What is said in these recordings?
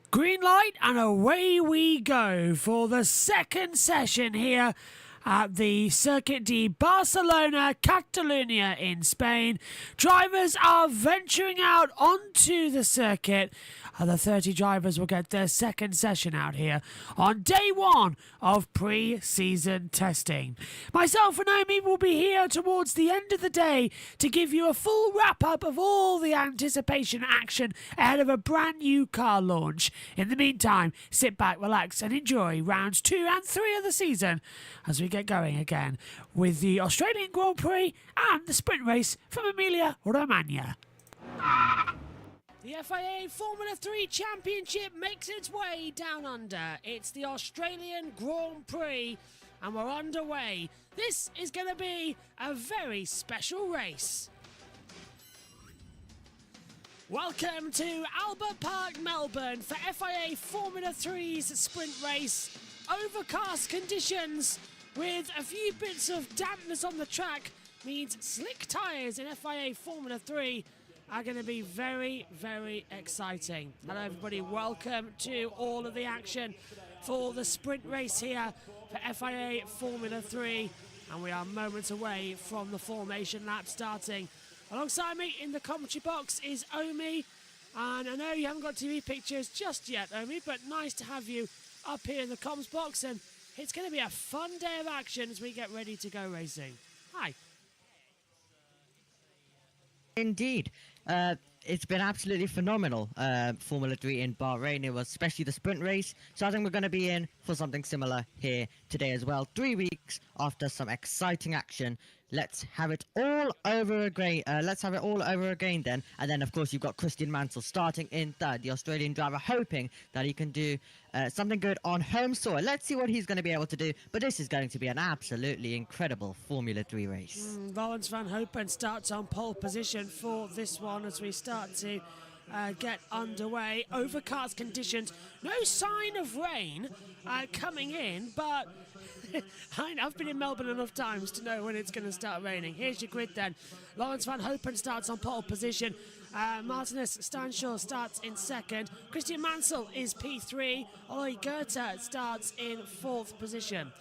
Green light and away we go for the second session here at the Circuit de Barcelona, Catalunya in Spain. Drivers are venturing out onto the circuit. The 30 drivers will get their second session out here on day one of pre-season testing. Myself and Amy will be here towards the end of the day to give you a full wrap-up of all the anticipation action ahead of a brand new car launch. In the meantime, sit back, relax and enjoy rounds 2 and 3 of the season as we get going again with the Australian Grand Prix and the sprint race from Emilia-Romagna. The FIA Formula 3 Championship makes its way down under. It's the Australian Grand Prix and we're underway. This is going to be a very special race. Welcome to Albert Park, Melbourne for FIA Formula 3's sprint race. Overcast conditions with a few bits of dampness on the track means slick tyres in FIA Formula 3 are going to be very, very exciting. Hello everybody, welcome to all of the action for the sprint race here for FIA Formula 3, and we are moments away from the formation lap starting. Alongside me in the commentary box is Omi, and I know you haven't got TV pictures just yet, Omi, but nice to have you up here in the comms box, and it's going to be a fun day of action as we get ready to go racing. Hi. Indeed. It's been absolutely phenomenal, Formula 3 in Bahrain. It was especially the sprint race. So I think we're going to be in for something similar here today as well. 3 weeks after some exciting action. Let's have it all over again. Then. And then, of course, you've got Christian Mansell starting in third, the Australian driver, hoping that he can do something good on home soil. Let's see what he's going to be able to do. But this is going to be an absolutely incredible Formula 3 race. Laurens van Hopen starts on pole position for this one as we start to get underway. Overcast conditions, no sign of rain coming in, but I've been in Melbourne enough times to know when it's going to start raining. Here's your grid then. Laurens van Hopen starts on pole position. Martinez Stanshaw starts in second. Christian Mansell is P3. Ollie Goethe starts in 4th position.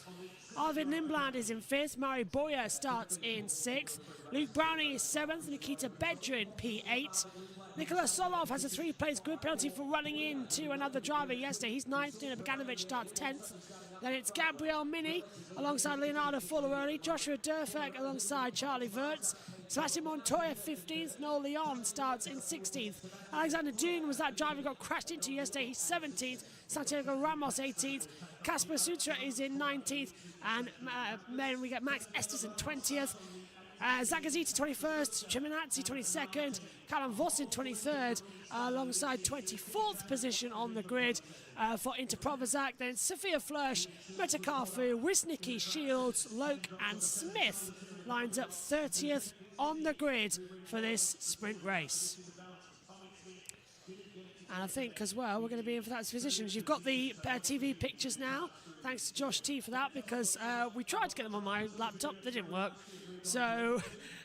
Arvid Lindblad is in 5th. Mari Boyer starts in 6th. Luke Browning is 7th. Nikita Bedrin, P8. Nicolas Solov has a 3-place grid penalty for running into another driver yesterday. He's 9th. Dino Bogdanovic starts 10th. Then it's Gabriel Mini alongside Leonardo Fulleroni. Joshua Durfek alongside Charlie Wirtz. Sebastian Montoya 15th. Noel Leon starts in 16th. Alexander Dune was that driver who got crashed into yesterday. He's 17th. Santiago Ramos 18th. Casper Sutra is in 19th. And then we get Max Esterson 20th. Zagazita 21st, Chiminazzi 22nd, Callum Vossen 23rd, alongside 24th position on the grid for Interprovazac. Then Sophia Flörsch, Metakafu, Wisnicki, Shields, Loke and Smith lines up 30th on the grid for this sprint race. And I think as well we're going to be in for that positions. You've got the TV pictures now. Thanks to Josh T for that, because we tried to get them on my laptop, they didn't work. So,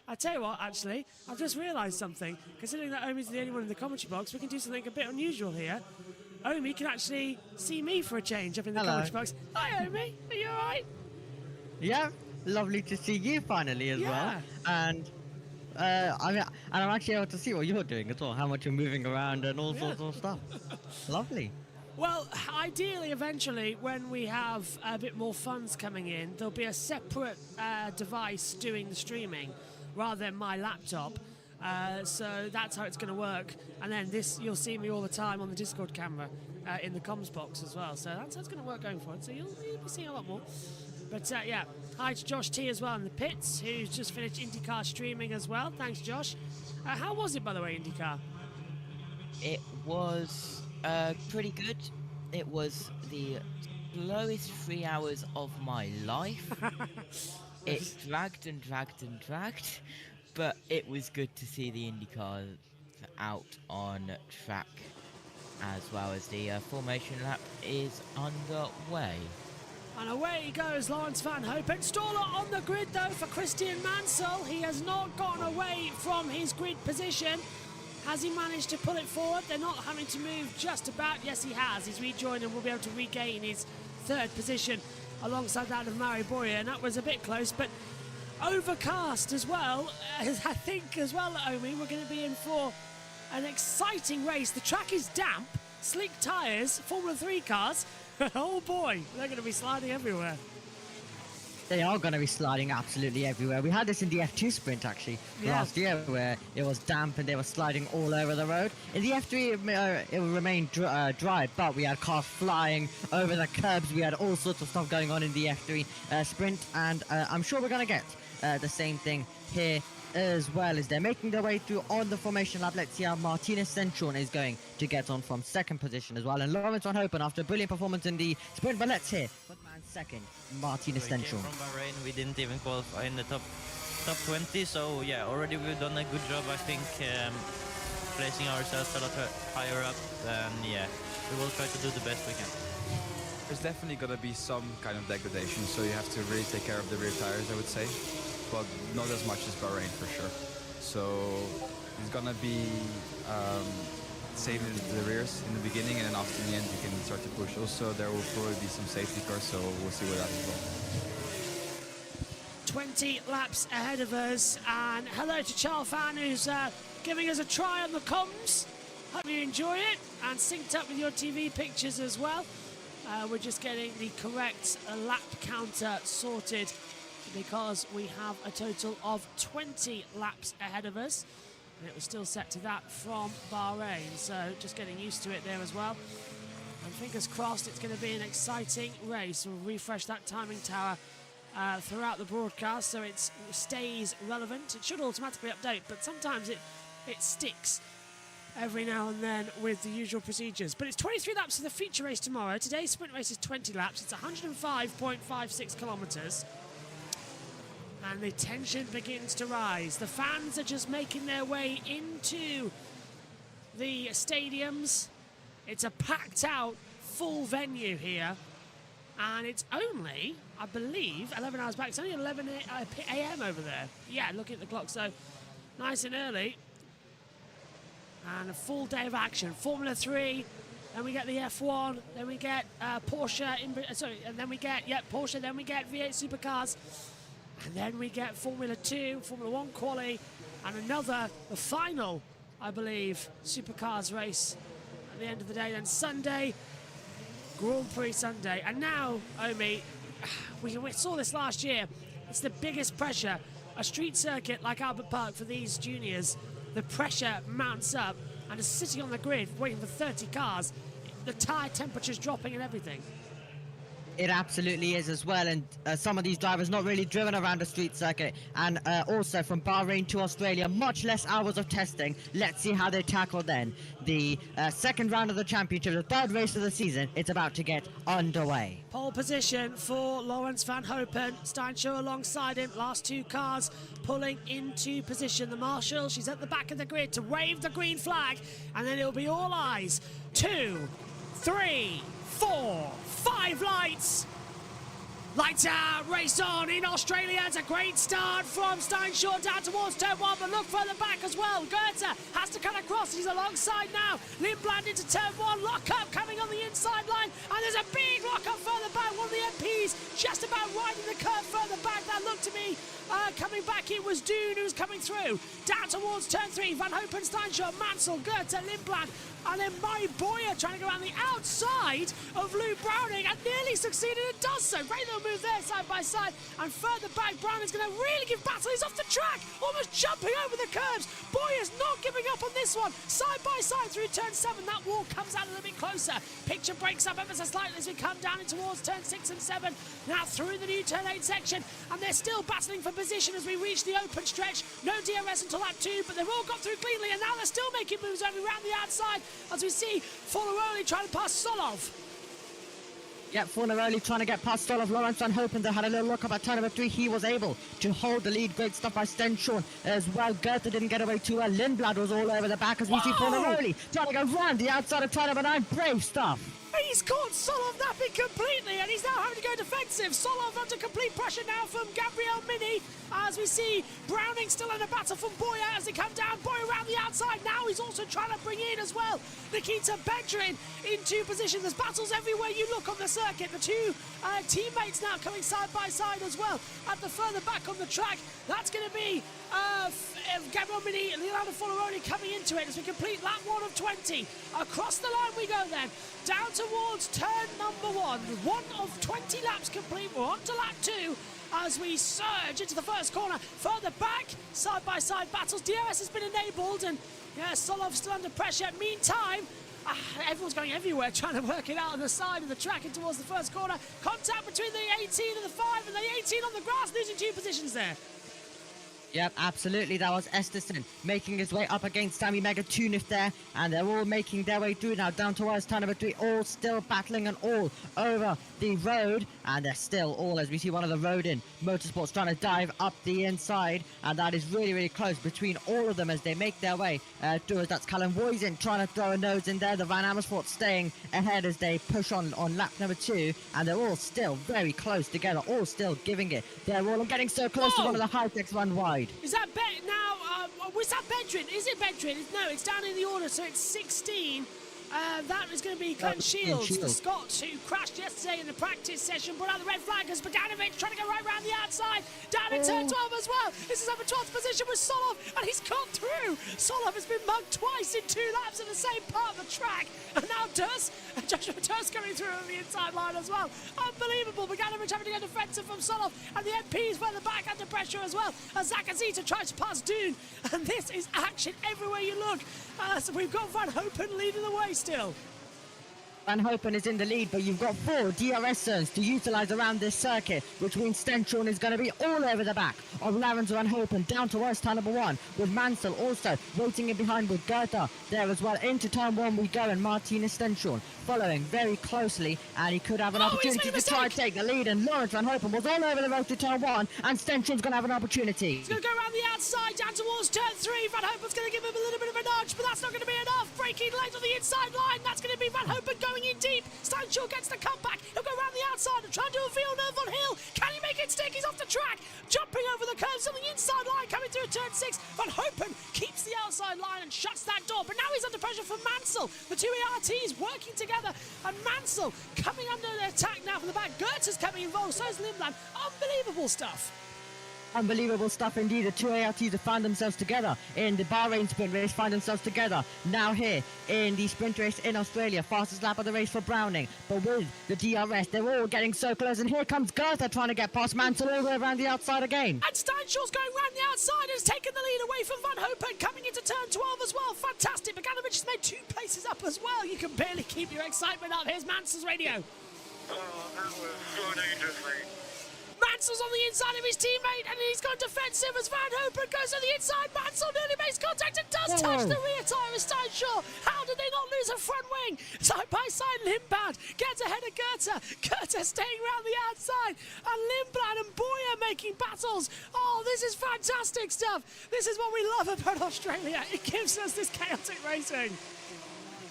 I tell you what, actually, I've just realised something. Considering that Omi's the only one in the commentary box, we can do something a bit unusual here. Omi can actually see me for a change up in the commentary box. Hi, Omi. Are you alright? Yeah, lovely to see you finally as well. And I'm actually able to see what you're doing as well, how much you're moving around and all sorts of stuff. Lovely. Well, ideally, eventually, when we have a bit more funds coming in, there'll be a separate device doing the streaming rather than my laptop. So that's how it's going to work. And then this, you'll see me all the time on the Discord camera. in the comms box as well. So that's going to work going forward. So you'll be seeing a lot more. But yeah, hi to Josh T as well in the pits, who's just finished IndyCar streaming as well. Thanks, Josh. How was it, by the way, IndyCar? It was pretty good. It was the slowest 3 hours of my life. It dragged and dragged and dragged, but it was good to see the IndyCar out on track, as well as the formation lap is underway. And away he goes, Lawrence Van Hopen. Staller on the grid, though, for Christian Mansell. He has not gotten away from his grid position. Has he managed to pull it forward? They're not having to move just about. Yes, he has. He's rejoined and will be able to regain his third position alongside that of Mari Boyer. And that was a bit close, but overcast as well. I think as well, Omi, we're going to be in for an exciting race. The track is damp, slick tyres, Formula 3 cars. Oh boy, they're going to be sliding everywhere. They are going to be sliding absolutely everywhere. We had this in the F2 sprint actually last year, where it was damp and they were sliding all over the road. In the F3 it remained dry, but we had cars flying over the curbs. We had all sorts of stuff going on in the F3 sprint, and I'm sure we're going to get the same thing here as well, as they're making their way through on the formation lap. Let's see how Martinez Centron is going to get on from second position as well, and Lawrence Van Hopen after a brilliant performance in the sprint. But let's hear what man's second, Martinez Centron. From Bahrain, we didn't even qualify in the top 20, so yeah, already we've done a good job, I think, placing ourselves a lot higher up, and yeah, we will try to do the best we can. There's definitely going to be some kind of degradation, so you have to really take care of the rear tires, I would say. But not as much as Bahrain, for sure. So it's going to be saving the rears in the beginning, and then after the end you can start to push. Also, there will probably be some safety cars, so we'll see what happens. 20 laps ahead of us, and hello to Charles Fan, who's giving us a try on the comms. Hope you enjoy it, and synced up with your TV pictures as well. We're just getting the correct lap counter sorted, because we have a total of 20 laps ahead of us, and it was still set to that from Bahrain, so just getting used to it there as well. And fingers crossed it's going to be an exciting race. We'll refresh that timing tower throughout the broadcast so it stays relevant. It should automatically update, but sometimes it sticks every now and then with the usual procedures. But it's 23 laps for the feature race tomorrow. Today's sprint race is 20 laps. It's 105.56 kilometres. And the tension begins to rise. The fans are just making their way into the stadiums. It's a packed out, full venue here. And it's only, I believe, 11 hours back. It's only 11 a.m. over there. Yeah, looking at the clock, so nice and early. And a full day of action. Formula 3, then we get the F1, then we get Porsche, and then we get, Porsche, then we get V8 supercars. And then we get Formula 2, Formula 1 quali, and the final, I believe, supercars race at the end of the day. Then Sunday, Grand Prix Sunday. And now, Omi, we saw this last year, it's the biggest pressure. A street circuit like Albert Park for these juniors, the pressure mounts up, and is sitting on the grid waiting for 30 cars. The tyre temperature's dropping and everything. It absolutely is as well, and some of these drivers not really driven around a street circuit, and also from Bahrain to Australia, much less hours of testing. Let's see how they tackle then the second round of the championship, the third race of the season. It's about to get underway. Pole position for Lawrence Van Hopen. Steinshaw alongside him. Last two cars pulling into position. The Marshal, she's at the back of the grid to wave the green flag, and then it'll be all eyes. 2, 3, 4, 5 lights. Lights out, race on in Australia. It's a great start from Steinshaw down towards turn 1, but look further back as well. Goethe has to cut across. He's alongside now. Lindblad into turn 1. Lock up coming on the inside line, and there's a big lock up further back. One of the MPs just about riding the curve further back. That looked to me coming back. It was Dune who was coming through. Down towards turn 3. Van Hopen, Steinshaw, Mansell, Goethe, Lindblad, and then Murray Boyer trying to go around the outside of Lou Browning, and nearly succeeded and does so. Great little move there, side by side, and further back, Browning's going to really give battle. He's off the track, almost jumping over the curbs. Boyer's not giving up up on this one. Side by side through turn 7. That wall comes out a little bit closer. Picture breaks up ever so slightly as we come down in towards turn 6 and 7. Now through the new turn 8 section. And they're still battling for position as we reach the open stretch. No DRS until lap 2, but they've all got through cleanly. And now they're still making moves over around the outside as we see Forneroli trying to pass Solov. Yep, Forneroli trying to get past Solov. Lawrence Van Hopen had a little look up at turn number 3. He was able to hold the lead. Great stuff by Stenshorn as well. Goethe didn't get away too well. Lindblad was all over the back as we see Forneroli trying to go round the outside of turn number 9. Brave stuff. He's caught Solov napping completely, and he's now having to go defensive. Solov under complete pressure now from Gabriel Mini, as we see Browning still in a battle from Boyer as they come down. Boyer around the outside. Now he's also trying to bring in as well Nikita Bedrin into position. There's battles everywhere you look on the circuit. The two teammates now coming side by side as well. At the further back on the track, that's going to be Gabriel Mini and Leonardo Forneroli coming into it as we complete lap 1 of 20. Across the line we go then, down towards turn number 1. 1 of 20 laps complete. We're on to lap 2 as we surge into the first corner. Further back, side by side battles. DRS has been enabled, and yeah, Solov still under pressure. Meantime, everyone's going everywhere trying to work it out on the side of the track and towards the first corner. Contact between the 18 and the 5, and the 18 on the grass, losing 2 positions there. Yep, absolutely. That was Esterson making his way up against Sammy Mega Tunif there, and they're all making their way through now down towards turn number 3, all still battling and all over the road, and they're still all, as we see one of the Rodin Motorsports trying to dive up the inside, and that is really, really close between all of them as they make their way through. As that's Callum Woisen trying to throw a nose in there. The Van Amersfoort staying ahead as they push on lap number 2, and they're all still very close together, all still giving it. They're all getting so close to one of the high-techs run wide. Is that was that Bedrin? Is it Bedrin? No, it's down in the order, so it's 16. That is going to be Glenn Shields, the Scot who crashed yesterday in the practice session, brought out the red flag as Bogdanovic trying to go right round the outside, down in turn 12 as well. This is up in 12th position with Solov, and he's got through. Solov has been mugged twice in 2 laps in the same part of the track, and now Joshua Durst coming through on the inside line as well. Unbelievable. Bogdanovic having to go defensive from Solov, and the MP's further back under pressure as well as Zakazita tries to pass Dune, and this is action everywhere you look. So we've got Van Hopen leading the way still. Van Hopen is in the lead, but you've got 4 DRS zones to utilise around this circuit, which means Stenshorn is going to be all over the back of Laurens Van Hopen down towards turn number 1, with Mansell also waiting in behind with Goethe there as well. Into turn 1 we go, and Martinez Stenshorn following very closely, and he could have an opportunity to try and take the lead, and Laurens Van Hopen was all over the road to turn 1, and Stenshorn's going to have an opportunity. He's going to go around the outside down towards turn 3. Van Hopen's going to give him a little bit of a nudge, but that's not going to be enough. Breaking late on the inside line, that's going to be Van Hopen going in deep. Stanshall gets the comeback. He'll go around the outside and try and do a Villeneuve on Hill. Can he make it stick? He's off the track. Jumping over the curves on the inside line, coming through turn 6. Van Hopen keeps the outside line and shuts that door. But now he's under pressure from Mansell. The 2 ARTs working together. And Mansell coming under the attack now from the back. Goetz's coming involved. So is Lindblad. Unbelievable stuff. Unbelievable stuff indeed. The 2 ARTs have found themselves together in the Bahrain sprint race, find themselves together now here in the sprint race in Australia. Fastest lap of the race for Browning, but with the DRS, they're all getting so close, and here comes Goethe trying to get past Mansell all the way around the outside again. And Steinshaw's going round the outside and has taken the lead away from Van Hopen, coming into turn 12 as well. Fantastic. Bogdanovic has made 2 places up as well. You can barely keep your excitement up. Here's Mansell's radio. Oh, that was so dangerous, mate. Mansell's on the inside of his teammate, and he's gone defensive as Van Hopen goes on the inside. Mansell nearly makes contact and does touch the rear tyre of Steinshaw. How did they not lose a front wing? Side by side, Lindblad gets ahead of Goethe. Goethe staying around the outside, and Lindblad and Boyer making battles. Oh, this is fantastic stuff. This is what we love about Australia. It gives us this chaotic racing.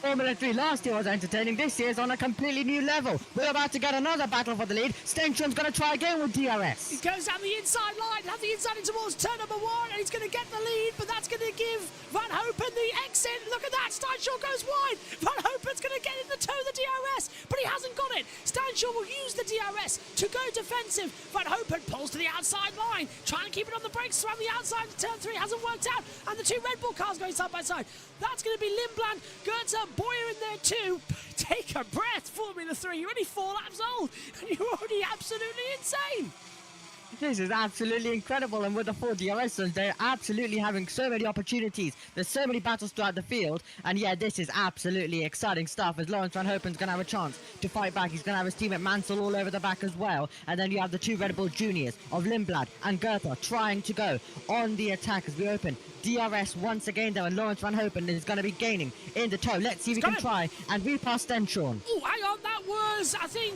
Formula 3 last year was entertaining, this year's on a completely new level. We're about to get another battle for the lead. Stenshorn's going to try again with DRS. He goes down the inside line, has the inside in towards turn number 1, and he's going to get the lead, but that's going to give Van Hopen the exit. Look at that, Steinshaw goes wide. Van Hopen's going to get in the toe of the DRS, but he hasn't got it. Steinshaw will use the DRS to go defensive. Van Hopen pulls to the outside line, trying to keep it on the brakes around the outside of turn 3, hasn't worked out, and the 2 Red Bull cars going side by side. That's going to be Lindblad, Goethe, Boyer in there too. Take a breath, Formula 3. You're only 4 laps old, and you're already absolutely insane. This is absolutely incredible, and with the 4 DRSs, they're absolutely having so many opportunities. There's so many battles throughout the field, and yeah, this is absolutely exciting stuff, as Lawrence Van Hopen's going to have a chance to fight back. He's going to have his teammate Mansell all over the back as well, and then you have the 2 Red Bull Juniors of Lindblad and Goethe trying to go on the attack as we open DRS once again though, and Lawrence Van Hopen is going to be gaining in the toe. Let's see if we can try and repass Stenshorn. Oh, hang on, that was, I think,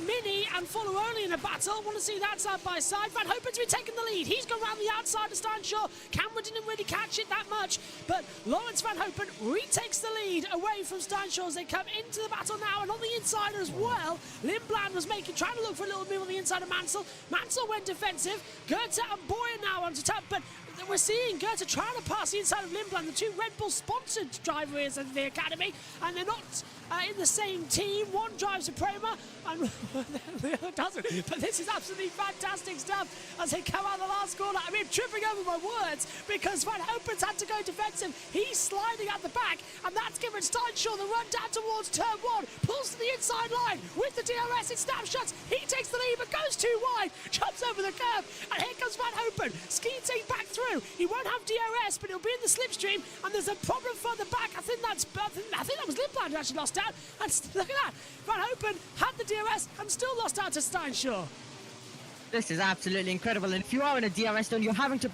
Mini and Follow-Only in a battle. I want to see that side by side. Van Hopen's been taking the lead. He's gone around the outside of Steinshaw. Cameron didn't really catch it that much, but Lawrence Van Hopen retakes the lead away from Steinshaw as they come into the battle now, and on the inside as well, Lindblad was trying to look for a little move on the inside of Mansell. Mansell went defensive. Goethe and Boyer now on top, but we're seeing Goethe trying to pass the inside of Lindblad, the 2 Red Bull sponsored drivers in the academy, and they're not in the same team. One drives a Prema and the other doesn't. But this is absolutely fantastic stuff as they come out of the last corner. I mean, tripping over my words because Van Hopen's had to go defensive. He's sliding at the back, and that's given Steinshaw the run down towards turn 1. Pulls to the inside line with the DRS. It snapshots. He takes the lead, but goes too wide. Jumps over the curb, and here comes Van Hopen skeeting back through. He won't have DRS, but he'll be in the slipstream, and there's a problem further back. I think that was Lindblad who actually lost out. And look at that, Van Hopen had the DRS and still lost out to Steinshaw. This is absolutely incredible, and if you are in a DRS zone, you're having to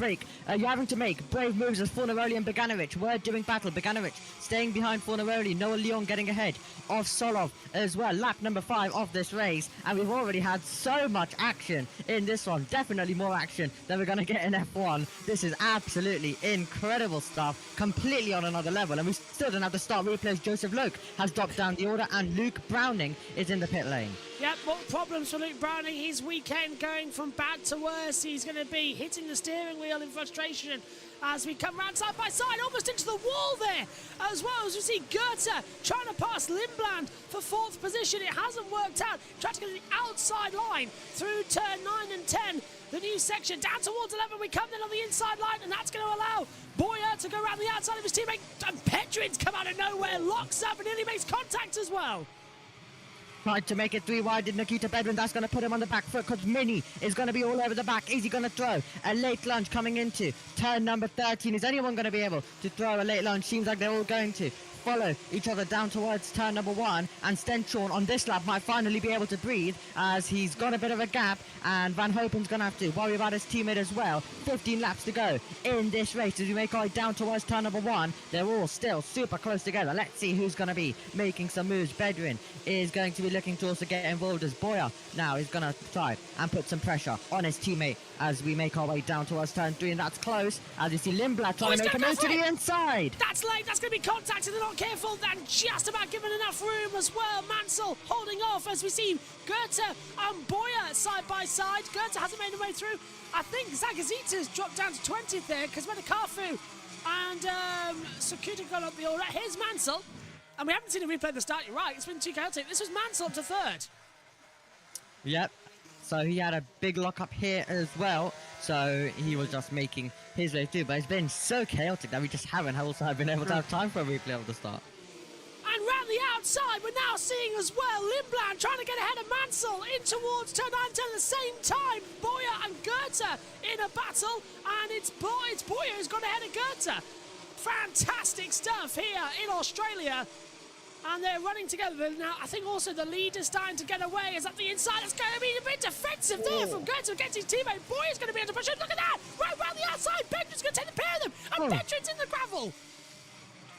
make brave moves as Fornaroli and Beganovic were doing battle. Beganovic staying behind Fornaroli, Noah Leon getting ahead of Solov as well. Lap number 5 of this race, and we've already had so much action in this one. Definitely more action than we're going to get in F1. This is absolutely incredible stuff, completely on another level, and we still don't have the start replays. Joseph Loke has dropped down the order, and Luke Browning is in the pit lane. Yep, more problems for Luke Browning. His weekend going from bad to worse. He's going to be hitting the steering wheel in frustration as we come round side by side, almost into the wall there, as well as we see Goethe trying to pass Lindblad for 4th position. It hasn't worked out. Tried to get to the outside line through turn 9 and 10. The new section down towards 11. We come then on the inside line, and that's going to allow Boyer to go around the outside of his teammate. And Petrin's come out of nowhere, locks up, and nearly makes contact as well. Tried to make it 3 wide, did Nikita Bedouin. That's going to put him on the back foot because Mini is going to be all over the back. Is he going to throw a late lunge coming into turn number 13? Is anyone going to be able to throw a late lunge? Seems like they're all going to follow each other down towards turn number 1, and Stenshorn on this lap might finally be able to breathe as he's got a bit of a gap, and Van Hopen's going to have to worry about his teammate as well. 15 laps to go in this race as we make our way down towards turn number 1. They're all still super close together. Let's see who's going to be making some moves. Bedouin is going to be looking to also get involved as Boyer now is going to try and put some pressure on his teammate as we make our way down towards turn 3, and that's close as you see Lindblad trying to make a move to the inside. That's late. That's going to be contacted. They're not careful, and just about given enough room as well. Mansell holding off as we see Goethe and Boyer side by side. Goethe hasn't made a way through. I think Zagazita's dropped down to 20th there because Menakafu and Sakuta got up the order. Here's Mansell, and we haven't seen a replay at the start. You're right, it's been too chaotic. This was Mansell up to 3rd. Yep. So he had a big lock up here as well. So he was just making his way through. But it's been so chaotic that we just haven't also been able to have time for a replay of the start. And round the outside, we're now seeing as well Lindblad trying to get ahead of Mansell in towards turn 9 10 at the same time. Boyer and Goethe in a battle, and it's Boyer who's gone ahead of Goethe. Fantastic stuff here in Australia. And they're running together now. I think also the lead is starting to get away. Is up the inside. It's going to be a bit defensive there from Goethe against his teammate. Boyer's going to be able to push it. Look at that! Right round the outside. Bedrin's going to take the pair of them. And Bedrin's in the gravel.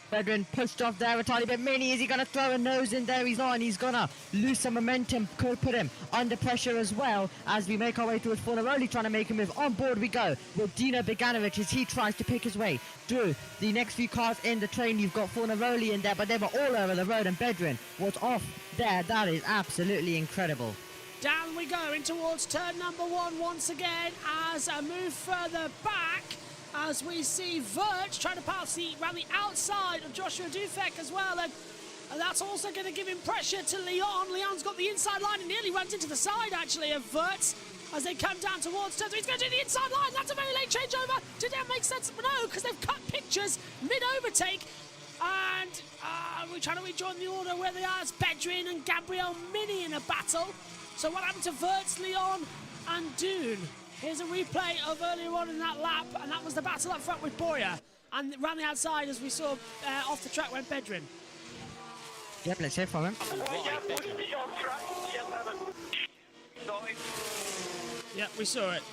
Bedrin pushed off there a tiny bit. Mini, is he going to throw a nose in there? He's not, and he's going to lose some momentum. Could put him under pressure as well as we make our way through with Fornaroli trying to make a move. On board we go with Dino Beganovic as he tries to pick his way through the next few cars in the train. You've got Fornaroli in there, but they were all over the road, and Bedrin was off there. That is absolutely incredible. Down we go in towards turn number 1 once again as a move further back. As we see Verge trying to pass around the outside of Joshua Dufek as well, and that's also going to give him pressure to Leon. Leon's got the inside line and nearly runs into the side actually of Verts as they come down towards turn 3. He's going to do the inside line. That's a very late changeover. Did that make sense? No, because they've cut pictures mid-overtake. And we're trying to rejoin the order where they are. It's Bedrin and Gabriel Mini in a battle. So what happened to Verts, Leon and Dune? Here's a replay of earlier on in that lap, and that was the battle up front with Boyer. And round the outside, as we saw off the track, went Bedrin. Yep, let's hear from him. Yep, we saw it.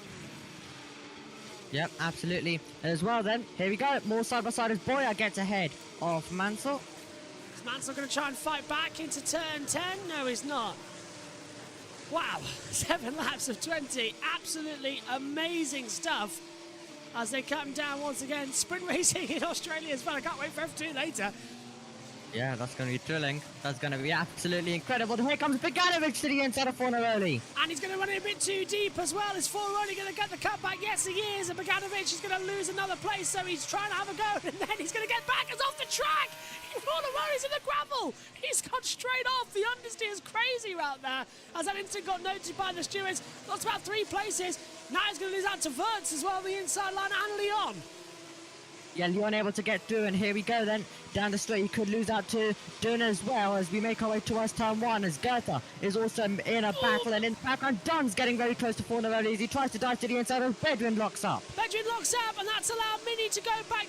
Yep, absolutely. As well then, here we go. More side by side as Boyer gets ahead of Mansell. Is Mansell going to try and fight back into turn 10? No, he's not. Wow, 7 laps of 20. Absolutely amazing stuff as they come down once again. Sprint racing in Australia as well. I can't wait for F2 later. Yeah, that's going to be thrilling. That's going to be absolutely incredible. Here comes Beganovic to the inside of Fornaroli. And he's going to run it a bit too deep as well. Is Fornaroli going to get the cutback? Yes, he is. And Beganovic is going to lose another place, so he's trying to have a go. And then he's going to get back. It's off the track. Fornaroli's in the gravel. He's gone straight off. The understeer is crazy out there. As that incident got noted by the stewards, lost about 3 places. Now he's going to lose out to Wirtz as well, the inside line, and Leon. Yeah, Leon able to get through, and here we go then. Down the straight, he could lose out to Dun as well as we make our way towards turn 1 as Goethe is also in a battle, and in the background, Dunn's getting very close to Fornaroli as he tries to dive to the inside as Bedrin locks up. Bedrin locks up, and that's allowed Mini to go back.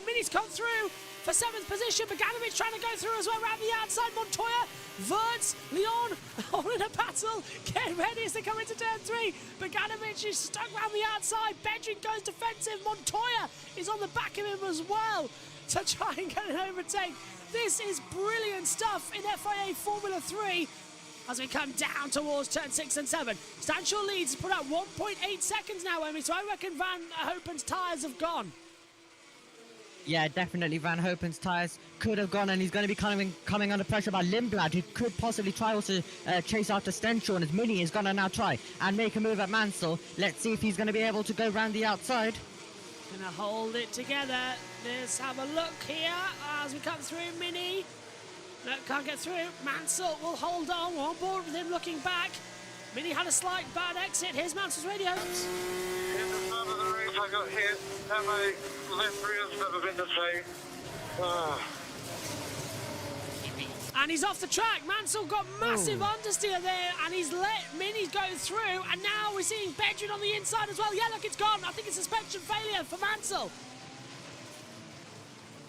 Mini's come through for 7th position. Beganovic trying to go through as well around the outside. Montoya, Wirtz, Leon, all in a battle. Get ready as they come into turn 3. Beganovic is stuck around the outside. Bedrin goes defensive. Montoya is on the back of him as well to try and get an overtake. This is brilliant stuff in FIA Formula 3 as we come down towards turn 6 and 7. Stanshall leads, put out 1.8 seconds now, Emmy, so I reckon Van Hopen's tyres have gone. Yeah, definitely Van Hopen's tyres could have gone, and he's going to be coming under pressure by Lindblad, who could possibly try also chase after Stenshall, and as Mini is going to now try and make a move at Mansell. Let's see if he's going to be able to go round the outside. Gonna hold it together. Let's have a look here as we come through. Mini. No, can't get through. Mansell will hold on. We're on board with him looking back. Mini had a slight bad exit. Here's Mansell's radio. In the start of the race, I got hit, and my left rear has never been the same. And he's off the track. Mansell got massive understeer there, and he's let Mini go through, and now we're seeing Bedrin on the inside as well. Yeah, look, it's gone. I think it's suspension failure for Mansell.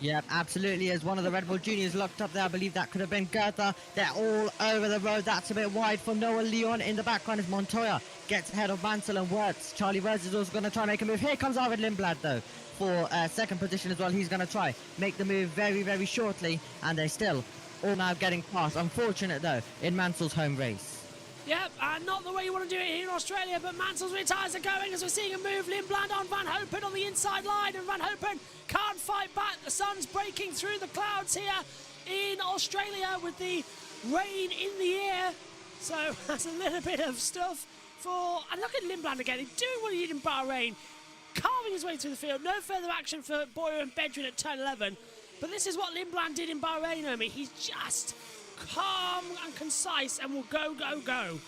Yep, absolutely. As one of the Red Bull Juniors locked up there, I believe that could have been Goethe. They're all over the road. That's a bit wide for Noah. Leon in the background as Montoya gets ahead of Mansell and Wirtz. Charlie Wirtz is also going to try and make a move. Here comes Arvid Lindblad, though, for second position as well. He's going to try make the move very, very shortly, and they're still all now getting past. Unfortunate, though, in Mansell's home race. Yep, not the way you want to do it here in Australia, but Mansell's rear tyres are going as we're seeing a move. Lindblad on Van Hopen on the inside line, and Van Hopen can't fight back. The sun's breaking through the clouds here in Australia with the rain in the air. So that's a little bit of stuff for... And look at Lindblad again, he's doing what he did in Bahrain, carving his way through the field. No further action for Boyer and Bedrin at turn 11. But this is what Lindblad did in Bahrain, Omi. He's just calm and concise and will go, go, go.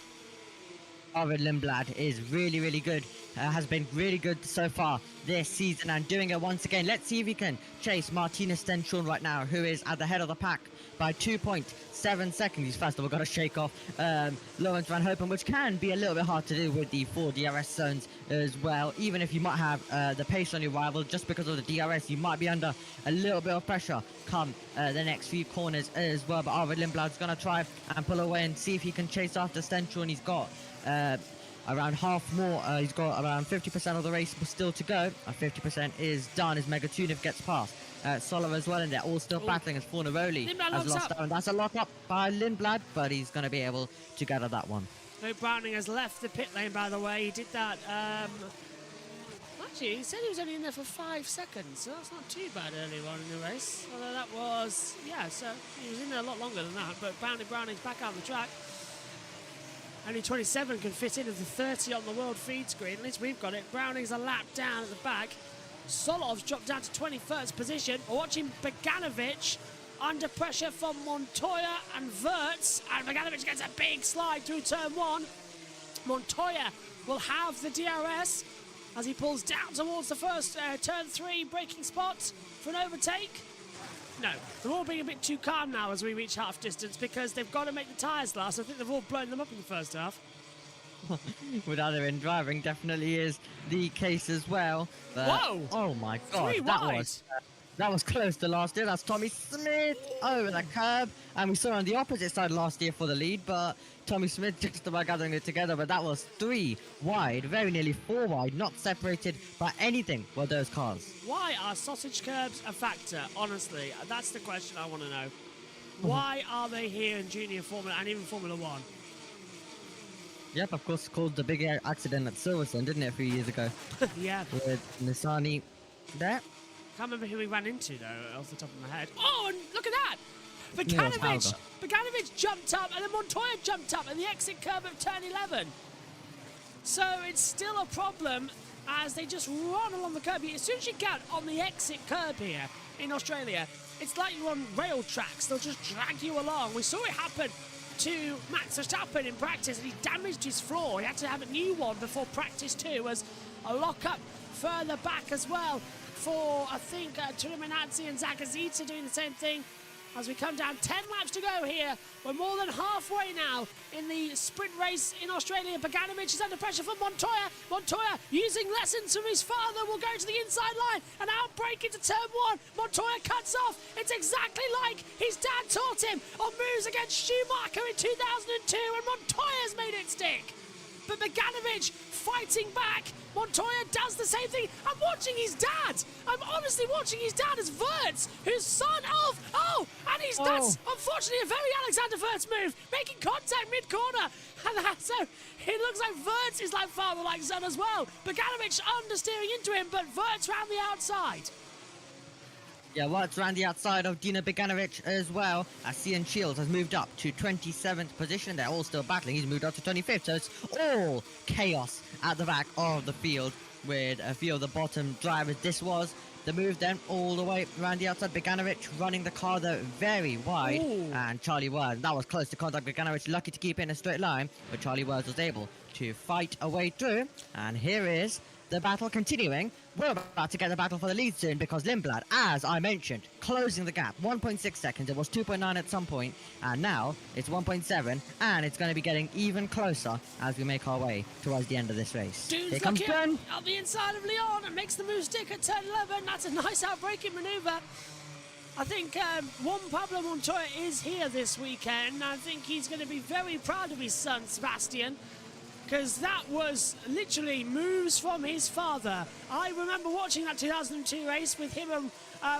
Arvid Lindblad is really, really good. Has been really good so far this season and doing it once again. Let's see if he can chase Martinez Stenshall right now, who is at the head of the pack by 2.7 seconds. He's first of all got to shake off Lawrence Van Hopen, which can be a little bit hard to do with the 4 DRS zones as well. Even if you might have the pace on your rival, just because of the DRS, you might be under a little bit of pressure come the next few corners as well. But Arvid Lindblad's going to try and pull away and see if he can chase after Stenshall, and he's got around half more. He's got around 50% of the race still to go. 50% is done as Megatunov gets past Solar as well, and they're all still battling as Fornaroli has lost out. That's a lock up by Lindblad, but he's going to be able to gather that one. Luke Browning has left the pit lane, by the way. He did that. Actually, he said he was only in there for 5 seconds, so that's not too bad earlier on in the race. Although that was, yeah, so he was in there a lot longer than that. But Browning's back out on the track. Only 27 can fit into the 30 on the world feed screen. At least we've got it. Browning's a lap down at the back. Solov's dropped down to 21st position. We're watching Beganovic under pressure from Montoya and Wirtz. And Beganovic gets a big slide through turn 1. Montoya will have the DRS as he pulls down towards the first turn 3 braking spot for an overtake. No, they're all being a bit too calm now as we reach half distance because they've got to make the tyres last. I think they've all blown them up in the first half. with other in driving definitely is the case as well. But, Whoa! oh my god, 3 wide. that was close to last year. That's Tommy Smith over the curb, and we saw on the opposite side last year for the lead, but Tommy Smith just about gathering it together. But that was 3 wide, very nearly 4 wide, not separated by anything with those cars. Why are sausage curbs a factor? Honestly, that's the question I want to know. Why are they here in Junior Formula and even Formula 1? Yep, of course, caused the big accident at Silverstone, didn't it, a few years ago? Yeah. With Nissani there. Can't remember who we ran into, though, off the top of my head. Oh, and look at that! Yeah, it was Bogdanovic jumped up, and then Montoya jumped up at the exit curb of turn 11. So it's still a problem as they just run along the curb. As soon as you get on the exit curb here in Australia, it's like you're on rail tracks. They'll just drag you along. We saw it happen to Max Verstappen in practice, and he damaged his floor. He had to have a new one before practice 2 as a lock-up further back as well for, I think, Tulimanazzi and Zagazita doing the same thing. As we come down 10 laps to go here, we're more than halfway now in the sprint race in Australia. Bogdanovic is under pressure from Montoya. Montoya, using lessons from his father, will go to the inside line and outbrake into turn 1. Montoya cuts off. It's exactly like his dad taught him on moves against Schumacher in 2002, and Montoya's made it stick. But Bogdanovic fighting back. Montoya does the same thing. I'm watching his dad. I'm honestly watching his dad as Wirtz, who's son of... that's unfortunately a very Alexander Wirtz move, making contact mid-corner. And so it looks like Wirtz is like father, like son as well. Bogdanovic understeering into him, but Wirtz round the outside. Yeah, Wirtz ran the outside of Dino Bogdanovic as well, as Cian Shields has moved up to 27th position. They're all still battling. He's moved up to 25th, so it's all chaos at the back of the field with a few of the bottom drivers. This was the move then all the way around the outside. Bogdanovic running the car though very wide. Ooh. And Charlie Wirtz, that was close to contact. Bogdanovic lucky to keep it in a straight line, but Charlie Wirtz was able to fight a way through. And here is the battle continuing. We're about to get the battle for the lead soon because Lindblad, as I mentioned, closing the gap. 1.6 seconds. It was 2.9 at some point, and now it's 1.7, and it's going to be getting even closer as we make our way towards the end of this race. Dude's Here comes looking Ben. on the inside of Leon and makes the move stick at turn 11. That's a nice outbreaking manoeuvre. I think Juan Pablo Montoya is here this weekend. I think he's going to be very proud of his son, Sebastian, because that was literally moves from his father. I remember watching that 2002 race with him and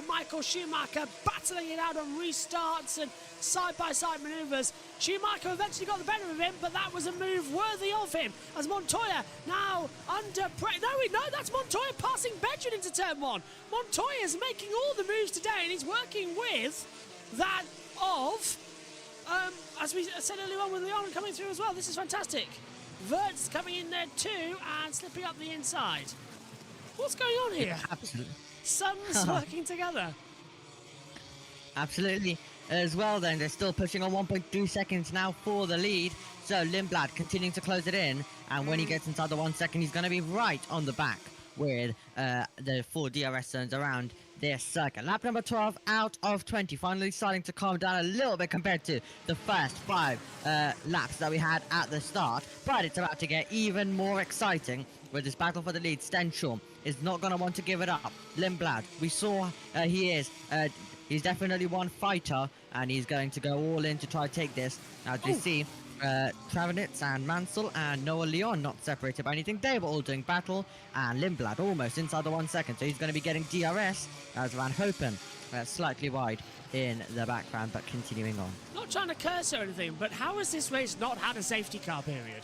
Michael Schumacher battling it out on restarts and side-by-side manoeuvres. Schumacher eventually got the better of him, but that was a move worthy of him. As Montoya now under pressure. No, that's Montoya passing Bedrin into turn 1. Montoya's making all the moves today, and he's working with that of, as we said earlier on, with Leon coming through as well. This is fantastic. Wirtz coming in there too and slipping up the inside. What's going on here? Absolutely. Sons working together. Absolutely. As well then, they're still pushing on 1.3 seconds now for the lead. So Lindblad continuing to close it in. And when he gets inside the 1 second, he's going to be right on the back with the 4 DRS zones around this circuit. Lap number 12 out of 20. Finally starting to calm down a little bit compared to the first 5 laps that we had at the start. But it's about to get even more exciting with this battle for the lead. Stenshall is not going to want to give it up. Lindblad, we saw he's definitely one fighter, and he's going to go all in to try to take this. As we see, Travenitz and Mansell and Noah Leon not separated by anything. They were all doing battle, and Lindblad almost inside the 1 second, so he's going to be getting DRS as Van Hopen slightly wide in the background, but continuing on. Not trying to curse or anything, but how has this race not had a safety car period?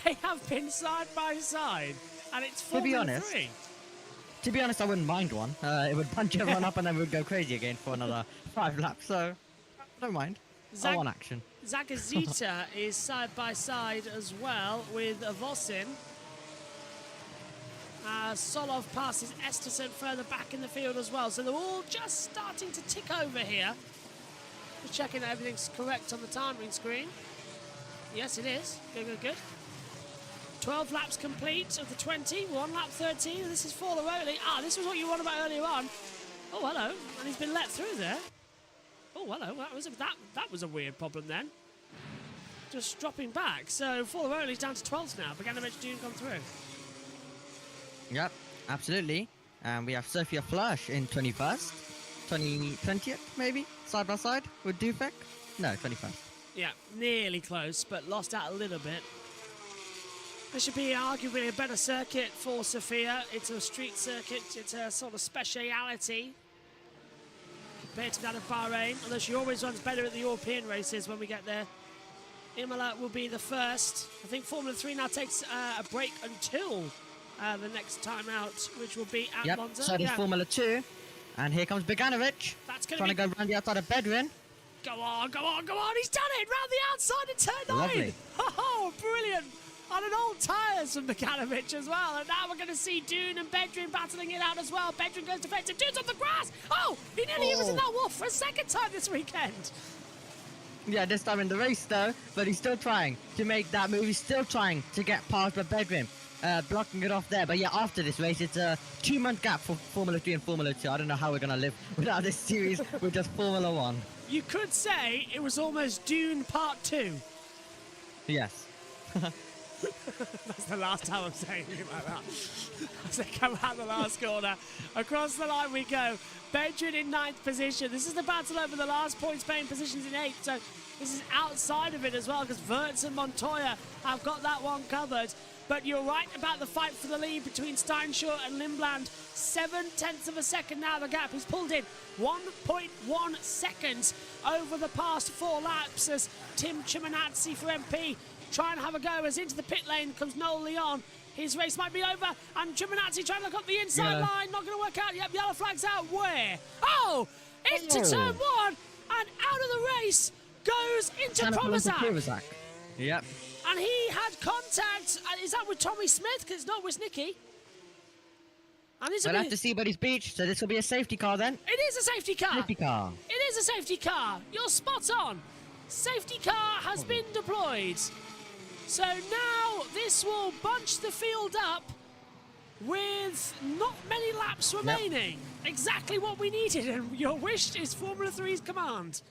They have been side by side, and it's Formula 3. To be honest, I wouldn't mind one. It would punch everyone up and then we would go crazy again for another 5 laps, so I don't mind. I want action. Zagazita is side by side as well with Vosin. Solov passes Esterson further back in the field as well. So they're all just starting to tick over here. Just checking that everything's correct on the timing screen. Yes, it is. Good. 12 laps complete of the 20. 1 lap 13. This is for the Rowley. This was what you were on about earlier on. Oh, hello. And he's been let through there. Oh, hello. That was a weird problem then. just dropping back. So Formula Only's down to 12th now. Bogdanovic Dune come through. Yep, absolutely. And we have Sophia Flush in 21st. 20th, maybe? Side by side with Dufek? No, 21st. Yeah, nearly close, but lost out a little bit. This should be arguably a better circuit for Sophia. It's a street circuit. It's a sort of speciality compared to that of Bahrain, although she always runs better at the European races when we get there. Imola will be the first. I think Formula 3 now takes a break until the next time out, which will be at Monza. So does Formula 2. And here comes Bogdanovic. That's going trying to go around the outside of Bedouin. Go on, go on, go on. He's done it round the outside of turn 9. Lovely. Oh, brilliant. On an old tyres from Bogdanovic as well. And now we're going to see Dune and Bedouin battling it out as well. Bedouin goes defensive. Dune's on the grass. Oh, he nearly was in that wall for a second time this weekend. Yeah, this time in the race though. But he's still trying to make that move. He's still trying to get past Bedouin. Blocking it off there. But yeah, after this race, it's a 2-month gap for Formula 3 and Formula 2. I don't know how we're going to live without this series with just Formula 1. You could say it was almost Dune Part 2. Yes. That's the last time I'm saying it like that. As they come out the last corner. Across the line we go. Bedouin in 9th position. This is the battle over the last points paying positions in 8th. So this is outside of it as well because Wirtz and Montoya have got that one covered. But you're right about the fight for the lead between Steinshaw and Lindblad. 7/10 of a second now the gap. He's pulled in 1.1 seconds over the past 4 laps as Tim Chiminazzi for MP try and have a go as into the pit lane comes Noel Leon. His race might be over and Chiminazzi trying to look up the inside line. Not going to work out. Yep, yellow flag's out. Where? Oh! Into turn 1 and out of the race goes into Provozak. Yep. And he had contact. Is that with Tommy Smith? Because it's not with Nicky. And We'll have to see Buddy's Beach, so this will be a safety car then. It is a safety car. Safety car. It is a safety car. You're spot on. Safety car has been deployed. So now this will bunch the field up with not many laps remaining. Exactly what we needed, and your wish is Formula 3's command.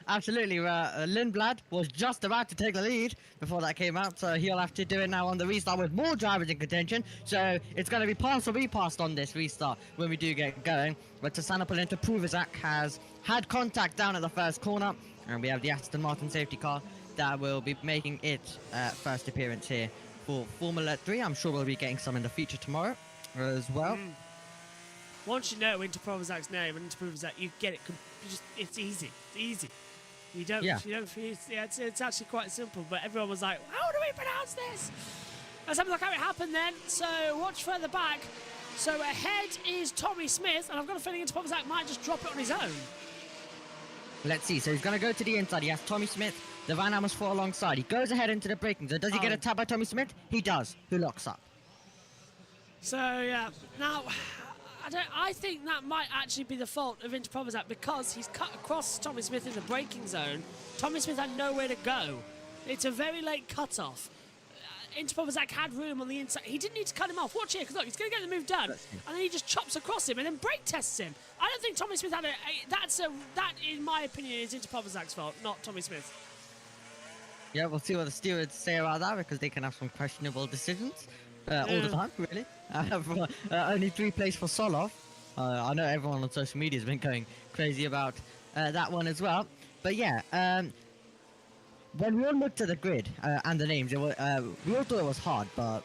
Absolutely. Lindblad was just about to take the lead before that came out, so he'll have to do it now on the restart with more drivers in contention. So it's going to be pass or repassed on this restart when we do get going. But Tasana into Provozak has had contact down at the first corner, and we have the Aston Martin safety car that will be making its first appearance here for Formula 3. I'm sure we'll be getting some in the future tomorrow as well. Once you know into Provozak's name and into Provozak, you get it. It's easy. It's easy. You don't. Yeah. You don't. It's actually quite simple. But everyone was like, "How do we pronounce this?" Let's have a look how it happened then. So watch further back. So ahead is Tommy Smith, and I've got a feeling into Provozak might just drop it on his own. Let's see. So he's going to go to the inside. He has Tommy Smith, the Van Amersfoort alongside. He goes ahead into the braking zone. Does he get a tab by Tommy Smith? He does. Who locks up? So yeah. Now, I think that might actually be the fault of Inter Provozak because he's cut across Tommy Smith in the braking zone. Tommy Smith had nowhere to go. It's a very late cut-off. Inter Provozak had room on the inside. He didn't need to cut him off. Watch here, because look, he's going to get the move done. And then he just chops across him and then brake tests him. I don't think Tommy Smith had that, in my opinion, is Inter Provozak's fault, not Tommy Smith. Yeah, we'll see what the stewards say about that because they can have some questionable decisions all the time, really. Only 3 plays for Solov. I know everyone on social media has been going crazy about that one as well. But yeah, when we all looked at the grid and the names, we all thought it was hard, but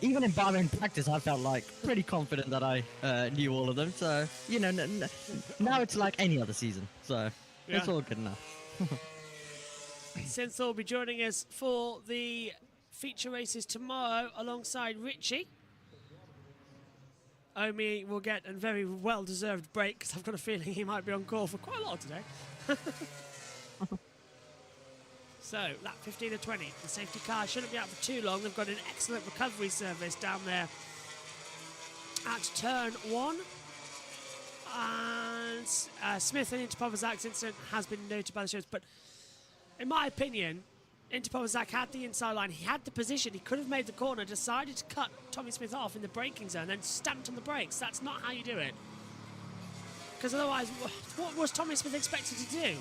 even in Bahrain practice, I felt like pretty confident that I knew all of them. So, you know, now it's like any other season. So it's all good enough. Synthol will be joining us for the feature races tomorrow alongside Richie. Omi will get a very well-deserved break because I've got a feeling he might be on call for quite a lot today. So, lap 15 of 20. The safety car shouldn't be out for too long. They've got an excellent recovery service down there at turn 1. And Smith and Inter Provozak's incident has been noted by the shows, but in my opinion, Inter Provozak had the inside line. He had the position. He could have made the corner, decided to cut Tommy Smith off in the braking zone, then stamped on the brakes. That's not how you do it. Because otherwise, what was Tommy Smith expected to do?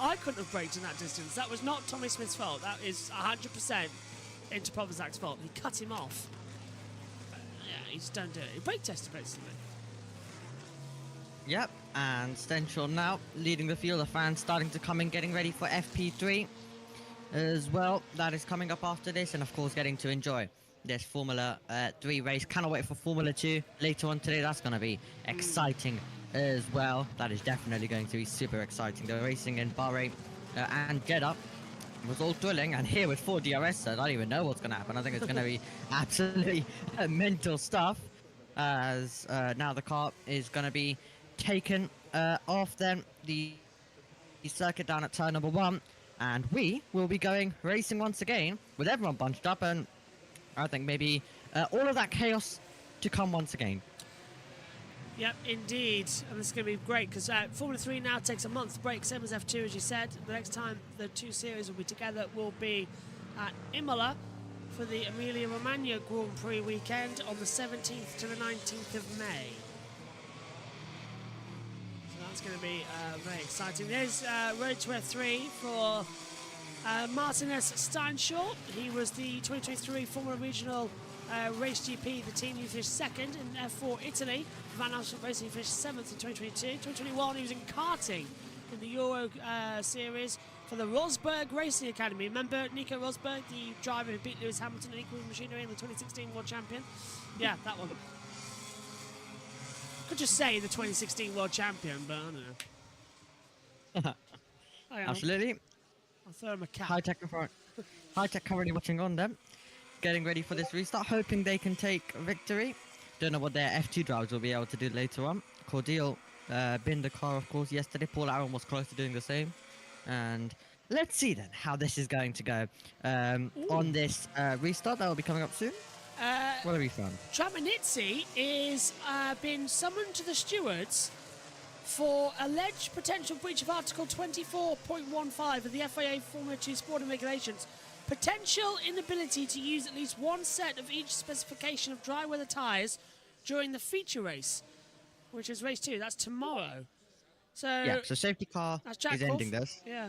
I couldn't have braked in that distance. That was not Tommy Smith's fault. That is 100% into Provozak's fault. He cut him off. Yeah, he just don't do it. He brake tested, basically. Yep, and Stenshall now leading the field. The fans starting to come in, getting ready for FP3 as well. That is coming up after this, and of course getting to enjoy this Formula 3 race. Cannot wait for Formula 2 later on today. That's going to be exciting as well. That is definitely going to be super exciting. The racing in Bahrain and Jeddah was all thrilling, and here with 4 DRS, I don't even know what's going to happen. I think it's going to be absolutely mental stuff, as now the car is going to be taken off then the circuit down at turn number 1, and we will be going racing once again with everyone bunched up, and I think maybe all of that chaos to come once again. Yep, indeed. And this is going to be great because Formula 3 now takes a month's break, same as F2, as you said. The next time the two series will be together will be at Imola for the Emilia-Romagna Grand Prix weekend on the 17th to the 19th of May. So that's going to be very exciting. There's Road to F3 for Martinez Steinshaw. He was the 2023 Formula Regional Race GP, the team who finished second in F4 Italy. Van Alst Racing finished 7th in 2022. 2021 he was in karting in the Euro Series for the Rosberg Racing Academy. Remember Nico Rosberg, the driver who beat Lewis Hamilton in equal machinery in the 2016 World Champion? Yeah, that one. Could just say the 2016 World Champion, but I don't know. Absolutely. I'll throw him a cap. High tech currently watching on them, getting ready for this restart, hoping they can take victory. Don't know what their F2 drivers will be able to do later on. Cordial binned the car, of course, yesterday. Paul Aaron was close to doing the same. And let's see then how this is going to go on this restart that will be coming up soon. What have we found? Tramanizzi is been summoned to the stewards for alleged potential breach of Article 24.15 of the FIA Formula 2 Sporting Regulations. Potential inability to use at least one set of each specification of dry weather tyres during the feature race, which is race 2. That's tomorrow. So yeah, so safety car is ending this. Yeah.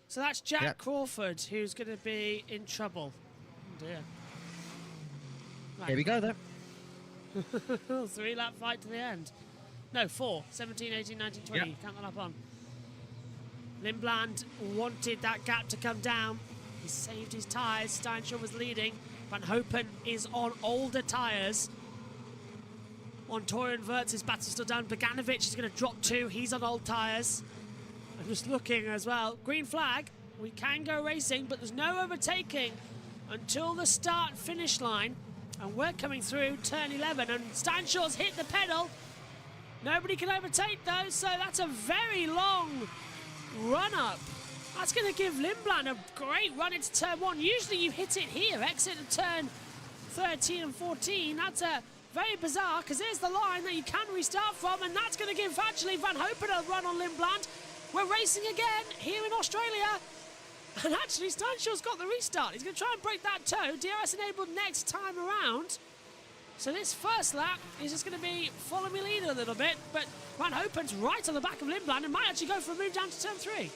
So that's Jack Crawford who's going to be in trouble. Oh dear. Right. Here we go, though. 3-lap fight to the end. No, 4. 17, 18, 19, 20. Yep. Count that up on. Lindblad wanted that gap to come down. He saved his tyres. Steinshaw was leading. Van Hopen is on older tyres. Montoya and Wirtz's battle's still down. Beganovic is going to drop 2. He's on old tyres. I'm just looking as well. Green flag. We can go racing, but there's no overtaking until the start-finish line. And we're coming through turn 11. And Steinshaw's hit the pedal. Nobody can overtake, though, so that's a very long run-up. That's going to give Lindblad a great run into turn 1. Usually you hit it here, exit at turn 13 and 14. That's very bizarre, because here's the line that you can restart from, and that's going to give actually Van Hopen a run on Lindblad. We're racing again here in Australia. And actually, Steinshaw's got the restart. He's going to try and break that toe. DRS enabled next time around. So this first lap is just going to be follow me leader a little bit, but Van Hopen's right on the back of Lindblad and might actually go for a move down to turn 3.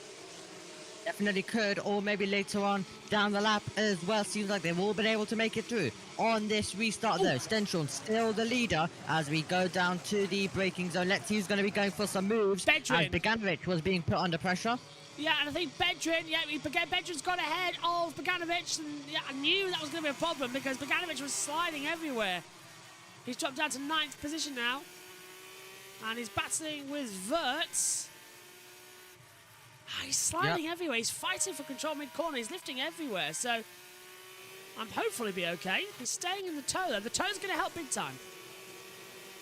Definitely could, or maybe later on down the lap as well. Seems like they've all been able to make it through on this restart though. Stenshall still the leader as we go down to the braking zone. Let's see who's going to be going for some moves. Bedrin. As Beganovic was being put under pressure. Yeah, and I think Bedrin, Bedrin's got ahead of Beganovic, and yeah, I knew that was going to be a problem because Beganovic was sliding everywhere. He's dropped down to 9th position now. And he's battling with Wirtz. He's sliding everywhere. He's fighting for control mid-corner. He's lifting everywhere. So I'm hopefully be okay. He's staying in the toe, though. The toe's going to help big time.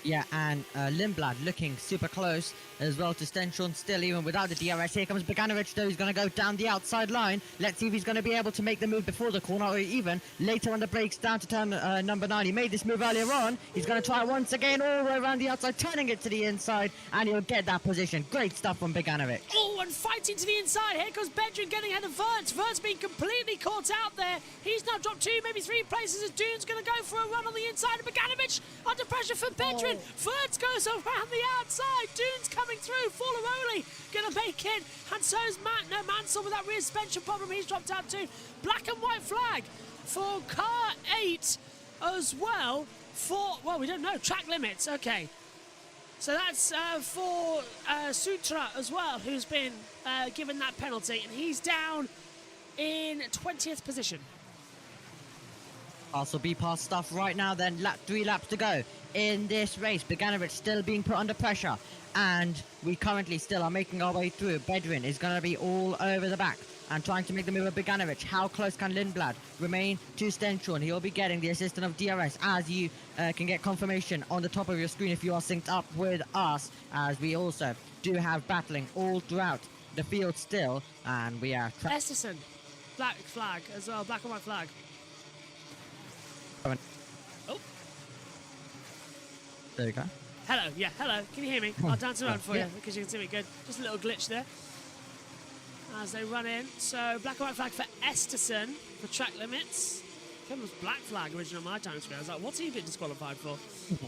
Yeah, and Lindblad looking super close as well to Stenshall. Still, even without the DRS, here comes Beganovic, though. He's going to go down the outside line. Let's see if he's going to be able to make the move before the corner, or even later on the brakes down to turn number 9. He made this move earlier on. He's going to try it once again all the way around the outside, turning it to the inside, and he'll get that position. Great stuff from Beganovic. Oh, and fighting to the inside. Here comes Bedrin getting ahead of Wirtz. Wirtz being completely caught out there. He's now dropped 2, maybe 3 places as Dune's going to go for a run on the inside of Beganovic. Under pressure for Bedrin. in. Ferds goes around the outside. Dune's coming through. Forlaroli going to make it. And so is Mansell with that rear suspension problem. He's dropped out too. Black and white flag for car 8 as well. Well, we don't know. Track limits. Okay. So that's for Sutra as well, who's been given that penalty. And he's down in 20th position. Also be past stuff right now then. 3 laps to go in this race. Beganovic still being put under pressure. And we currently still are making our way through. Bedrin is going to be all over the back and trying to make the move of Beganovic. How close can Lindblad remain to Stenchorn? He'll be getting the assistant of DRS, as you can get confirmation on the top of your screen if you are synced up with us, as we also do have battling all throughout the field still. And we are... Esterson, black flag as well, black and white flag. Oh. There you go. Hello, yeah, hello. Can you hear me? I'll dance around for you because you can see me good. Just a little glitch there as they run in. So black and white flag for Esterson for track limits. It was black flag originally on my time screen. I was like, what's he been disqualified for?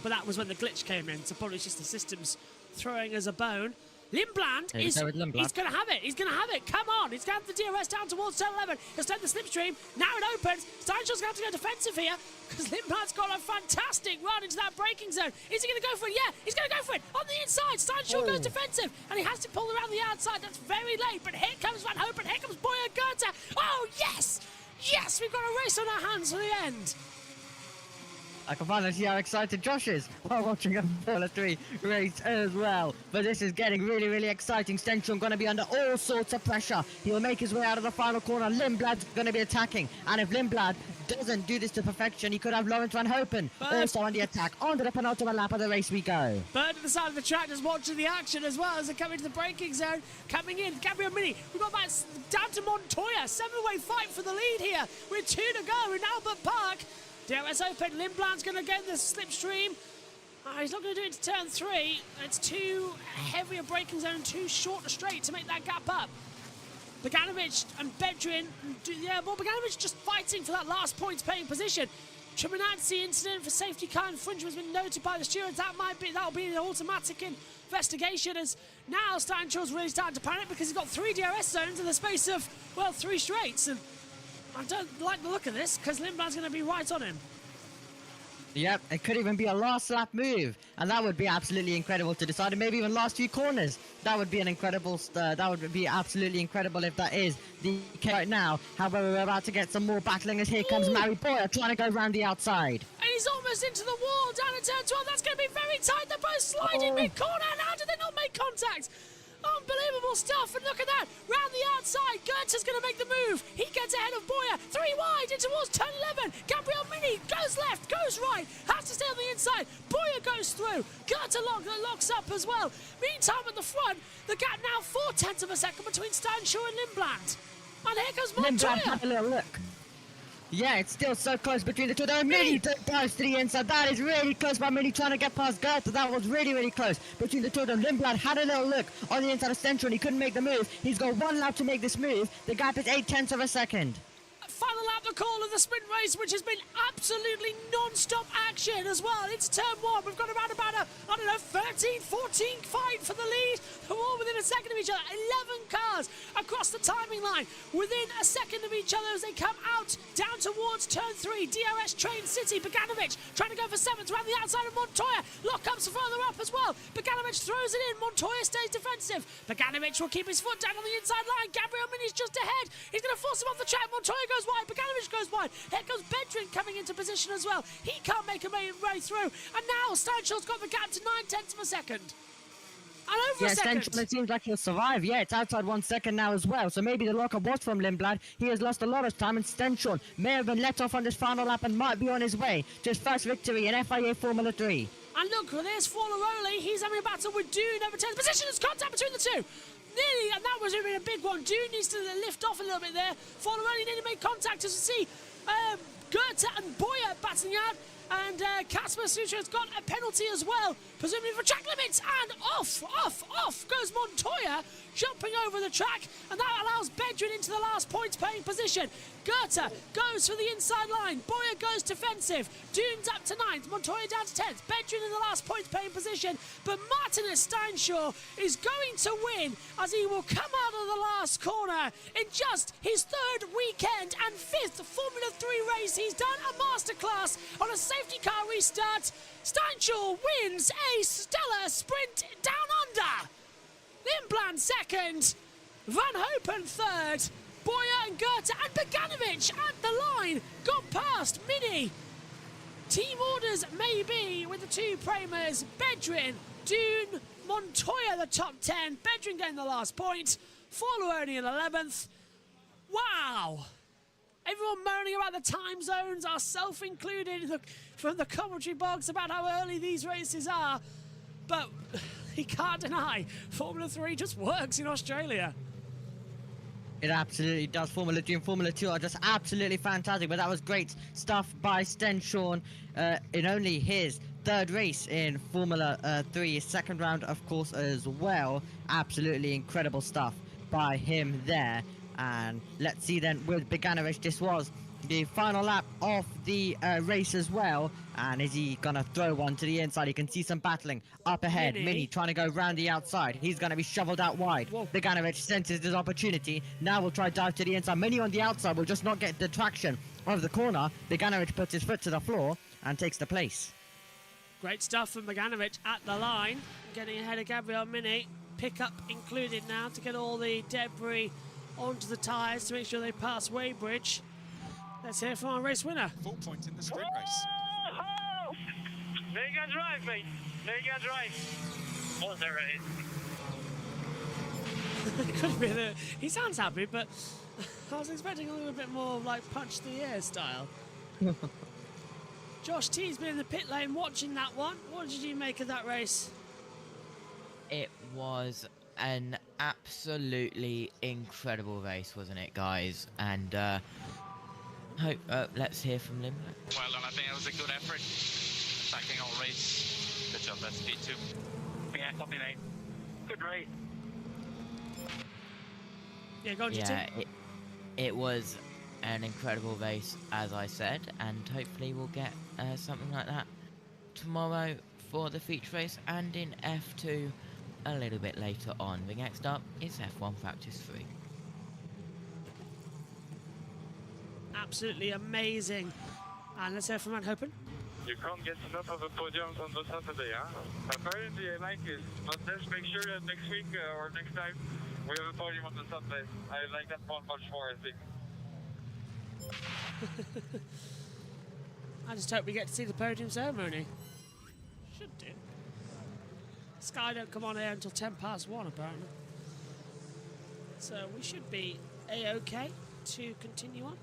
But that was when the glitch came in, so probably it's just the system's throwing us a bone. Lindblad he's going to have it. He's going to have it. Come on. He's going to have the DRS down towards turn 11. He'll start the slipstream. Now it opens. Steinschul's going to have to go defensive here because Lindblad's got a fantastic run into that braking zone. Is he going to go for it? Yeah, he's going to go for it. On the inside, Steinschul goes defensive and he has to pull around the outside. That's very late, but here comes Van Hopen. Here comes Boyer Goethe. Oh, yes. Yes, we've got a race on our hands for the end. I can finally see how excited Josh is while watching a Formula 3 race as well. But this is getting really, really exciting. Stenchorn going to be under all sorts of pressure. He'll make his way out of the final corner. Lindblad's going to be attacking. And if Lindblad doesn't do this to perfection, he could have Lawrence Van Hopen also on the attack. Onto the penultimate lap of the race we go. Bird at the side of the track just watching the action as well as they come into the braking zone. Coming in, Gabriel Mini. We've got that down to Montoya. 7-way fight for the lead here with 2 to go in Albert Park. DRS open, Lindblad's going to get the slipstream. He's not going to do it to turn 3. It's too heavy a braking zone, too short a straight to make that gap up. Beganovic and Bedrin, Beganovic just fighting for that last points paying position. Treminazzi incident for safety car infringement has been noted by the stewards. That'll be an automatic investigation as now Steinschul's really starting to panic because he's got 3 DRS zones in the space of, 3 straights. And I don't like the look of this because Lindblad's going to be right on him. Yep, it could even be a last lap move, and that would be absolutely incredible to decide, and maybe even last few corners. That would be an incredible, that would be absolutely incredible if that is the case right now. However, we're about to get some more battling as here comes Mary Boyer trying to go round the outside. And he's almost into the wall down at turn 12. That's going to be very tight. They're both sliding mid-corner, and how did they not make contact? Unbelievable stuff, and look at that, round the outside, Goethe's going to make the move, he gets ahead of Boyer, 3 wide, in towards turn 11, Gabriel Mini goes left, goes right, has to stay on the inside, Boyer goes through, Goethe locks up as well. Meantime at the front, the gap now 0.4 of a second between Steinschul and Lindblad. And here comes Montoya. Lindblad, have a little look. Yeah, it's still so close between the two. There, Mini dives to the inside. That is really close by Mini trying to get past Goethe. That was really, really close between the two of them. Lindblad had a little look on the inside of Stenchorn. He couldn't make the move. He's got 1 lap to make this move. The gap is 0.8 of a second. Final lap, the call of the sprint race, which has been absolutely non-stop action as well. It's turn 1. We've got around about a, 13, 14 fight for the lead. They're all within a second of each other. 11 cars across the timing line within a second of each other as they come out down towards turn 3. DRS Train City. Beganovic trying to go for 7th around the outside of Montoya. Lockups further up as well. Beganovic throws it in. Montoya stays defensive. Beganovic will keep his foot down on the inside line. Gabriel Mini's just ahead. He's going to force him off the track. Montoya goes wide. Beganovic goes wide. Here comes Bedrin coming into position as well. He can't make a way through. And now Steinschul's got the gap to 0.9 of a second. And over a second. Stenchorn, it seems like he'll survive. Yeah, it's outside 1 second now as well. So maybe the lockup was from Lindblad. He has lost a lot of time, and Stenchorn may have been let off on this final lap and might be on his way to his first victory in FIA Formula 3. And look, there's Forlaroli. He's having a battle with Dune over 10th position. There's contact between the two. Nearly, and that was really a big one. Dune needs to lift off a little bit there. Forlaroli nearly made contact as we see Goethe and Boyer battling out. And Kasper Sutra's got a penalty as well, presumably for track limits. And off goes Montoya, jumping over the track. And that allows Bedrin into the last points-paying position. Goethe goes for the inside line. Boyer goes defensive. Dunes up to 9th. Montoya down to 10th. Bedrin in the last points-paying position. But Martinez Steinshaw is going to win as he will come out of the last corner in just his 3rd weekend and 5th Formula 3 race. He's done a masterclass on a safety car restart. Steinshaw wins a stellar sprint down under. Lindblad 2nd. Van Hopen 3rd. Boyer and Goethe and Beganovic at the line. Gone past Mini. Team orders maybe with the 2 Premers. Bedrin, Dune, Montoya the top 10. Bedrin getting the last point. Forloroni in 11th. Wow. Everyone moaning about the time zones, ourselves included, from the commentary box about how early these races are. But he can't deny Formula 3 just works in Australia. It absolutely does. Formula 3 and Formula 2 are just absolutely fantastic. But that was great stuff by Stenshawn in only his 3rd race in Formula 3. His 2nd round, of course, as well. Absolutely incredible stuff by him there. And let's see then with Beganovic, this was the final lap of the race as well. And is he going to throw one to the inside? You can see some battling up ahead. Mini trying to go round the outside. He's going to be shoveled out wide. Beganovic senses his opportunity. Now we'll try dive to the inside. Mini on the outside will just not get the traction of the corner. Beganovic puts his foot to the floor and takes the place. Great stuff from Beganovic at the line. Getting ahead of Gabriel Mini. Pickup included now to get all the debris onto the tyres to make sure they pass Weybridge. Let's hear from our race winner. 4 points in the sprint race. Mega drive, mate. Mega drive. What was that race? Could be the. He sounds happy, but I was expecting a little bit more like punch the air style. Josh T's been in the pit lane watching that one. What did you make of that race? It was an absolutely incredible race, wasn't it, guys? And let's hear from Lim. Well done, I think it was a good effort. Attacking all race. Good job, that's P2. Yeah, copy, mate. Good race. Yeah, go on, Yeah, it was an incredible race, as I said, and hopefully we'll get something like that tomorrow for the feature race and in F2 a little bit later on. The next up is F1 Practice 3. Absolutely amazing. And let's hear from Van Hopen. You can't get enough of the podiums on the Saturday, huh? Apparently I like it, but let's make sure that next week or next time we have a podium on the Sunday. I like that one much more, I think. I just hope we get to see the podium ceremony. Should do. Sky don't come on air until 1:10 apparently. So we should be A-OK to continue on.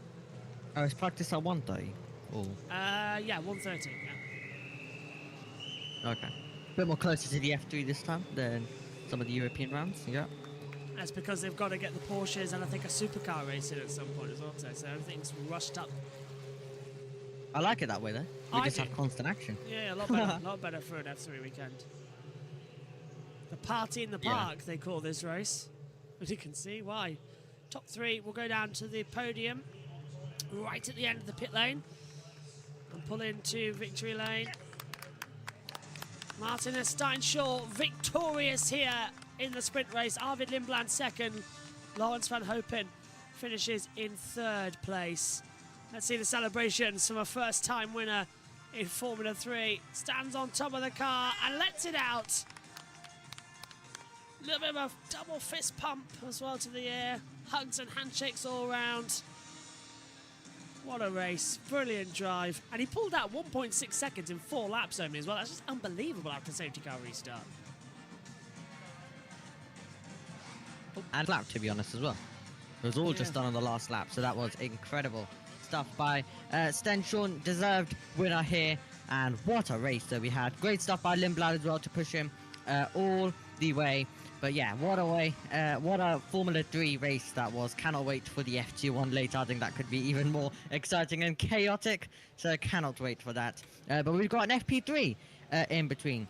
Oh, it's practice at 1:30? Oh. Yeah, 1:30. Yeah. Okay. A bit more closer to the F3 this time than some of the European rounds, yeah. That's because they've got to get the Porsches and I think a supercar race in at some point as well, so everything's rushed up. I like it that way, though. We just do. have constant action. Yeah, a lot better, lot better for an F3 weekend. The party in the park, they call this race. As you can see, why? Top 3 will go down to the podium right at the end of the pit lane and pull into victory lane. Martinez Steinshaw victorious here in the sprint race. Arvid Lindblad 2nd. Lawrence Van Hopen finishes in 3rd place. Let's see the celebrations from a first-time winner in Formula 3. Stands on top of the car and lets it out. A little bit of a double fist pump as well to the air. Hugs and handshakes all around. What a race. Brilliant drive. And he pulled out 1.6 seconds in 4 laps only as well. That's just unbelievable after safety car restart. And lap, to be honest, as well. It was all just done on the last lap, so that was incredible stuff by Stenshawn. Deserved winner here, and what a race that we had. Great stuff by Lindblad as well to push him all the way But yeah, what a way, what a Formula 3 race that was. Cannot wait for the F2 one later. I think that could be even more exciting and chaotic. So cannot wait for that. But we've got an FP3 in between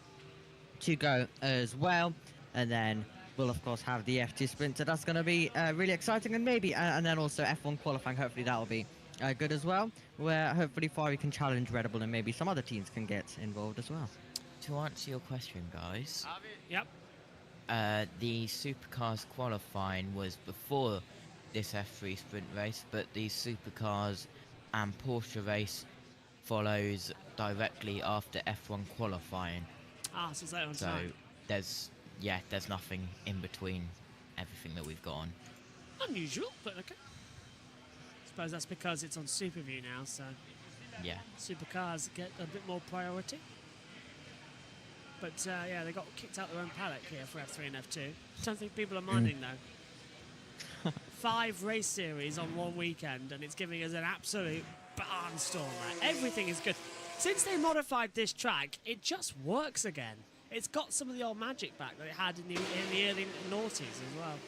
to go as well. And then we'll of course have the F2 sprint. So that's going to be really exciting. And maybe, and then also F1 qualifying. Hopefully that will be good as well. Where hopefully Ferrari can challenge Red Bull and maybe some other teams can get involved as well. To answer your question, guys, Yep. the supercars qualifying was before this F3 sprint race, but the supercars and Porsche race follows directly after F1 qualifying. Ah, so it's later on So tonight. there's nothing in between everything that we've got on. Unusual, but okay. Suppose that's because it's on Superview now, so Yeah. supercars get a bit more priority. But yeah, they got kicked out their own paddock here for F3 and F2. Don't think people are minding though. 5 race series on one weekend, and it's giving us an absolute barnstormer. Everything is good. Since they modified this track, it just works again. It's got some of the old magic back that it had in the early noughties as well.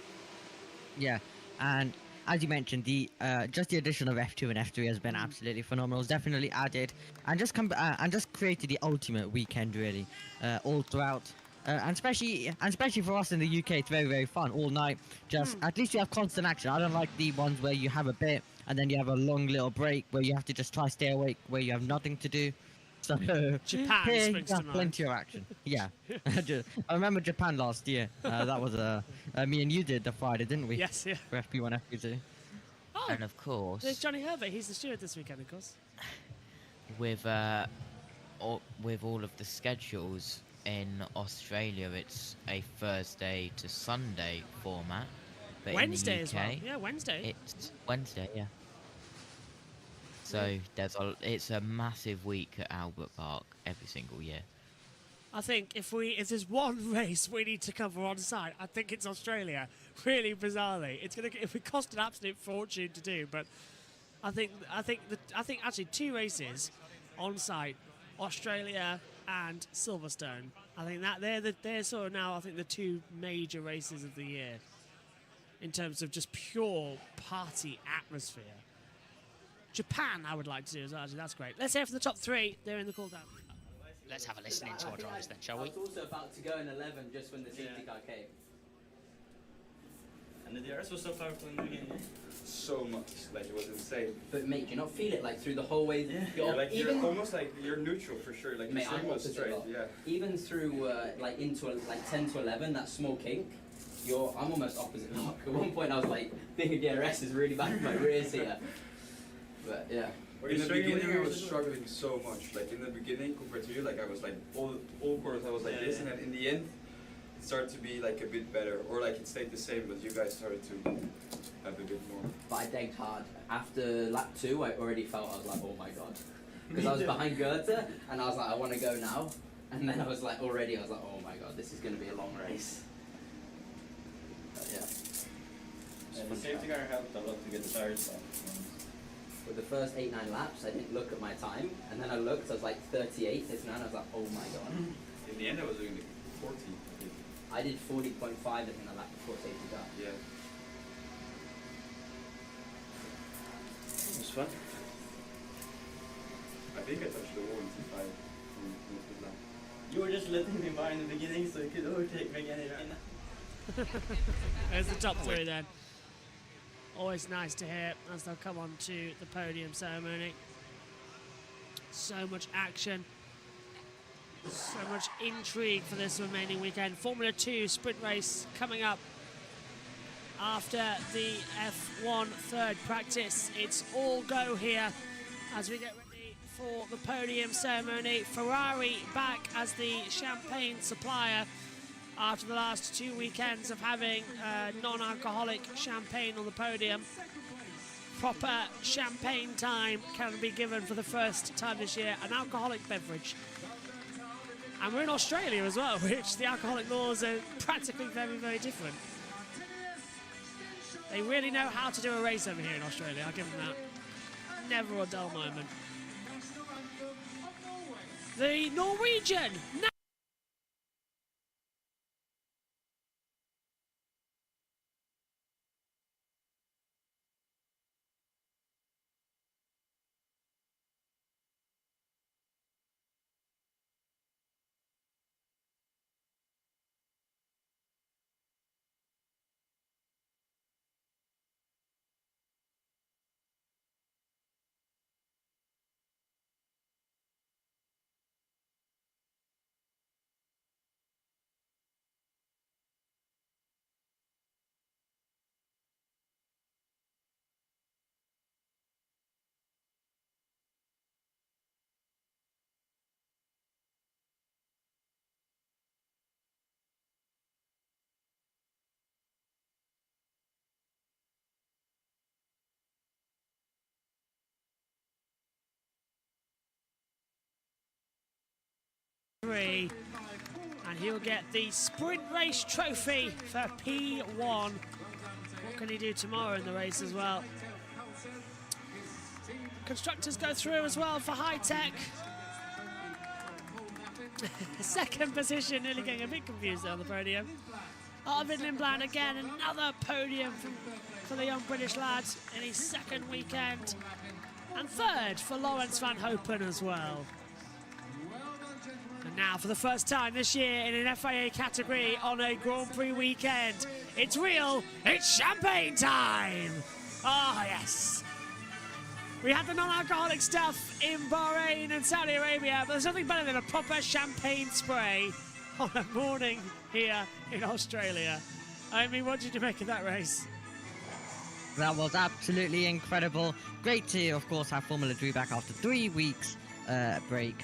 Yeah, and as you mentioned, the just the addition of F2 and F3 has been absolutely phenomenal. It's definitely added and just created the ultimate weekend really, all throughout. And especially for us in the UK, it's very, very fun all night. Just at least you have constant action. I don't like the ones where you have a bit and then you have a long little break where you have to just try stay awake, where you have nothing to do. So Japan here you springs to have mind. plenty of action. Yeah, I remember Japan last year. That was me and you did the Friday, didn't we? Yes, yeah. For FP1, FP2. Oh, And of course, there's Johnny Herbert. He's the steward this weekend, of course. with all of the schedules in Australia, it's a Thursday to Sunday format. But Wednesday in the as UK, well. Yeah, Wednesday. it's Wednesday, yeah. So it's a massive week at Albert Park every single year. I think if there's one race we need to cover on site, I think it's Australia. Really bizarrely, it would cost an absolute fortune to do, but I think actually 2 races on site, Australia and Silverstone. I think that they're sort of now I think the 2 major races of the year in terms of just pure party atmosphere. Japan, I would like to do as well. Actually, that's great. Let's hear from the top 3. They're in the call down. Let's have a listen into our drivers then, shall we? I was also about to go in 11 just when the safety car came. And the DRS was so powerful in the beginning. So much, like it was insane. But mate, do you not feel it like through the whole way? Yeah, like you're almost like you're neutral for sure. Like Mate, your I'm swing was opposite straight. lot. Yeah. Even through like into like 10 to 11, that small kink, I'm almost opposite lock. At one point I was like, thinking DRS is really bad in my rears here. But yeah. In the beginning, I was struggling so much. Like in the beginning, compared to you, like I was like all corners, I was like this, and then in the end, it started to be like a bit better, or like it stayed the same, but you guys started to have a bit more. But I degged hard. After lap 2, I already felt I was like, oh my god, because I was behind Goethe, and I was like, I want to go now, and then I was like, oh my god, this is going to be a long race. But yeah. And the safety car helped a lot to get the tires off. For the first 8-9 laps, I didn't look at my time, and then I looked, I was like 38, 39, I was like, oh my god. In the end, I was doing like 40. I think. I did 40.5, I think, the lap before safety car. Yeah. It was fun. I think I touched the wall in T5 from the lap. You were just letting me by in the beginning so you could overtake me again. There's the top 3 then. Always nice to hear as they'll come on to the podium ceremony. So much action. So much intrigue for this remaining weekend. Formula 2 sprint race coming up after the F1 third practice. It's all go here as we get ready for the podium ceremony. Ferrari back as the champagne supplier after the last 2 weekends of having non-alcoholic champagne on the podium. Proper champagne time can be given for the first time this year, an alcoholic beverage. And we're in Australia as well, which the alcoholic laws are practically very, very different. They really know how to do a race over here in Australia, I'll give them that. Never a dull moment. The Norwegian 3. And he'll get the sprint race trophy for P1. What can he do tomorrow in the race as well? Constructors go through as well for High Tech. Second position, nearly getting a bit confused there on the podium. Arvid Lindblad again, another podium for the young British lad in his second weekend. And third for Lawrence Van Hopen as well. And now for the first time this year in an FIA category on a Grand Prix weekend, it's real, it's champagne time! Ah, yes. We had the non-alcoholic stuff in Bahrain and Saudi Arabia, but there's nothing better than a proper champagne spray on a morning here in Australia. I mean, what did you make of that race? That was absolutely incredible. Great to, of course, have Formula 3 back after 3 weeks break.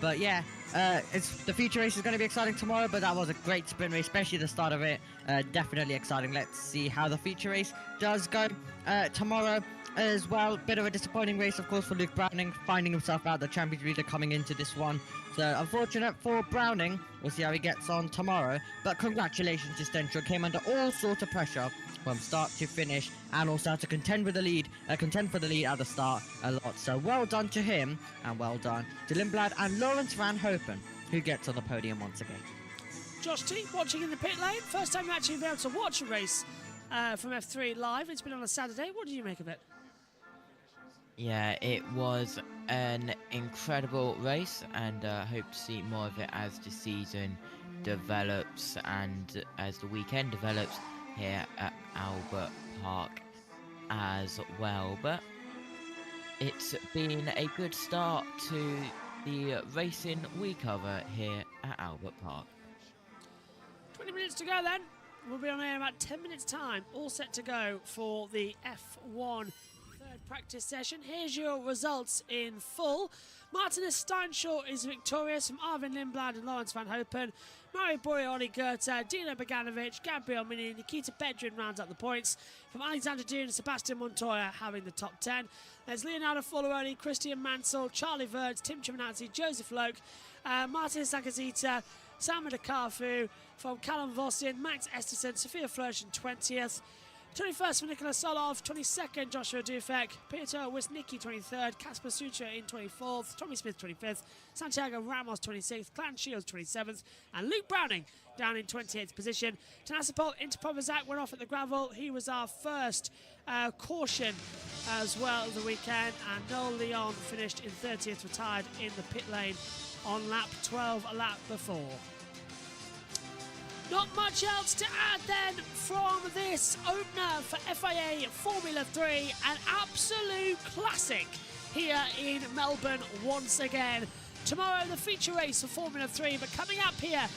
But yeah, the feature race is going to be exciting tomorrow, but that was a great sprint race, especially the start of it. Definitely exciting. Let's see how the feature race does go tomorrow as well. Bit of a disappointing race, of course, for Luke Browning, finding himself out the Champions Leader coming into this one. So unfortunate for Browning. We'll see how he gets on tomorrow. But congratulations to Stenchel. Came under all sorts of pressure from start to finish, and also had to contend for the lead at the start a lot. So well done to him, and well done to Lindblad and Lawrence Van Hopen, who gets on the podium once again. Josh T, watching in the pit lane. First time actually been able to watch a race from F3 live. It's been on a Saturday. What did you make of it? Yeah, it was an incredible race, and hope to see more of it as the season develops and as the weekend develops here at Albert Park as well. But it's been a good start to the racing we cover here at Albert Park. 20 minutes to go then. We'll be on air in about 10 minutes time, all set to go for the F1 third practice session. Here's your results in full. Martinez Steinshaw is victorious from Arvin Lindblad and Lawrence Van Hopen. Mario Boreoli Goethe, Dino Beganovic, Gabriel Mini, Nikita Bedrin rounds up the points. From Alexander Dune and Sebastian Montoya having the top 10. There's Leonardo Foloroni, Christian Mansell, Charlie Verds, Tim Chiminazzi, Joseph Loke, Martin Sakazita, Samuel Dekafu, from Callum Vossian, Max Esterson, Sophia Flörsch in 20th. 21st for Nikola Solov, 22nd Joshua Dufek, Peter Wisnicki 23rd, Kasper Sutra in 24th, Tommy Smith 25th, Santiago Ramos 26th, Clan Shields 27th, and Luke Browning down in 28th position. Tanasipol Interprovizak went off at the gravel. He was our first caution as well of the weekend, and Noel Leon finished in 30th, retired in the pit lane on lap 12, a lap before. Not much else to add then from this opener for FIA Formula 3. An absolute classic here in Melbourne once again. Tomorrow the feature race for Formula 3, but coming up here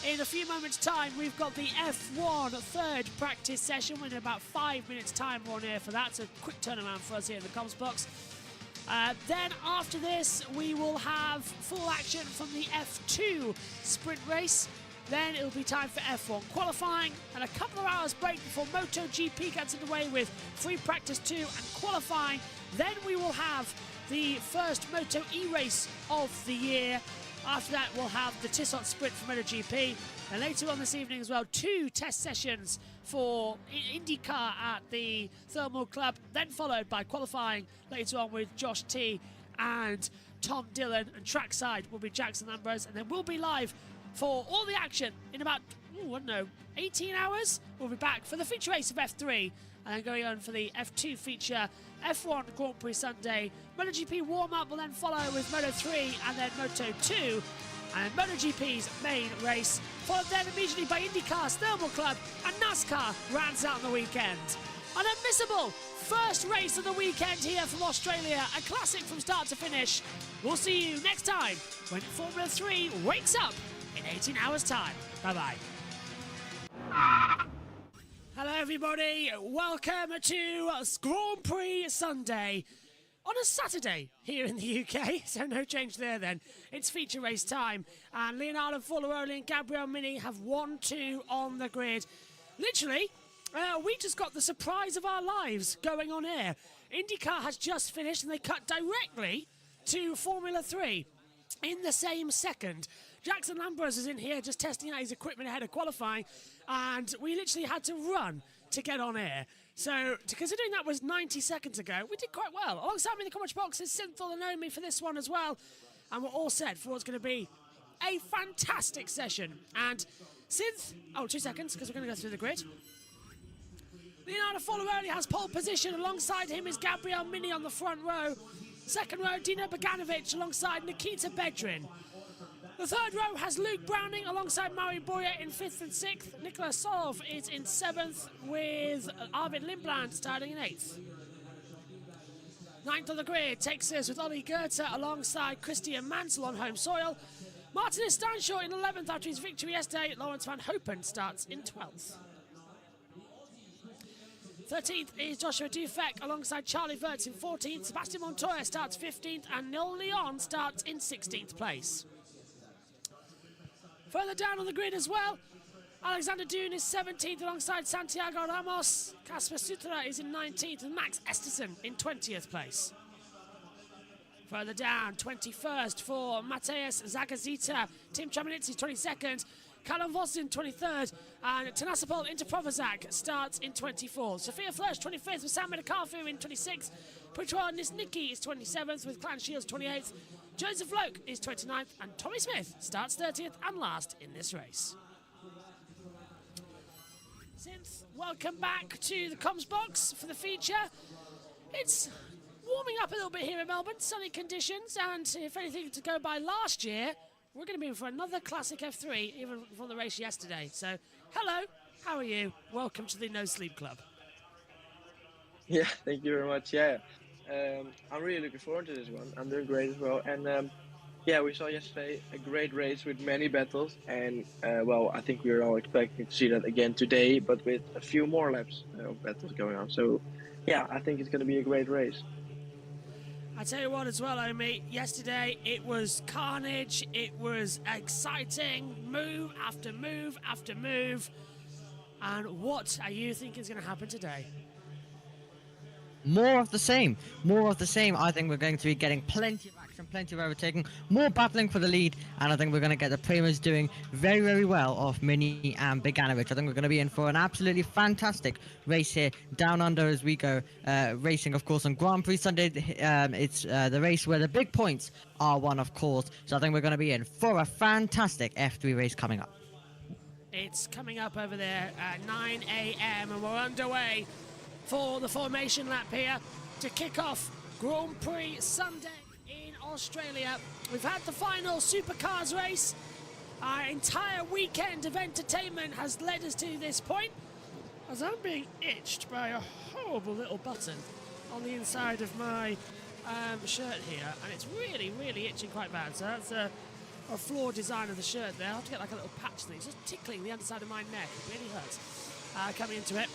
in a few moments time we've got the F1 third practice session. We're in about 5 minutes time we're on air for that, so quick turnaround for us here in the comms box. Then after this we will have full action from the F2 sprint race. Then it'll be time for F1 qualifying and a couple of hours break before MotoGP gets underway with free practice 2 and qualifying. Then we will have the first Moto E race of the year. After that we'll have the Tissot sprint for MotoGP. And later on this evening as well, 2 test sessions for IndyCar at the Thermal Club. Then followed by qualifying later on with Josh T and Tom Dillon. And trackside will be Jackson Ambrose. And then we'll be live for all the action in about, 18 hours. We'll be back for the feature race of F3 and then going on for the F2 feature, F1 Grand Prix Sunday. MotoGP warm-up will then follow with Moto3 and then Moto2 and MotoGP's main race, followed then immediately by IndyCar's Thermal Club, and NASCAR rounds out the weekend. An unmissable first race of the weekend here from Australia, a classic from start to finish. We'll see you next time when Formula 3 wakes up in 18 hours time. Bye-bye. Hello everybody, welcome to Grand Prix Sunday on a Saturday here in the UK, so no change there then. It's feature race time, and Leonardo Foloroni and Gabriel Mini have 1-2 on the grid. Literally, we just got the surprise of our lives going on air. IndyCar has just finished and they cut directly to Formula 3 in the same second. Jackson Lambros is in here just testing out his equipment ahead of qualifying, and we literally had to run to get on air. So, considering that was 90 seconds ago, we did quite well. Alongside me in the comment box is Synthol and Omi for this one as well, and we're all set for what's going to be a fantastic session. And Synth, 2 seconds, because we're going to go through the grid. Leonardo Followerly has pole position. Alongside him is Gabriel Mini on the front row. Second row, Dino Boganovic alongside Nikita Bedrin. The third row has Luke Browning alongside Mario Boya in 5th and 6th. Nicholas Solov is in 7th with Arvid Lindblad starting in 8th. 9th on the grid takes us with Ollie Goethe alongside Christian Mansell on home soil. Martin Stanshaw in 11th after his victory yesterday. Lawrence Van Hopen starts in 12th. 13th is Joshua Dufek alongside Charlie Wirtz in 14th. Sebastian Montoya starts 15th and Noel Leon starts in 16th place. Further down on the grid as well, Alexander Dune is 17th alongside Santiago Ramos. Kasper Sutra is in 19th and Max Esterson in 20th place. Further down, 21st for Mateus Zagazita. Tim Chamanitz is 22nd. Callum Voss in 23rd. And Tanasapol Interprovazak starts in 24th. Sophia Flesch 25th with Sam Medakafu in 26th. Putra Nisnicki is 27th with Clan Shields 28th. Joseph Loke is 29th, and Tommy Smith starts 30th and last in this race. Synth, welcome back to the comms box for the feature. It's warming up a little bit here in Melbourne, sunny conditions, and if anything to go by last year, we're going to be in for another classic F3, even from the race yesterday. So, hello, how are you? Welcome to the No Sleep Club. Yeah, thank you very much. Yeah. I'm really looking forward to this one. I'm doing great as well. And yeah, we saw yesterday a great race with many battles. And well, I think we were all expecting to see that again today, but with a few more laps of battles going on. So yeah, I think it's going to be a great race. I tell you what as well, Omi, yesterday it was carnage, it was exciting, move after move after move. And what are you thinking is going to happen today? More of the same. More of the same. I think we're going to be getting plenty of action, plenty of overtaking, more battling for the lead, and I think we're going to get the Primus doing very, very well off Mini and Boganovic. I think we're going to be in for an absolutely fantastic race here, down under as we go, racing, of course, on Grand Prix Sunday. It's the race where the big points are won, of course, so I think we're going to be in for a fantastic F3 race coming up. It's coming up over there at 9 a.m. and we're underway for the formation lap here to kick off Grand Prix Sunday in Australia. We've had the final supercars race. Our entire weekend of entertainment has led us to this point, as I'm being itched by a horrible little button on the inside of my shirt here, and it's really, really itching quite bad. So that's a flawed design of the shirt there. I'll have to get like a little patch thing. It's just tickling the underside of my neck. It really hurts. Coming into it.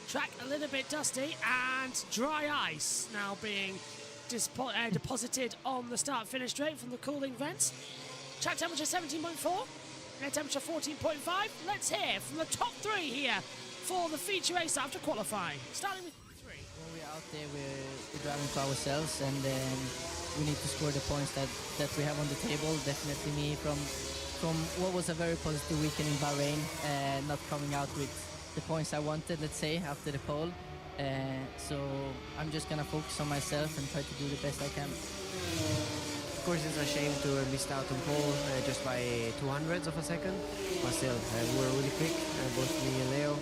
Track a little bit dusty and dry ice now being deposited on the start-finish straight from the cooling vents. Track temperature 17.4, air temperature 14.5. Let's hear from the top three here for the feature race after qualifying. Starting with 3. When we're out there, we're driving for ourselves, and we need to score the points that we have on the table. Definitely me from what was a very positive weekend in Bahrain, not coming out with the points I wanted, let's say, after the pole. So I'm just gonna focus on myself and try to do the best I can. Of course, it's a shame to miss out on pole just by 200ths of a second, but still, we were really quick, both me and Leo.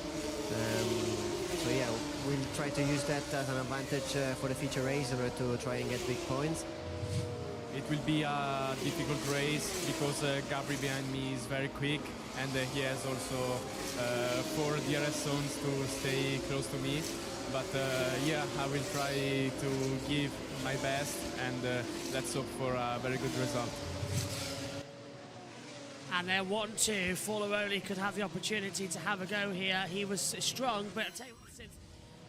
So yeah, we'll try to use that as an advantage for the feature race in order to try and get big points. It will be a difficult race because Gabri behind me is very quick, and he has also 4 DRS zones to stay close to me. But yeah, I will try to give my best, and let's hope for a very good result. And then 1-2, Followerly could have the opportunity to have a go here. He was strong, but I'll tell you what,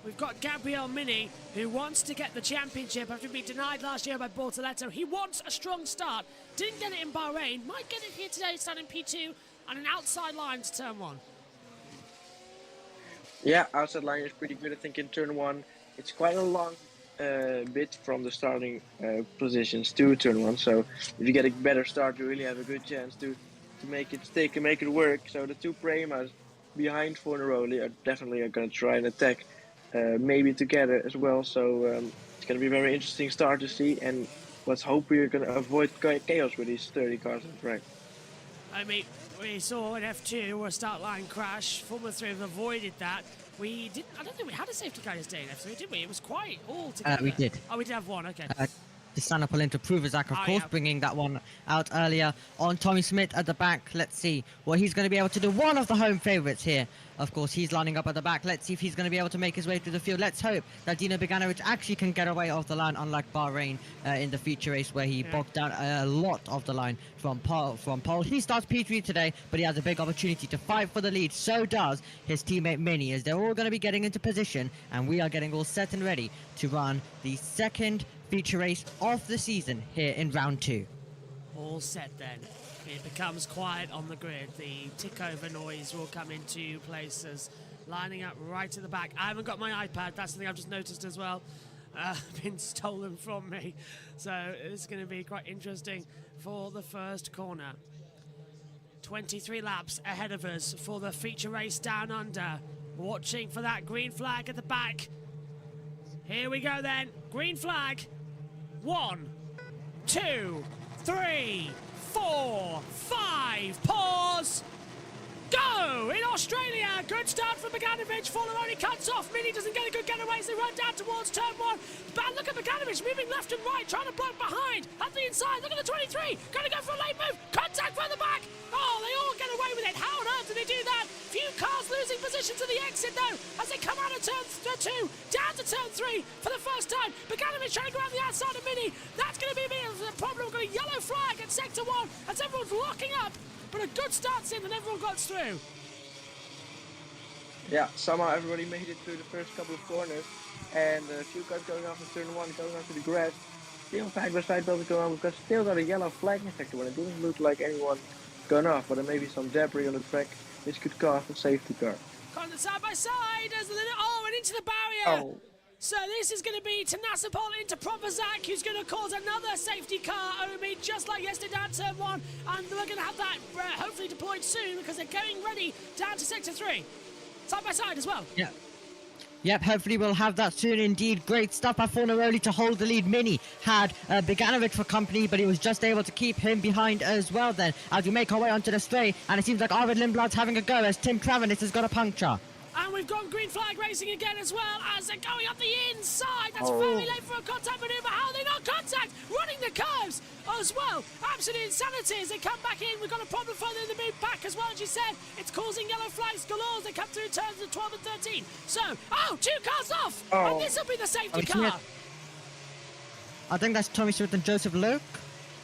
we've got Gabriel Mini, who wants to get the championship after being denied last year by Bortoletto. He wants a strong start. Didn't get it in Bahrain. Might get it here today, starting P2 and an outside line to turn 1. Yeah, outside line is pretty good. I think in turn 1, it's quite a long bit from the starting positions to turn 1. So if you get a better start, you really have a good chance to make it stick and make it work. So the two Premas behind Forneroli are definitely going to try and attack, maybe together as well. So it's going to be a very interesting start to see, and let's hope we're going to avoid chaos with these 30 cars on the track. I mean, we saw in F2 a start line crash. Formula 3 have avoided that. We didn't. I don't think we had a safety car today in F3, did we? It was quite all together. We did. Oh, we did have one. Okay. To stand up into Provozak, of course, bringing that one out earlier on Tommy Smith at the back. Let's see what he's going to be able to do. One of the home favourites here. Of course, he's lining up at the back. Let's see if he's going to be able to make his way through the field. Let's hope that Dino Beganovic actually can get away off the line, unlike Bahrain in the feature race where he bogged down a lot of the line from pole. He starts P3 today, but he has a big opportunity to fight for the lead. So does his teammate Mini, as they're all going to be getting into position, and we are getting all set and ready to run the second feature race of the season here in round 2. All set then. It becomes quiet on the grid. The tick-over noise will come into places, lining up right at the back. I haven't got my iPad. That's something I've just noticed as well. Been stolen from me. So it's going to be quite interesting for the first corner. 23 laps ahead of us for the feature race down under. Watching for that green flag at the back. Here we go then. Green flag. 1, 2, 3, 4, 5. Pause. Go! In Australia, good start from Beganovic. Forneroli cuts off. Mini doesn't get a good getaway as they run down towards turn 1. But look at Beganovic moving left and right, trying to block behind. At the inside, look at the 23. Going to go for a late move. Contact from the back. Oh, they all get away with it. How on earth did they do that? Few cars losing position to the exit, though, as they come out of turn 2, down to turn 3 for the first time. Beganovic trying to go around the outside of Mini. That's going to be a problem. We're going to yellow flag at sector 1 as everyone's locking up. But a good start's in and everyone got through. Yeah, somehow everybody made it through the first couple of corners. And a few cars going off in turn 1, going onto the grass. Still side by side battles going on because still got a yellow flag in sector 1. It didn't look like anyone gone off, but there may be some debris on the track. This could cost a safety car. Contact side by side as the and into the barrier. Oh. So this is going to be Tanasipol into Provozak, who's going to cause another safety car, Omi, just like yesterday down turn 1. And we're going to have that hopefully deployed soon because they're getting ready down to sector 3. Side by side as well. Yeah. Yep, hopefully we'll have that soon indeed. Great stuff by Forneroli to hold the lead. Mini had Beganovic for company, but he was just able to keep him behind as well then. As we make our way onto the straight, and it seems like Arvid Lindblad's having a go as Tim Travenis has got a puncture. And we've got green flag racing again as well as they're going up the inside. That's very late for a contact maneuver. How are they not contact? Running the curves as well. Absolute insanity as they come back in. We've got a problem further in the move back as well, as you said. It's causing yellow flags galore as they come through turns of 12 and 13. So, 2 cars off. And this will be the safety car. I think that's Tommy Smith and Joseph Loke.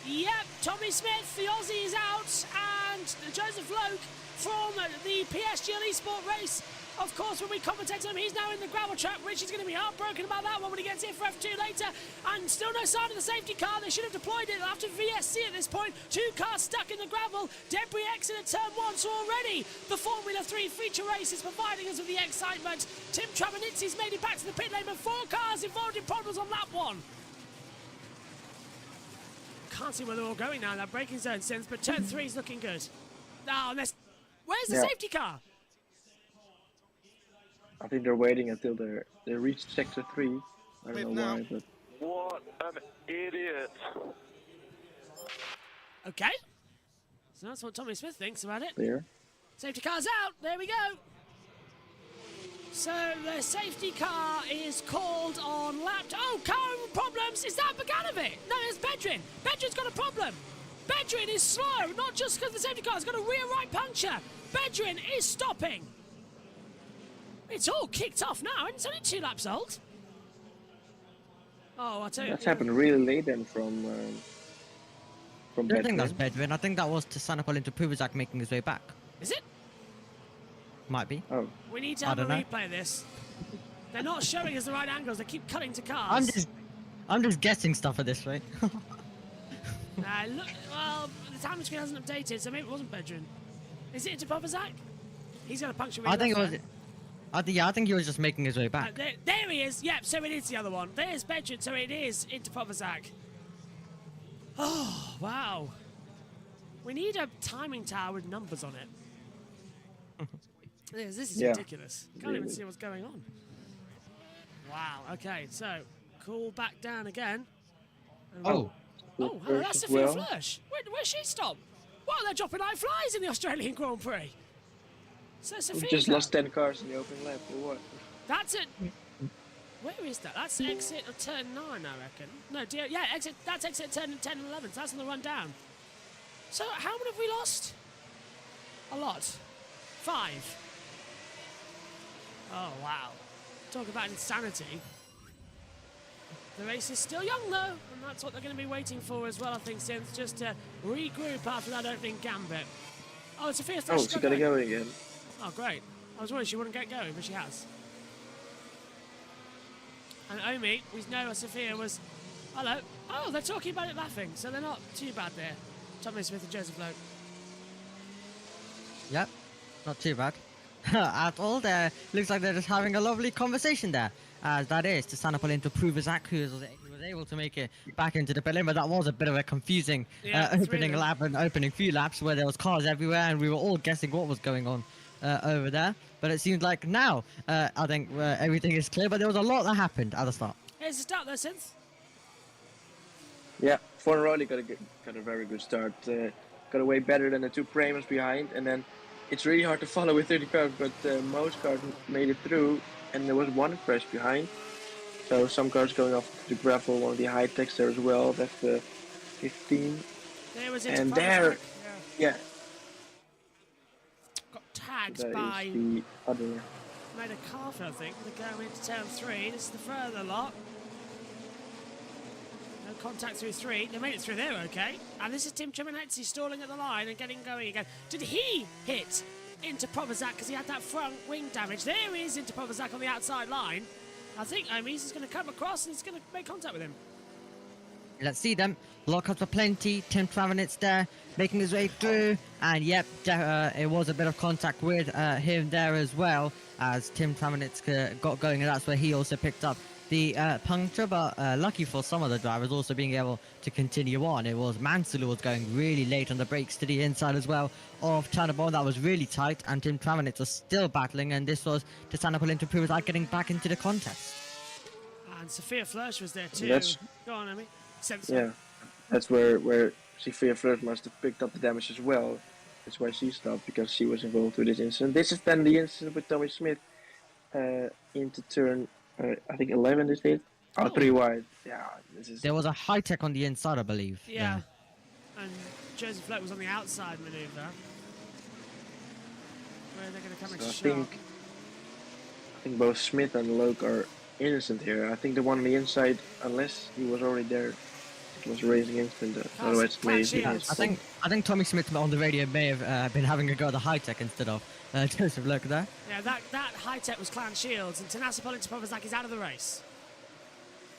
Yep, Tommy Smith, the Aussie, is out. And Joseph Loke from the PSGL eSport race. Of course, when we commentate him, he's now in the gravel trap. Richie's going to be heartbroken about that one when he gets here for F2 later. And still no sign of the safety car. They should have deployed it after VSC at this point. 2 cars stuck in the gravel. Debris exit at turn 1. So already the Formula 3 feature race is providing us with the excitement. Tim Travanizzi's made it back to the pit lane, but 4 cars involved in problems on lap 1. Can't see where they're all going now in that braking zone sense, but turn 3 is looking good. Now, where's the safety car? I think they're waiting until they reach sector 3. I don't know why, but... What an idiot. Okay. So that's what Tommy Smith thinks about it. Clear. Safety car's out. There we go. So the safety car is called on lap... Oh, car problems. Is that Beganovic? No, it's Bedrin. Bedrin's got a problem. Bedrin is slow, not just because the safety car's got a rear right puncture. Bedrin is stopping. It's all kicked off now, and it's only 2 laps old. Oh, I'll tell you. That's happened really late then from I don't think that's Bedrin. I think that was to Sanapol into Puvazak making his way back. Is it? Might be. Oh. We need to have a replay of this. They're not showing us the right angles. They keep cutting to cars. I'm just guessing stuff at this rate. Look, well, the time screen hasn't updated, so maybe it wasn't Bedrin. Is it into Provozak? He's got a puncture. I think it was. I think he was just making his way back. There he is. Yep, so it is the other one. There's Bedford, so it is into Povazak. Oh, wow. We need a timing tower with numbers on it. This is ridiculous. Can't even see what's going on. Wow, okay, so cool back down again. Oh, hello, that's Sophia Flörsch. Where's she stopped? Wow, they're dropping like flies in the Australian Grand Prix. So Sophia We just lost 10 cars in the open lap, or what? That's it. Where is that? That's exit of turn 9, I reckon. No, exit. That's exit turn 10 and 11. So that's on the run down. So how many have we lost? A lot. 5. Oh, wow. Talk about insanity. The race is still young, though, and that's what they're going to be waiting for as well, I think, since just to regroup after that opening gambit. Oh, it's a fierce. Oh, she's got to go again. Oh, great. I was worried she wouldn't get going, but she has. And Omi, we know Sophia was... Hello. Oh, they're talking about it laughing, so they're not too bad there. Tommy Smith and Joseph Lowe. Yep, not too bad. At all there. Looks like they're just having a lovely conversation there. As that is to stand up into Povazak, who was able to make it back into the pit, but that was a bit of a confusing opening lap and opening few laps where there was cars everywhere and we were all guessing what was going on over there. But it seems like now, I think everything is clear, but there was a lot that happened at the start. Here's the start there, Synth. Yeah, Fornaroli got a very good start. Got away better than the 2 Primers behind, and then it's really hard to follow with 30 cars, but most cars made it through, and there was 1 crash behind. So some cars going off the gravel, one of the high techs there as well. That's the 15. There was and there, yeah. Got tagged That by... is the other... Made a calf, I think. They're going into turn 3. This is the further lot. No contact through 3. They made it through there, okay. And this is Tim Chimenetzi stalling at the line and getting going again. Did he hit into Povazak because he had that front wing damage? There he is into Povazak on the outside line. I think Omis is going to come across and he's going to make contact with him. Let's see them. Lockups for plenty. Tim Travanitz there, making his way through. And yep, it was a bit of contact with him there as well, as Tim Travanitz got going, and that's where he also picked up the puncture. But lucky for some of the drivers also being able to continue on. It was Mansell who was going really late on the brakes to the inside as well of Channabon. That was really tight, and Tim Travanitz was still battling, and this was to stand up into prove without getting back into the contest. And Sophia Flörsch was there too. Go on, Amy. Yeah, that's where Sophia Flörsch must have picked up the damage as well. That's why she stopped, because she was involved with this incident. This is then the incident with Tommy Smith into turn, I think 11 is it? Oh, 3 wide. Yeah, this is... There was a high tech on the inside, I believe. Yeah. And Joseph Lowe was on the outside manoeuvre. Where they're going to come into shot. I think both Smith and Loke are innocent here. I think the one on the inside, unless he was already there, it was a racing incident. Otherwise, maybe. I think Tommy Smith on the radio may have been having a go at the high tech instead of Joseph Loke there. Yeah, that high tech was Clan Shields, and Tanasa Povazak is out of the race.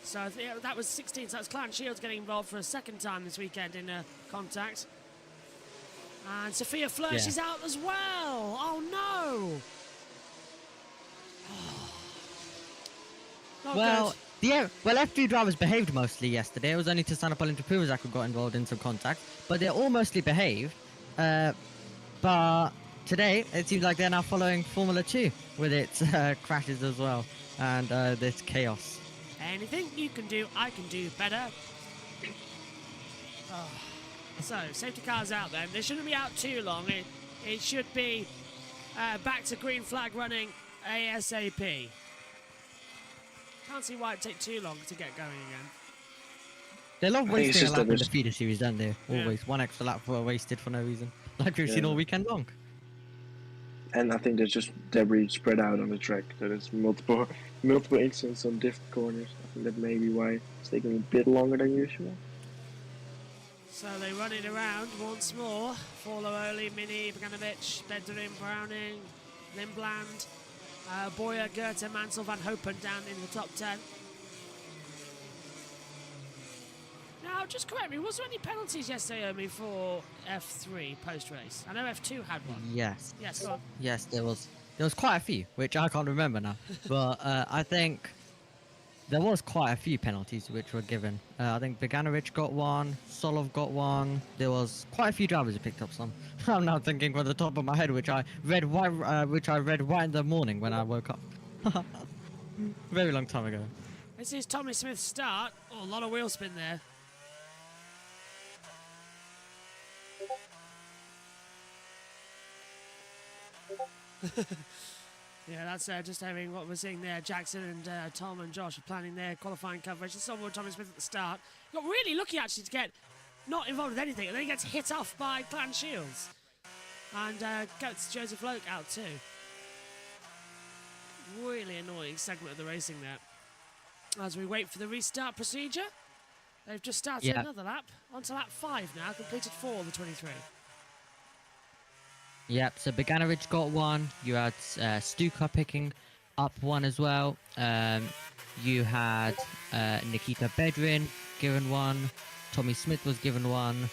So that was 16. So that's Clan Shields getting involved for a second time this weekend in contact. And Sophia Flörsch is out as well. Oh no! Well, F3 drivers behaved mostly yesterday. It was only Tasana into Povazak who got involved in some contact, but they all mostly behaved. But today, it seems like they're now following Formula 2 with its crashes as well, and this chaos. Anything you can do, I can do better. Oh. So, safety cars out then. They shouldn't be out too long. It should be back to green flag running ASAP. Can't see why it'd take too long to get going again. They love wasting a lap in the feeder series, don't they? Always. One extra lap wasted for no reason. Like we've seen all weekend long. And I think there's just debris spread out on the track. So there's multiple incidents on different corners. I think that may be why it's taking a bit longer than usual. So they run it around once more. Forloroli, Mini, Boganovic, Bedrin, Browning, Lindblad, Boyer, Goethe, Mansell, Van Hopen down in the top 10. Now, just correct me, was there any penalties yesterday, Omi, for F3 post-race? I know F2 had one. Yes. Yes, go on. Yes, there was. There was quite a few, which I can't remember now. But I think there was quite a few penalties which were given. I think Beganovic got one, Solov got one. There was quite a few drivers who picked up some. I'm now thinking from the top of my head, which I read right in the morning when I woke up. Very long time ago. This is Tommy Smith's start. Oh, a lot of wheel spin there. Yeah, that's just having what we're seeing there. Jackson and Tom and Josh are planning their qualifying coverage. This is on Tommy Smith at the start. Got really lucky actually to get not involved with anything, and then he gets hit off by Clan Shields. And gets Joseph Loke out too. Really annoying segment of the racing there. As we wait for the restart procedure, they've just started another lap. On to lap 5 now, completed 4 of the 23. Yep, so Beganovic got one. You had Stuka picking up one as well. You had Nikita Bedrin given one. Tommy Smith was given one.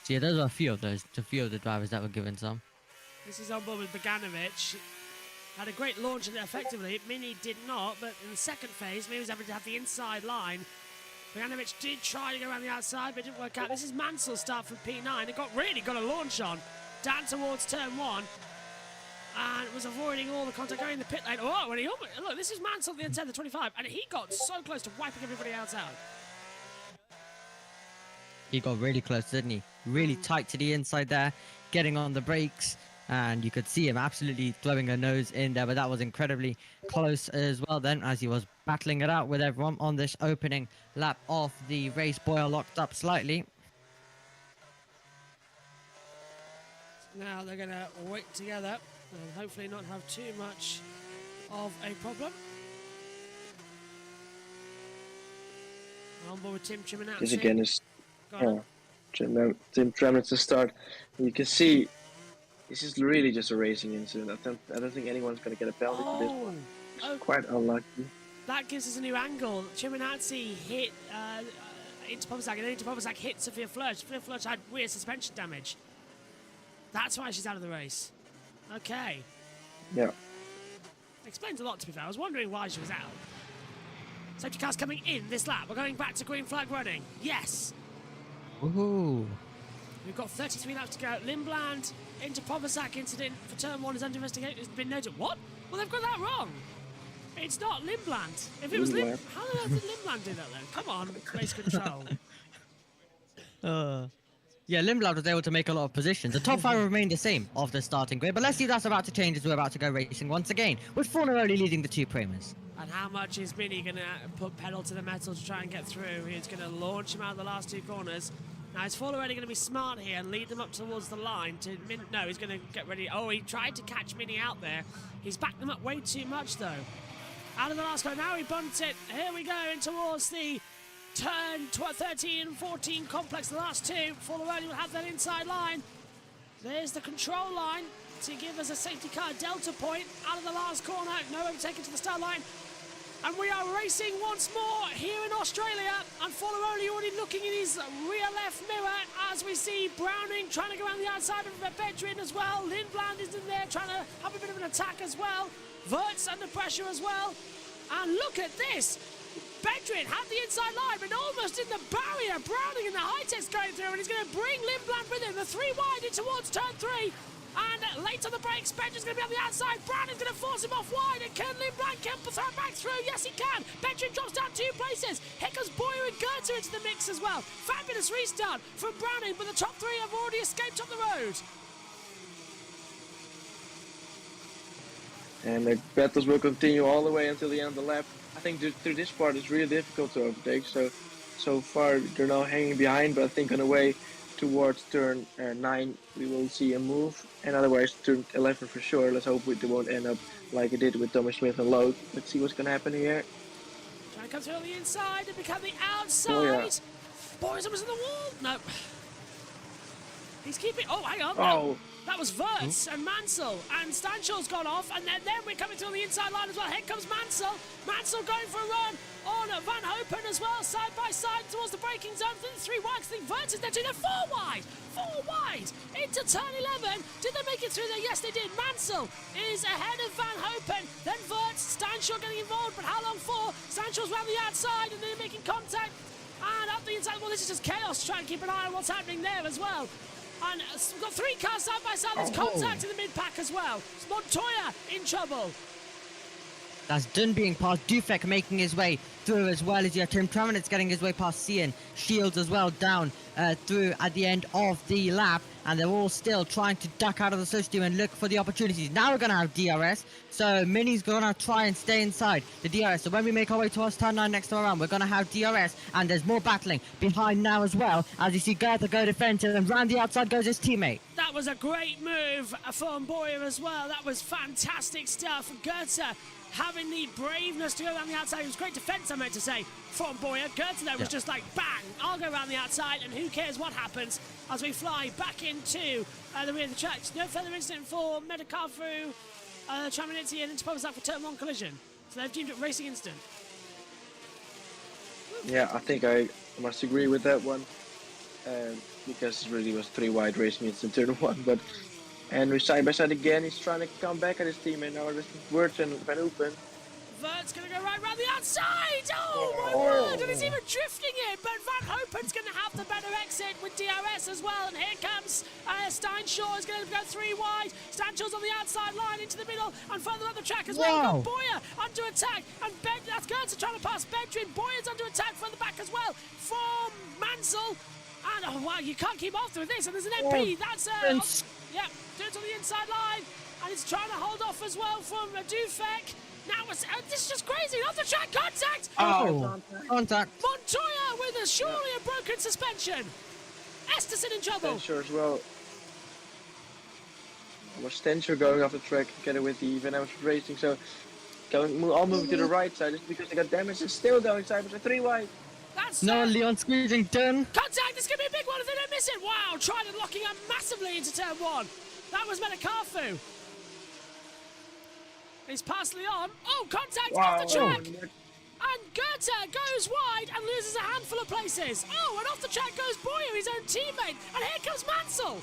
So yeah, those are a few of the drivers that were given some. This is on board with Beganovic. Had a great launch and effectively. Mini did not, but in the second phase, Mini was able to have the inside line. Beganovic did try to go around the outside, but it didn't work out. This is Mansell's start from P9. It really got a launch on. Down towards turn 1 and was avoiding all the contact going in the pit lane. Oh, when he look, this is Mansell at the inside of the 25, and he got so close to wiping everybody else out. He got really close, didn't he? Really tight to the inside there, getting on the brakes, and you could see him absolutely throwing a nose in there, but that was incredibly close as well then, as he was battling it out with everyone on this opening lap of the race. Boyle locked up slightly. Now they're going to wait together and hopefully not have too much of a problem. On board with Tim Chiminazzi. This again is Tim Tremor to start. You can see this is really just a racing incident. I don't think anyone's going to get a penalty for this one. It's quite unlucky. That gives us a new angle. Chiminazzi hit into Poposak, and then into Poposak hit Sophia Flörsch. Sophia Flörsch had weird suspension damage. That's why she's out of the race. Okay. Yeah. Explains a lot, to be fair. I was wondering why she was out. Safety cars coming in this lap. We're going back to green flag running. Yes. Woohoo. We've got 33 laps to go. Lindblad into Poposak incident for turn 1 is under investigation. Has been noted. What? Well, they've got that wrong. It's not Lindblad. If it was Lindblad, how the hell did Lindblad do that then? Come on, race control. Yeah, Lindblad was able to make a lot of positions. The top 5 remained the same off the starting grid, but let's see if that's about to change as we're about to go racing once again, with Fornaroli leading the 2 Primers. And how much is Mini going to put pedal to the metal to try and get through? He's going to launch him out of the last 2 corners. Now, is Fornaroli going to be smart here and lead them up towards the line? No, he's going to get ready. Oh, he tried to catch Mini out there. He's backed them up way too much, though. Out of the last car, now he bunts it. Here we go in towards the turn 13 and 14 complex, the last 2. Fornaroli will have that inside line. There's the control line to give us a safety car delta point. Out of the last corner, no overtaking to the start line. And we are racing once more here in Australia. And Fornaroli already looking in his rear left mirror as we see Browning trying to go around the outside of Bedrin as well. Lindblad is in there trying to have a bit of an attack as well. Wirtz under pressure as well. And look at this. Bedrin had the inside line, but almost in the barrier. Browning and the high test going through, and he's going to bring Lindblad with him. The 3 wide in towards turn 3. And late on the brakes, Bedrin's going to be on the outside. Browning's going to force him off wide, and can Lindblad throw back through? Yes, he can. Bedrin drops down 2 places. Here comes Boyer and Goethe into the mix as well. Fabulous restart from Browning, but the top 3 have already escaped up the road. And the battles will continue all the way until the end of the lap. I think through this part it's really difficult to overtake. So far they're now hanging behind, but I think on the way towards turn 9 we will see a move, and otherwise turn 11 for sure. Let's hope it won't end up like it did with Thomas Smith and Lowe. Let's see what's going to happen here. Trying to come through on the inside and become the outside. Oh, yeah. Boys, almost in the wall. No. He's keeping. Oh, hang on. Oh. That was Wirtz and Mansell, and Stanshaw's gone off, and then we're coming through on the inside line as well. Here comes Mansell. Mansell going for a run on Van Hopen as well, side by side towards the braking zone. I think 3 wide. I think Wirtz is there too. They're 4 wide. 4 wide into turn 11. Did they make it through there? Yes, they did. Mansell is ahead of Van Hopen. Then Wirtz, Stanshaw getting involved, but how long for? Stanshaw's round the outside, and they're making contact. And up the inside. Well, this is just chaos. Try and keep an eye on what's happening there as well. And we've got 3 cars side by side. There's contact in the mid-pack as well. It's Montoya in trouble. That's Dunn being past, Dufek making his way through as well as you have Tim Traminitz getting his way past Cian, Shields as well down through at the end of the lap, and they're all still trying to duck out of the slipstream and look for the opportunities. Now we're going to have DRS, so Mini's going to try and stay inside the DRS. So when we make our way towards turn 9 next time around, we're going to have DRS, and there's more battling behind now as well, as you see Goethe go defensive, and round the outside goes his teammate. That was a great move from Boyer as well. That was fantastic stuff. Goethe having the braveness to go around the outside. It was great defence, I meant to say, from Boyer. Goethe there was just like, bang, I'll go around the outside, and who cares what happens as we fly back into the rear of the track. No further incident for Metacalfu, Traminitzi, and Interpose for turn 1 collision. So they've deemed it racing incident. Yeah, I think I must agree with that one. Because it really was 3 wide racing incident in turn 1, but and we're side by side again. He's trying to come back at his teammate now. This is Wirtz and Van Hopen. Wirtz going to go right round the outside. Oh my word! And he's even drifting it. But Van Hopen's going to have the better exit with DRS as well. And here comes Steinshaw is going to go 3 wide. Steinshaw's on the outside line into the middle and further up the track as well. We've got Boyer under attack, and that's Goethe trying to pass Bedrin. Boyer's under attack further back as well from Mansell. And oh wow, you can't keep off with this. And there's an MP. That's yeah, it's on the inside line, and it's trying to hold off as well from Dufek. Now it's this is just crazy. Off the track, contact. Contact. Montoya with surely a broken suspension. Esterson in trouble. Stencher as well. Was Stencher going off the track together with the Van Hopen Racing? So all moving to the right side just because they got damaged. It's still going side, but they're 3 wide. That's no, Leon squeezing done. Contact, this could be a big one if they don't miss it. Wow, trying and locking up massively into turn 1. That was Metacalfu. He's passed Leon. Oh, contact off the track. And Goethe goes wide and loses a handful of places. Oh, and off the track goes Boyer, his own teammate. And here comes Mansell.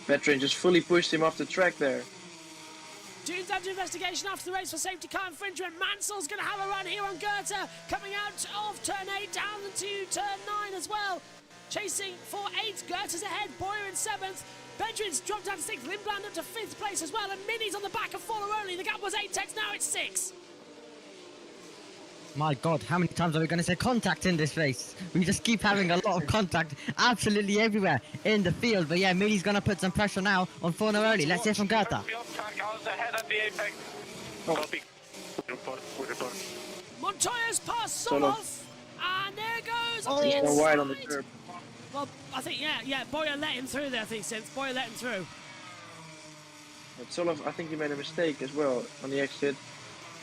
Veteran just fully pushed him off the track there. Dunes under investigation after the race for safety car infringement. Mansell's going to have a run here on Goethe, coming out of turn 8 down to turn 9 as well. Chasing for 8, Goethe's ahead, Boyer in 7th. Bedrin's dropped down to 6th, Lindblad up to 5th place as well, and Mini's on the back of Fuller only. The gap was 8 tenths, now it's 6. My God, how many times are we going to say contact in this race? We just keep having a lot of contact absolutely everywhere in the field. But yeah, Mini's going to put some pressure now on Fornaroli. Let's hear from Goethe. Montoya's passed Solov, and there goes on the inside. Wide on the curb. Well, I think, yeah, Boyer let him through there, I think, since Boyer let him through. But Solov, I think he made a mistake as well on the exit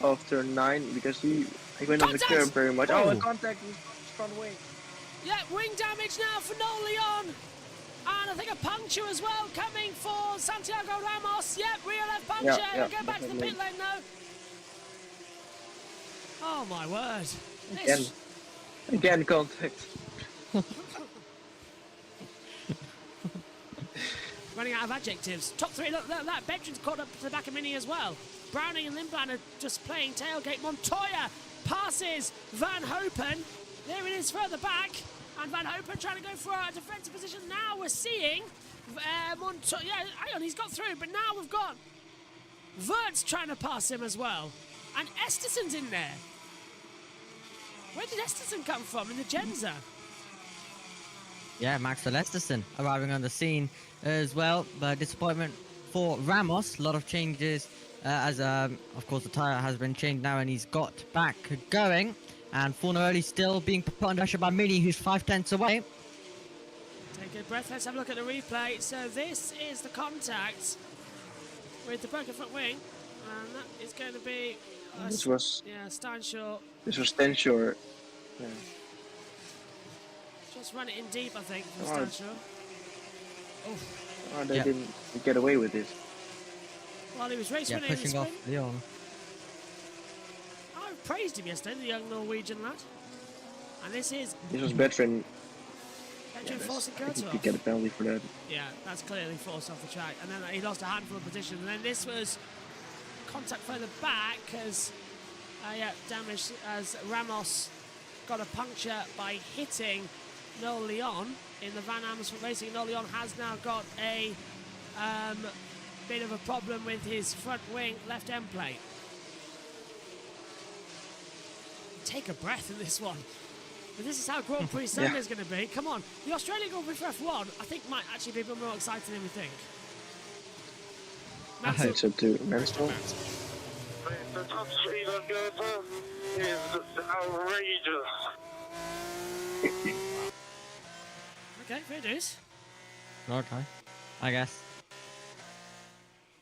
of turn 9 because he went on the curb very much. Oh, and contact with front wing. Yeah, wing damage now for Noel Leon. And I think a puncture as well coming for Santiago Ramos. Yep, rear left puncture. Yeah, go back to the pit lane now. Oh my word. Again contact. Running out of adjectives. Top 3, look that. Bedrin's caught up to the back of Mini as well. Browning and Lindblad are just playing tailgate. Montoya passes Van Hopen. There it is further back. And Van Hopen trying to go for a defensive position. Now we're seeing Montoya. Yeah, hang on, he's got through. But now we've got Wirtz trying to pass him as well. And Esterson's in there. Where did Esterson come from in the Genza? Yeah, Max Esterson arriving on the scene as well. But disappointment for Ramos. A lot of changes as, of course, the tyre has been changed now and he's got back going. And Fornaroli still being put under pressure by Mini, who's 5 tenths away. Take a breath. Let's have a look at the replay. So this is the contact with the broken front wing. And that is going to be... this was... Yeah, Steinshaw. This was Steinshaw. Yeah. Just run it in deep, I think, from Steinshaw. Oh. they didn't get away with this. Well, he was race winning. Pushing off Leon. I praised him yesterday, the young Norwegian lad. And this was veteran. Forcing I think Goethe he off. could get a penalty for that. Yeah, that's clearly forced off the track. And then he lost a handful of positions. And then this was contact further back as damage as Ramos got a puncture by hitting Noel Leon in the Van Amersfoort Racing. Noel Leon has now got a bit of a problem with his front wing left end plate. Take a breath in this one. But this is how Grand Prix Sunday is going to be. Come on. The Australian Grand Prix for F1, I think, might actually be a bit more exciting than we think. I hope so too. Mansell. The top speed of Goethe is outrageous. Okay, fair dues. Okay, I guess.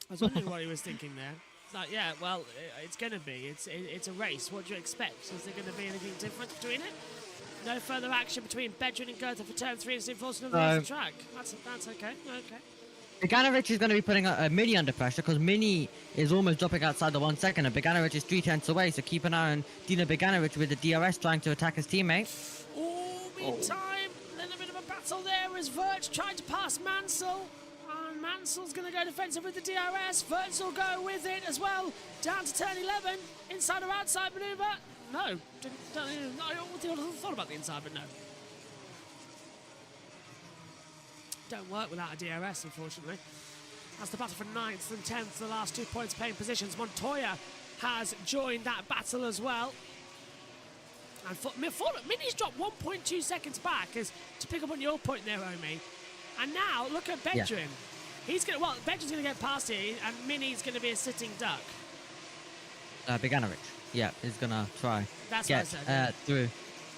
I was wondering what he was thinking there. It's like, yeah, well, it's going to be. It's a race. What do you expect? Is there going to be anything different between it? No further action between Bedrin and Goethe for turn 3 as he forces another off the track. That's okay. Okay. Beganovic is going to be putting a Mini under pressure because Mini is almost dropping outside the 1 second and Beganovic is 3/10 away, so keep an eye on Dino Beganovic with the DRS trying to attack his teammate. Meantime, a little bit of a battle there as Vert tried to pass Mansell. And Mansell's going to go defensive with the DRS. Vert will go with it as well. Down to turn 11. Inside or outside manoeuvre. No. I thought about the inside, but no. Don't work without a DRS, unfortunately. That's the battle for 9th and 10th, the last 2 points paying positions. Montoya has joined that battle as well. And Mini's dropped 1.2 seconds back, as to pick up on your point there, Omi. And now, look at Bedrin. Yeah. Bedrin's going to get past here, and Mini's going to be a sitting duck. Beganovic, yeah, is going to try That's get what I said, through.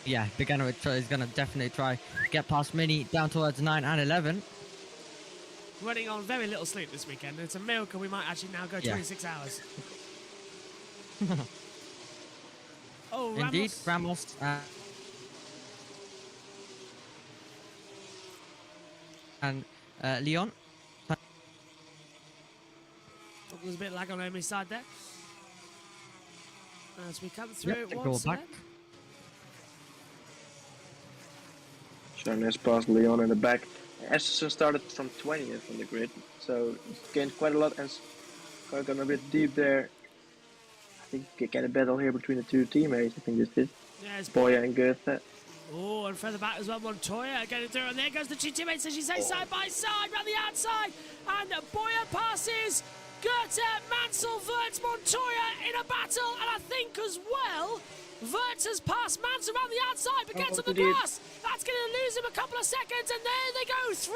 Yeah, Beganovic is going to definitely try get past Mini down towards 9 and 11. Running on very little sleep this weekend. It's a miracle we might actually now go 26 hours. Oh, indeed, Ramos. And Leon. There's a bit of lag on Omi's side there. As we come through once again. Charnes passed Leon in the back. Esterson started from 20th on the grid, so gained quite a lot and got a bit deep there. I think you get a battle here between the two teammates. I think this is Boya and Goethe. Oh, and further back as well, Montoya getting through, and there goes the two teammates, as you say, side by side, round the outside, and Boya passes Goethe, Mansell, Vert, Montoya in a battle, and I think as well, Vert has passed Mansell around the outside, but gets on the grass. That's going to lose him a couple of seconds, and there they go, 3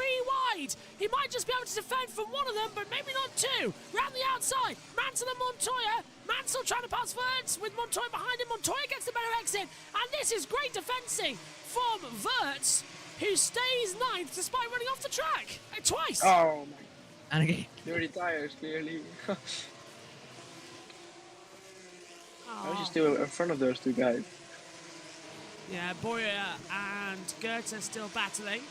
wide. He might just be able to defend from one of them, but maybe not 2. Round the outside, Mansell and Montoya. Mansell trying to pass Vert with Montoya behind him. Montoya gets the better exit, and this is great defending from Vert, who stays 9th despite running off the track twice. Oh my! And again, dirty tires, clearly. I was just still in front of those two guys. Yeah, Boya and Goethe still battling.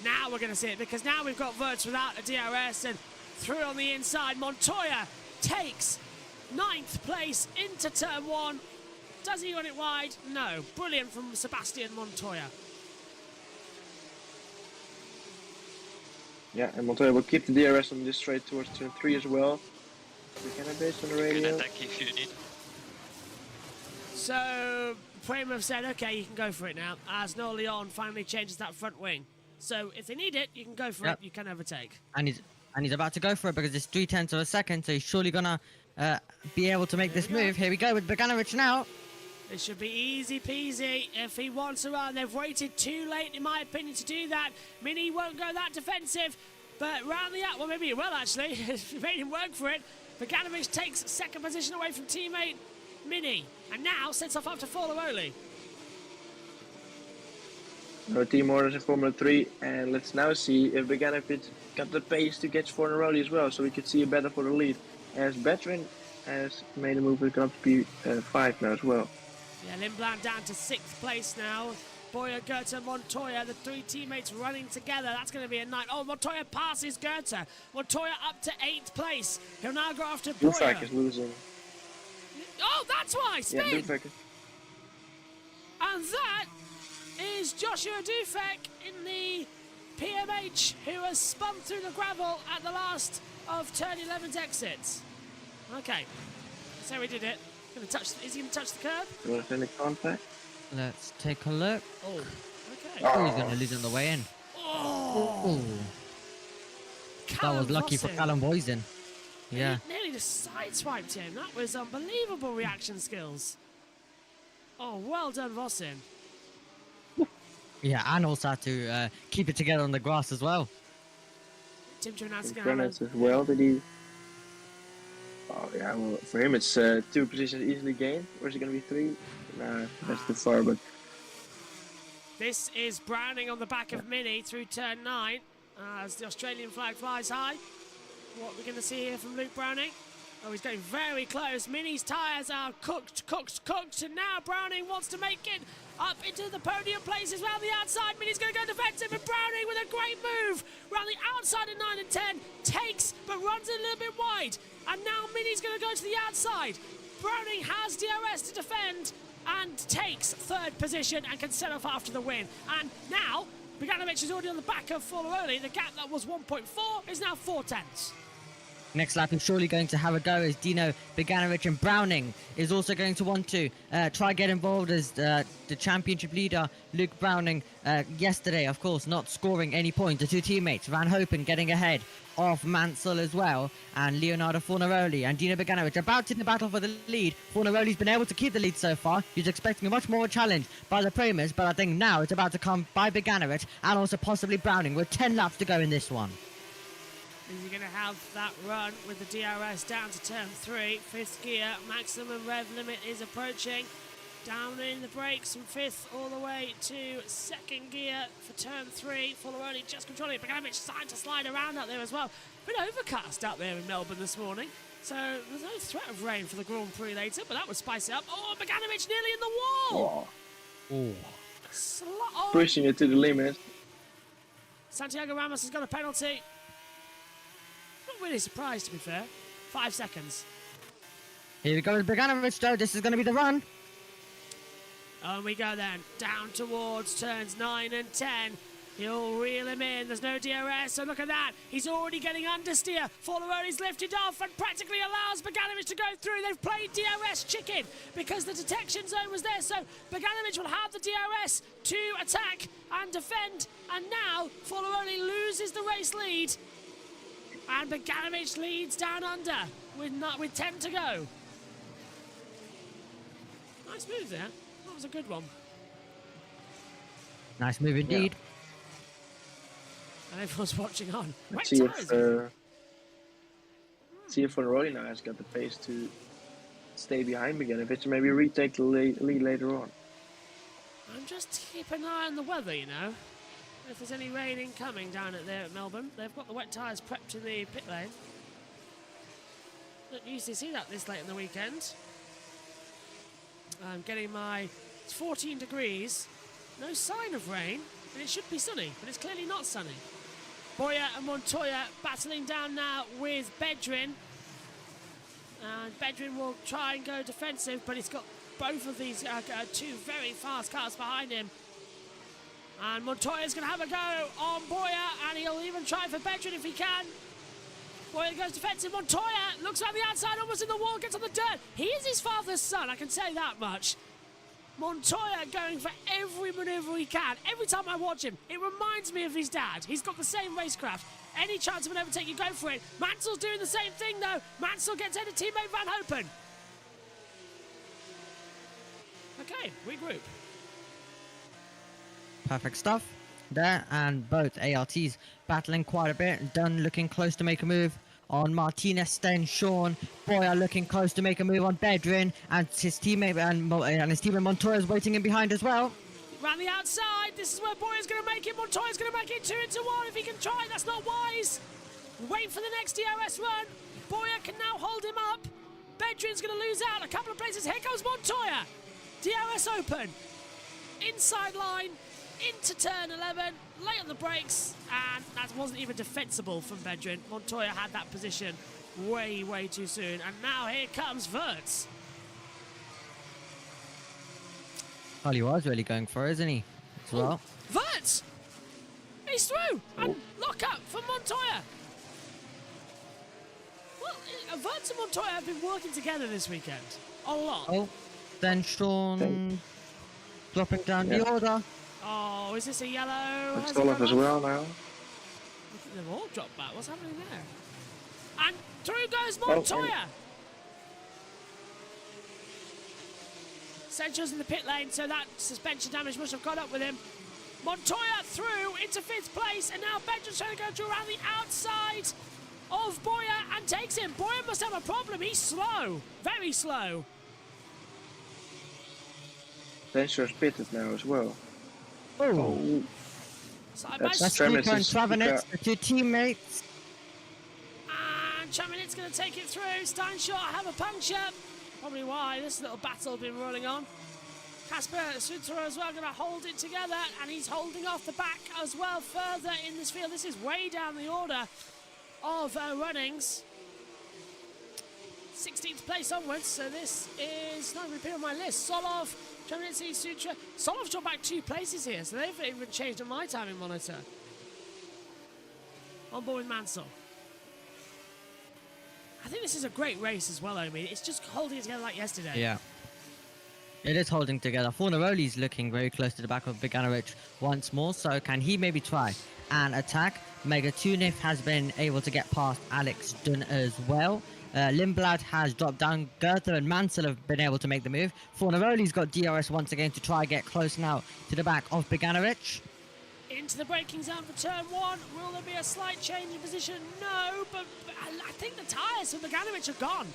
Now we're going to see it, because now we've got Vert without a DRS, and through on the inside, Montoya takes 9th place into turn 1. Does he run it wide? No. Brilliant from Sebastian Montoya. Yeah, and Montoya will keep the DRS on this straight towards turn 3 as well. We can base on the radio. You can attack if you need. So, Prema said, okay, you can go for it now, as Noel Leon finally changes that front wing. So, if they need it, you can go for it, you can overtake. And he's about to go for it because it's 3/10 of a second, so he's surely going to be able to make this move. Here we go with Beganovic now. It should be easy peasy if he wants to run. They've waited too late, in my opinion, to do that. Mini won't go that defensive, but round the well, maybe he will actually. Made him work for it. Beganovic takes 2nd position away from teammate Mini, and now sets off after Forlaroli. No team orders in Formula 3, and let's now see if Beganovic got the pace to catch Forlaroli as well, so we could see a battle for the lead. As Bedrin has made a move, it's going to be 5 now as well. Yeah, Lindblad down to 6th place now. Boyer, Goethe, Montoya, the three teammates running together. That's going to be a night. Oh, Montoya passes Goethe. Montoya up to 8th place. He'll now go after Boyer. Dufak is losing. Oh, that's why. Spin. Yeah, Dufak. And that is Joshua Dufek in the PMH, who has spun through the gravel at the last of turn 11's exits. Okay, so we did it. Is he going to touch the curb? You want to send a contact? Let's take a look. Oh, okay. Oh, he's going to lose on the way in. Oh. That was lucky for Callum Boysen. Yeah. He nearly just sideswiped him. That was unbelievable reaction skills. Oh, well done, Vossen. Yeah, and also had to keep it together on the grass as well. Tim Jonas as well, did he? Oh yeah, well for him it's 2 positions easily gained. Or is it going to be 3? Nah, that's too far, but... This is Browning on the back of Mini through turn 9 as the Australian flag flies high. What we're going to see here from Luke Browning. Oh, he's getting very close. Mini's tyres are cooked, and now Browning wants to make it up into the podium places round the outside. Mini's going to go defensive, and Browning with a great move round the outside of 9 and 10, takes but runs a little bit wide, and now Mini's going to go to the outside. Browning has DRS to defend and takes 3rd position and can set off after the win. And now Beganovic is already on the back of Forlaroli. The gap that was 1.4 is now 4/10. Next lap is surely going to have a go as Dino Beganovic, and Browning is also going to want to try get involved as the championship leader, Luke Browning, yesterday, of course, not scoring any points. The 2 teammates, Van Hopen getting ahead of Mansell as well, and Leonardo Fornaroli and Dino Beganovic about in the battle for the lead. Fornaroli's been able to keep the lead so far. He's expecting a much more challenge by the Premiers, but I think now it's about to come by Beganovic and also possibly Browning with 10 laps to go in this one. Is he going to have that run with the DRS down to turn 3? 5th gear, maximum rev limit is approaching. Down in the brakes from 5th all the way to 2nd gear for turn 3. Forlaroli just controlling it. Beganovic starting to slide around out there as well. Bit overcast out there in Melbourne this morning, so there's no threat of rain for the Grand Prix later, but that would spice it up. Oh, Beganovic nearly in the wall! Oh. Pushing it to the limit. Santiago Ramos has got a penalty. Not really surprised, to be fair. 5 seconds. Here we go with Beganovic, though. This is going to be the run. On we go then, down towards turns 9 and 10. He'll reel him in, there's no DRS, so look at that. He's already getting understeer. Forlaroli's lifted off and practically allows Beganovic to go through. They've played DRS chicken because the detection zone was there, so Beganovic will have the DRS to attack and defend. And now Forlaroli loses the race lead. And Beganovic leads down under with 10 to go. Nice move there. That was a good one. Nice move indeed. Yeah. And everyone's watching on. See if Fornaroli now has got the pace to stay behind Beganovic and maybe retake the lead later on. I'm just keeping an eye on the weather, you know. If there's any rain incoming down there at Melbourne. They've got the wet tyres prepped in the pit lane. Don't usually see that this late in the weekend. I'm getting it's 14 degrees. No sign of rain. And it should be sunny, but it's clearly not sunny. Boyer and Montoya battling down now with Bedrin. And Bedrin will try and go defensive, but he's got both of these 2 very fast cars behind him. And Montoya's going to have a go on Boyer, and he'll even try for Bedrin if he can. Boyer goes defensive. Montoya looks around the outside, almost in the wall, gets on the dirt. He is his father's son, I can say that much. Montoya going for every manoeuvre he can. Every time I watch him, it reminds me of his dad. He's got the same racecraft. Any chance of an overtake, you go for it. Mansell's doing the same thing, though. Mansell gets ahead of teammate Van Hopen. Okay, regroup. Perfect stuff there, and both ARTs battling quite a bit. Dunn looking close to make a move on Martinez, then Sean. Boyer looking close to make a move on Bedrin, and his teammate and his teammate Montoya is waiting in behind as well. Round the outside, this is where Boyer's going to make it. Montoya's going to make it 2 into 1 if he can try. That's not wise. Wait for the next DRS run. Boyer can now hold him up. Bedrin's going to lose out a couple of places. Here comes Montoya. DRS open. inside line, into turn 11, late on the brakes, and that wasn't even defensible from Bedrin. Montoya had that position way, way too soon, and now here comes Wirtz. Well, he was really going for it, isn't he? As well. Wirtz! He's through! And lock up for Montoya! Well, Wirtz and Montoya have been working together this weekend. A lot. Oh, then Sean dropping down the order. Oh, is this a yellow? It's Olaf as well now. I think they've all dropped back. What's happening there? And through goes Montoya! Sencho's in the pit lane, so that suspension damage must have got up with him. Montoya through into 5th place, and now Benjamin's trying to go through around the outside of Boyer and takes him. Boyer must have a problem. He's slow, very slow. Sencho's pitted now as well. Oh. That's Travis and Travinetz, the 2 teammates. And Travinetz going to take it through. Steinshot have a puncture. Probably why this little battle has been rolling on. Casper Sutra as well going to hold it together, and he's holding off the back as well further in this field. This is way down the order of runnings. 16th place onwards, so this is not going to be on my list. Solov, Travinetz, Sutra. Solov's dropped back 2 places here, so they've even changed on my timing monitor. On board with Mansell. I think this is a great race as well, Omi. It's just holding it together like yesterday. Yeah. It is holding together. Fornaroli's looking very close to the back of Beganovic once more, so can he maybe try and attack? Mega Tunif has been able to get past Alex Dunn as well. Lindblad has dropped down. Goethe and Mansell have been able to make the move. Fornaroli's got DRS once again to try and get close now to the back of Beganovic. Into the braking zone for turn 1. Will there be a slight change in position? No, but I think the tyres for Beganovic are gone.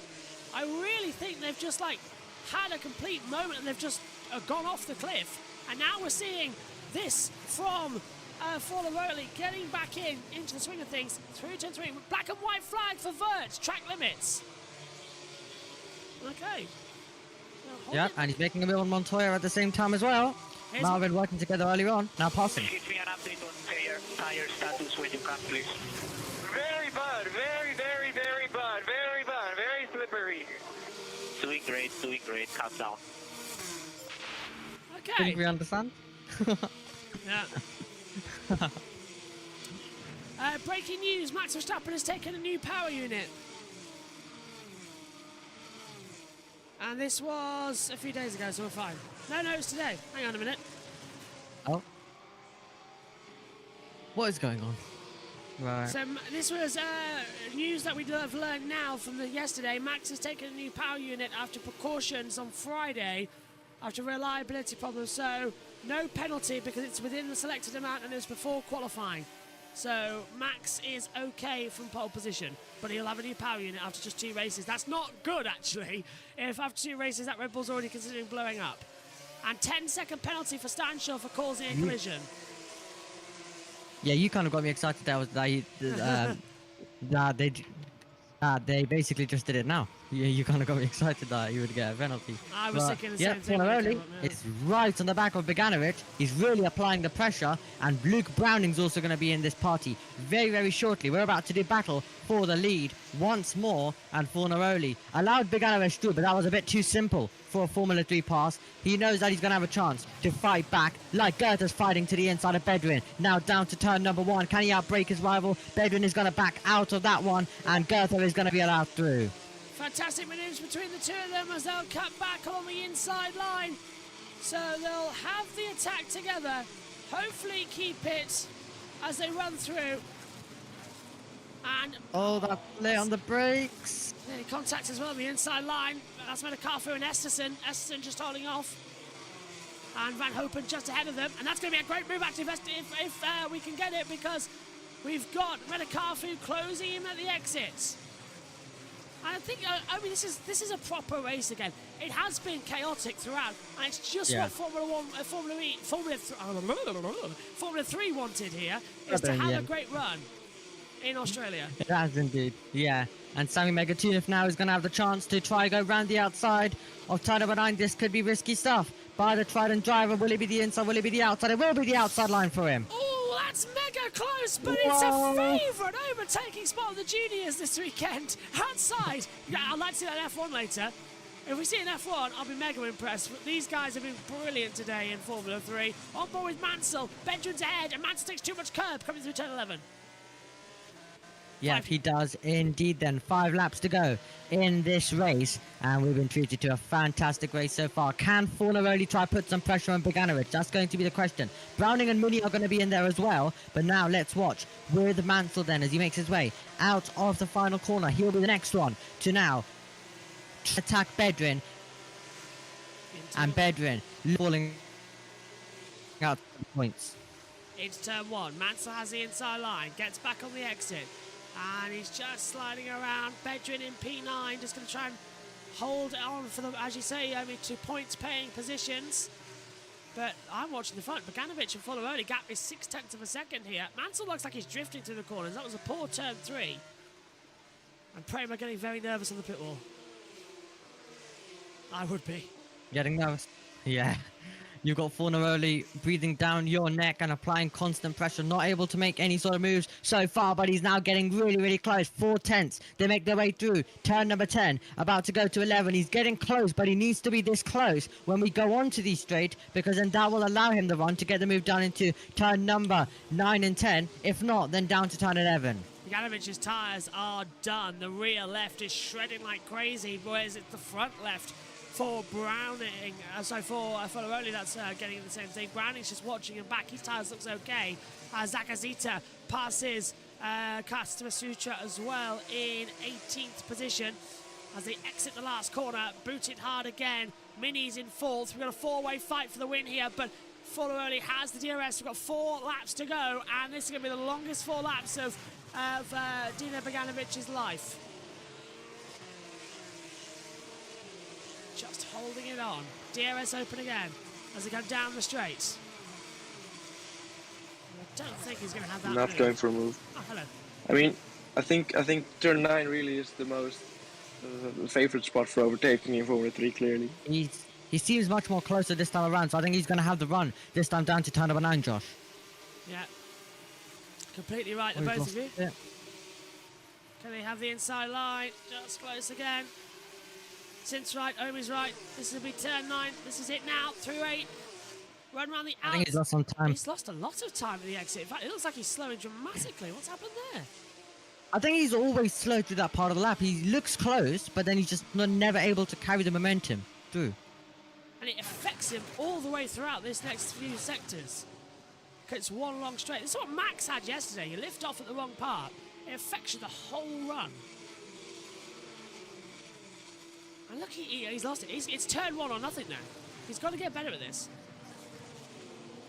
I really think they've just had a complete moment and they've just gone off the cliff. And now we're seeing this from Fornaroli getting back into the swing of things through turn 3. Black and white flag for Wirtz. Track limits. Okay. Yeah, and he's making a move on Montoya at the same time as well. Marvin working together earlier on, now passing. Give me an update on tire status when you come, please. Very bad, very bad, very slippery. Doing great, calm down. Okay. Think we understand? Yeah. Breaking news, Max Verstappen has taken a new power unit. And this was a few days ago, so we're fine. No, it's today. Hang on a minute. Oh. What is going on? Right. So this was news that we have learned now from yesterday. Max has taken a new power unit after precautions on Friday after reliability problems. So no penalty because it's within the selected amount and it's before qualifying. So Max is okay from pole position, but he'll have a new power unit after just 2 races. That's not good, actually, if after 2 races that Red Bull's already considering blowing up. And 10-second penalty for Stanshaw for causing a collision. Yeah, you kind of got me excited that they basically just did it now. You kind of got me excited that you would get a penalty. I was thinking the same thing. Fornaroli is right on the back of Beganovic. He's really applying the pressure, and Luke Browning's also going to be in this party very, very shortly. We're about to do battle for the lead once more, and Fornaroli allowed Beganovic to, but that was a bit too simple for a Formula 3 pass. He knows that he's going to have a chance to fight back, like Goethe's fighting to the inside of Bedouin. Now down to turn number 1. Can he outbrake his rival? Bedouin is going to back out of that one, and Goethe is going to be allowed through. Fantastic manoeuvres between the two of them as they'll cut back along the inside line. So they'll have the attack together. Hopefully keep it as they run through. And that play on the brakes. Nearly contact as well on the inside line. That's made a car through and Esterson. Esterson just holding off. And Van Hopen just ahead of them. And that's going to be a great move actually if we can get it, because we've got Redekafu closing him at the exits. I think, this is a proper race again. It has been chaotic throughout, and it's just what Formula 3 wanted here, is to have a great run. in Australia. It has indeed, yeah. And Sammy Megatunov now is going to have the chance to try go round the outside of turn number 9. This could be risky stuff. By the Trident driver, will it be the inside, will it be the outside? It will be the outside line for him. Oh, that's mega close, but it's a favourite overtaking spot of the juniors this weekend. Outside. Yeah, I'd like to see that F1 later. If we see an F1, I'll be mega impressed. These guys have been brilliant today in Formula 3. On board with Mansell. Benjamin's ahead, and Mansell takes too much curb coming through turn 11. Yeah, he does indeed then. 5 laps to go in this race, and we've been treated to a fantastic race so far. Can Fornaroli try put some pressure on Bogdanovic? That's going to be the question. Browning and Mini are going to be in there as well, but now let's watch with Mansell then as he makes his way out of the final corner. He'll be the next one to now attack Bedrin, and Bedrin falling out points. Into turn 1. Mansell has the inside line, gets back on the exit, and he's just sliding around. Bedrin in P9, just going to try and hold on for the, as you say, I mean, 2 points paying positions. But I'm watching the front. Bogdanovic and Fornaroli gap is 0.6 of a second here. Mansell looks like he's drifting through the corners. That was a poor turn 3. And Prema getting very nervous on the pit wall. I would be. Getting nervous. Yeah. You've got Fornaroli breathing down your neck and applying constant pressure, not able to make any sort of moves so far, but he's now getting really, really close. 4/10. They make their way through. Turn number 10, about to go to 11. He's getting close, but he needs to be this close when we go on to the straight, because then that will allow him the run to get the move down into turn number 9 and 10. If not, then down to turn 11. Boganovic's tyres are done. The rear left is shredding like crazy, whereas it's the front left for Browning, for Fornaroli, that's getting the same thing. Browning's just watching him back. His tyres looks okay. Zakazita passes Customer Sutra as well in 18th position as they exit the last corner. Booted hard again. Mini's in 4th. We've got a 4-way fight for the win here, but Fornaroli has the DRS. We've got 4 laps to go, and this is going to be the longest 4 laps of Dino Boganovic's life. Just holding it on. DRS open again as they come down the straight. I don't think he's going to have that Not move. going for a move. Oh, hello. I mean, I think turn 9 really is the most favorite spot for overtaking in Formula 3, clearly. He seems much more closer this time around, so I think he's going to have the run this time down to turn number 9, Josh. Yeah. Completely right, the both of you. Can they have the inside line? Just close again. Since right, Omi's right. This will be turn 9. This is it now. Through 8. Run around the outside. I think he's lost some time. He's lost a lot of time at the exit. In fact, it looks like he's slowing dramatically. What's happened there? I think he's always slow through that part of the lap. He looks close, but then he's just never able to carry the momentum through. And it affects him all the way throughout this next few sectors. It's one long straight. This is what Max had yesterday. You lift off at the wrong part. It affects you the whole run. And look, he's lost it. It's turn 1 or nothing now. He's got to get better at this.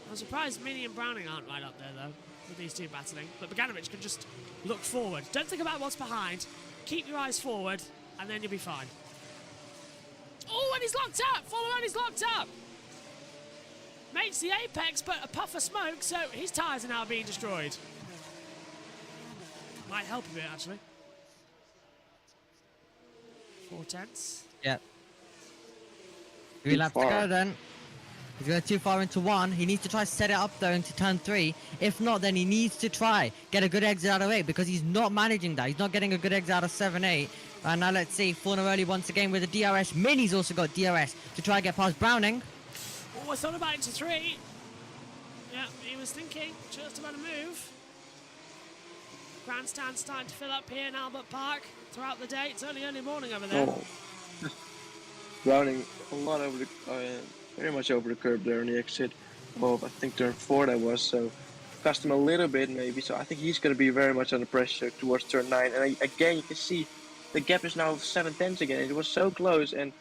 I'm surprised Mini and Browning aren't right up there, though, with these two battling. But Bogdanovic can just look forward. Don't think about what's behind. Keep your eyes forward, and then you'll be fine. Oh, and he's locked up! Fornaroli's locked up! Makes the apex, but a puff of smoke, so his tyres are now being destroyed. Might help a bit, actually. 4/10. Yep. 3 laps to go then. He's going too far into 1. He needs to try to set it up though into turn 3. If not, then he needs to try get a good exit out of 8 because he's not managing that. He's not getting a good exit out of 7, 8. And now let's see Fornaroli once again with a DRS. Mini's also got DRS to try and get past Browning. Oh, I thought about it to 3. Yeah, he was thinking just about a move. Grandstand starting to fill up here in Albert Park throughout the day. It's only early morning over there. Oh. Browning a lot over the, very much over the curb there on the exit of, I think, turn 4 that was. So cost him a little bit maybe. So I think he's going to be very much under pressure towards turn 9. And again, you can see the gap is now 7/10 again. It was so close, and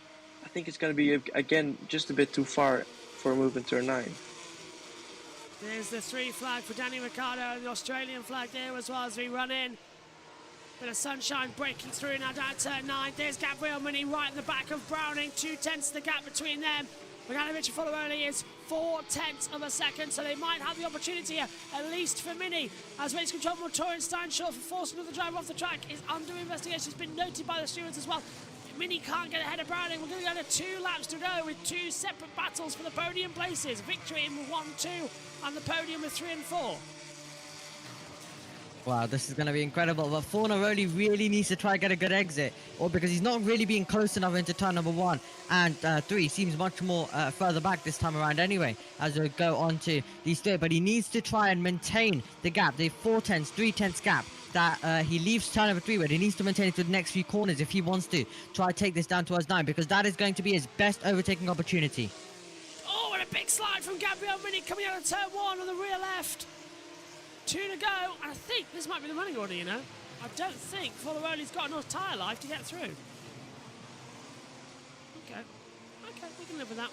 I think it's going to be again just a bit too far for a move in turn 9. There's the 3 flag for Danny Ricciardo and the Australian flag there as well as we run in. Bit of sunshine breaking through now down turn 9. There's Gabriel Mini right in the back of Browning. 2/10 the gap between them. Bogdanovic and Follow-Only is 0.4 of a second, so they might have the opportunity here, at least for Mini. As race control Montoya and Steinshore for forcing another driver off the track is under investigation. It's been noted by the stewards as well. Mini can't get ahead of Browning. We're going to go to 2 laps to go with 2 separate battles for the podium places. Victory in 1-2 and the podium with 3 and 4. Wow, this is going to be incredible, but Fornaroli really needs to try and get a good exit, or because he's not really being close enough into turn number 1 and 3. Seems much more further back this time around anyway, as we go on to these 3, but he needs to try and maintain the gap, the 4/10, 3/10 gap that he leaves turn number 3 with. He needs to maintain it to the next few corners if he wants to try to take this down towards 9, because that is going to be his best overtaking opportunity. Oh, and a big slide from Gabriel Mini coming out of turn 1 on the rear left. 2 to go, and I think this might be the running order, you know. I don't think Follow-Only's got enough tyre life to get through. Okay, we can live with that.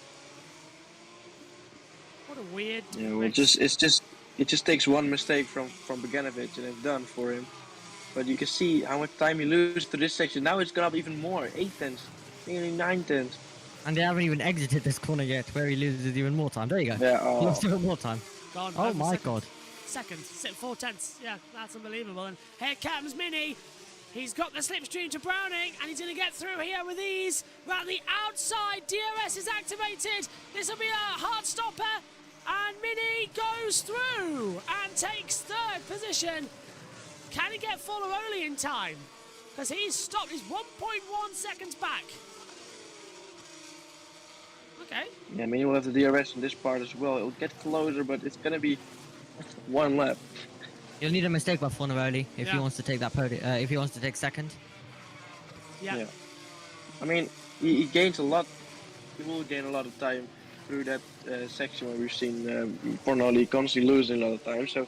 What a weird... Yeah, well, it just takes one mistake from Bogdanovic and it's done for him. But you can see how much time he loses to this section. Now it's gone up even more, 8/10, nearly 9/10. And they haven't even exited this corner yet, where he loses even more time. There you go. Yeah, He lost even more time. Gone, oh my god. Seconds, 4/10. Yeah, that's unbelievable. And here comes Mini. He's got the slipstream to Browning, and he's going to get through here with ease. Round the outside, DRS is activated. This will be a hard stopper, and Mini goes through and takes 3rd position. Can he get Follow-Only in time? Because he's stopped. He's 1.1 seconds back. Okay. Yeah, Mini will have the DRS in this part as well. It'll get closer, but it's going to be 1 lap. You'll need a mistake by Fornaroli if he Yeah. wants to take that podium, if he wants to take 2nd. Yeah. I mean, he gains a lot. He will gain a lot of time through that section where we've seen Fornaroli constantly losing a lot of time. So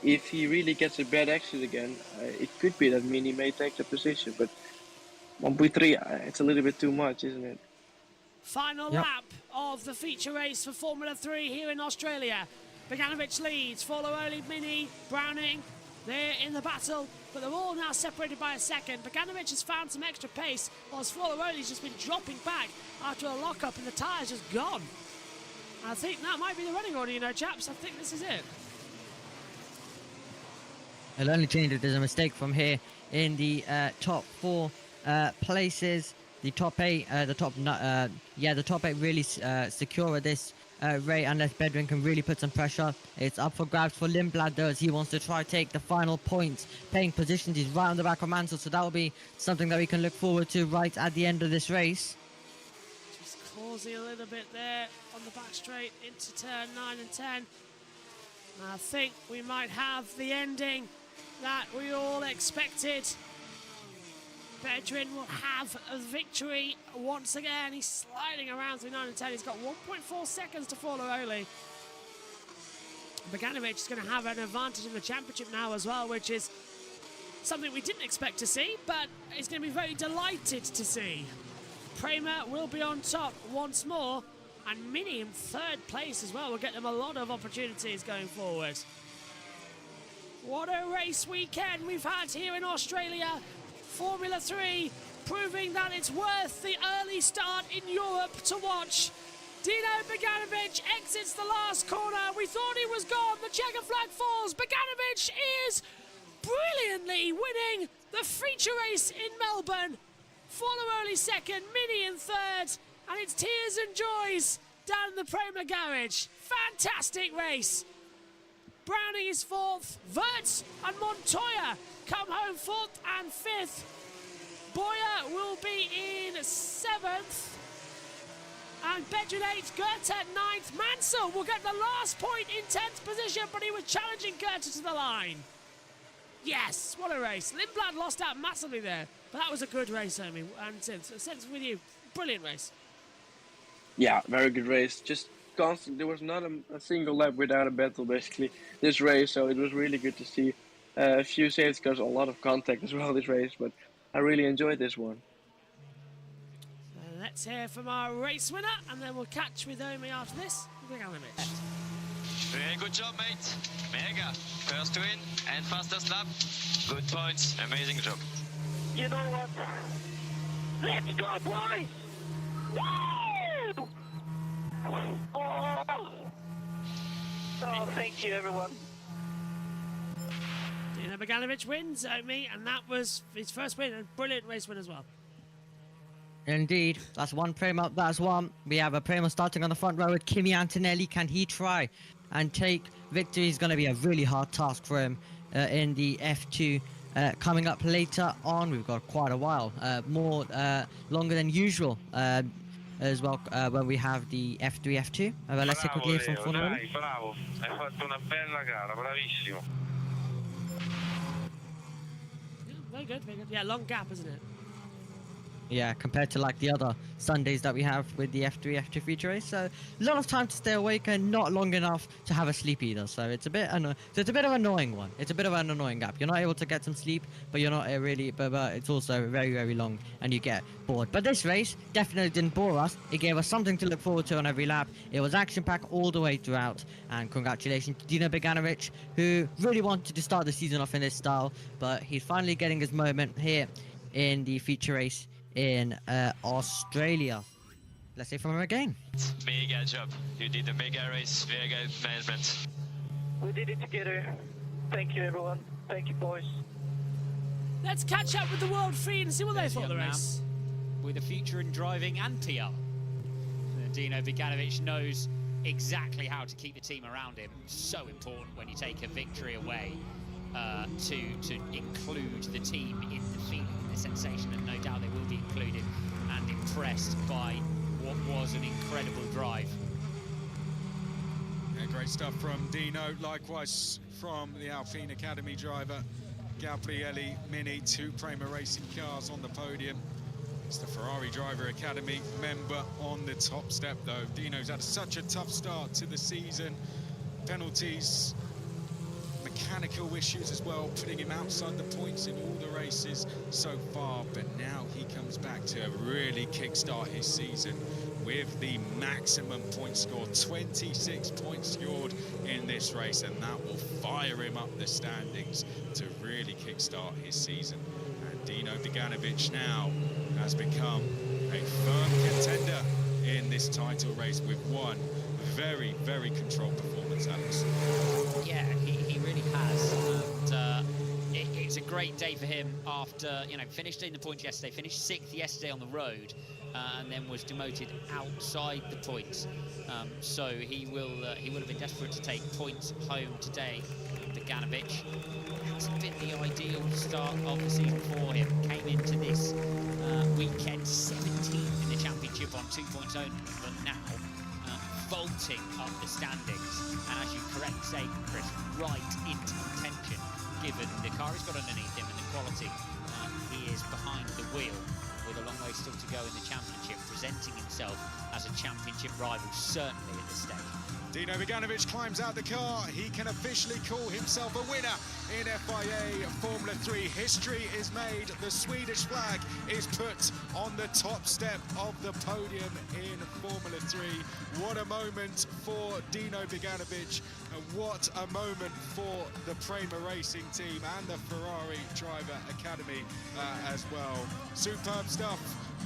if he really gets a bad exit again, it could be that Mini may take the position. But 1.3, it's a little bit too much, isn't it? Final lap of the feature race for Formula 3 here in Australia. Bogdanovic leads, Follow-Only, Mini, Browning. They're in the battle, but they're all now separated by a second. Bogdanovic has found some extra pace, whilst Follow-Only's just been dropping back after a lock-up and the tyre's just gone. I think that might be the running order, you know, chaps. I think this is it. It'll only change if there's a mistake from here in the top 4 places. The top 8, the top 8 really secure at this rate, unless Bedouin can really put some pressure. It's up for grabs for Lindblad though, as he wants to try to take the final points. Paying positions, he's right on the back of Mansell, so that will be something that we can look forward to right at the end of this race. Just causing a little bit there on the back straight into turn 9 and 10. I think we might have the ending that we all expected. Bedouin will have a victory once again. He's sliding around through 9 and 10. He's got 1.4 seconds to Follow-Only. Bogdanovic is going to have an advantage in the championship now as well, which is something we didn't expect to see, but he's going to be very delighted to see. Prema will be on top once more, and Mini in 3rd place as well will get them a lot of opportunities going forward. What a race weekend we've had here in Australia. Formula 3 proving that it's worth the early start in Europe to watch. Dino Bogdanovic exits the last corner. We thought he was gone. The checker flag falls. Bogdanovic is brilliantly winning the feature race in Melbourne. Follow-Only 2nd, Mini in 3rd, and it's tears and joys down in the Prema garage. Fantastic race. Browning is 4th. Wirtz and Montoya come home 4th and 5th. Boyer will be in 7th. And Bedouin 8th, Goethe 9th. Mansell will get the last point in 10th position, but he was challenging Goethe to the line. Yes, what a race. Lindblad lost out massively there, but that was a good race, Omi. And since with you, brilliant race. Yeah, very good race. Just constant. There was not a single lap without a battle, basically, this race. So it was really good to see a few safety cars, a lot of contact as well this race. But I really enjoyed this one. Let's hear from our race winner, and then we'll catch with Omi after this. Very good job, mate. Mega. First win and fastest lap. Good points. Amazing job. You know what? Let's go, boys! Woo! Thank you, everyone. Dino Beganovic wins, Omi, and that was his first win, and brilliant race win as well. Indeed, that's one Primo. That's one. We have a Primo starting on the front row with Kimi Antonelli. Can he try and take victory? Is going to be a really hard task for him in the F2. Coming up later on, we've got quite a while, more longer than usual as well when we have the F3, F2. Let's take a quick hear from Formula. Dai, bravo, hai fatto una bella gara, bravissimo. Yeah, very good, very good. Yeah, long gap, isn't it? Yeah, compared to like the other Sundays that we have with the F3, F2 feature race. So a lot of time to stay awake and not long enough to have a sleep either. So it's a bit so it's a bit of an annoying one. It's a bit of an annoying gap. You're not able to get some sleep, but you're not really. But it's also very, very long, and you get bored. But this race definitely didn't bore us. It gave us something to look forward to on every lap. It was action-packed all the way throughout. And congratulations to Dino Beganovic, who really wanted to start the season off in this style, but he's finally getting his moment here in the feature race in Australia. Let's hear from him again. Mega job. You did a mega race, mega management. We did it together. Thank you, everyone. Thank you, boys. Let's catch up with the World Free and see what they thought of the young race. With a future in driving and PR. Dino Beganovic knows exactly how to keep the team around him. So important when you take a victory away to include the team in the feeling, the sensation, and no doubt they will be included and impressed by what was an incredible drive. Yeah, great stuff from Dino, likewise from the Alpine Academy driver Gabriele Mini, 2 Prema Racing cars on the podium. It's the Ferrari Driver Academy member on the top step though. Dino's had such a tough start to the season, penalties, mechanical issues as well, putting him outside the points in all the races so far, but now he comes back to really kickstart his season with the maximum point score, 26 points scored in this race, and that will fire him up the standings to really kickstart his season. And Dino Beganovic now has become a firm contender in this title race with one very, very controlled performance, Alex. Yeah, he really has. And it's a great day for him after, you know, finished in the points yesterday, finished 6th yesterday on the road, and then was demoted outside the points. So he will have been desperate to take points home today. Beganovic hasn't been the ideal start of the season for him. Came into this weekend 17th in the championship on 2 points only, but now vaulting up the standings, and as you correctly say, Chris, right into contention, given the car he's got underneath him and the quality. He is behind the wheel with a long way still to go in the championship, presenting himself as a championship rival, certainly at this stage. Dino Beganovic climbs out the car. He can officially call himself a winner in FIA Formula 3. History is made. The Swedish flag is put on the top step of the podium in Formula 3. What a moment for Dino Beganovic. And what a moment for the Prema Racing team and the Ferrari Driver Academy as well. Superb stuff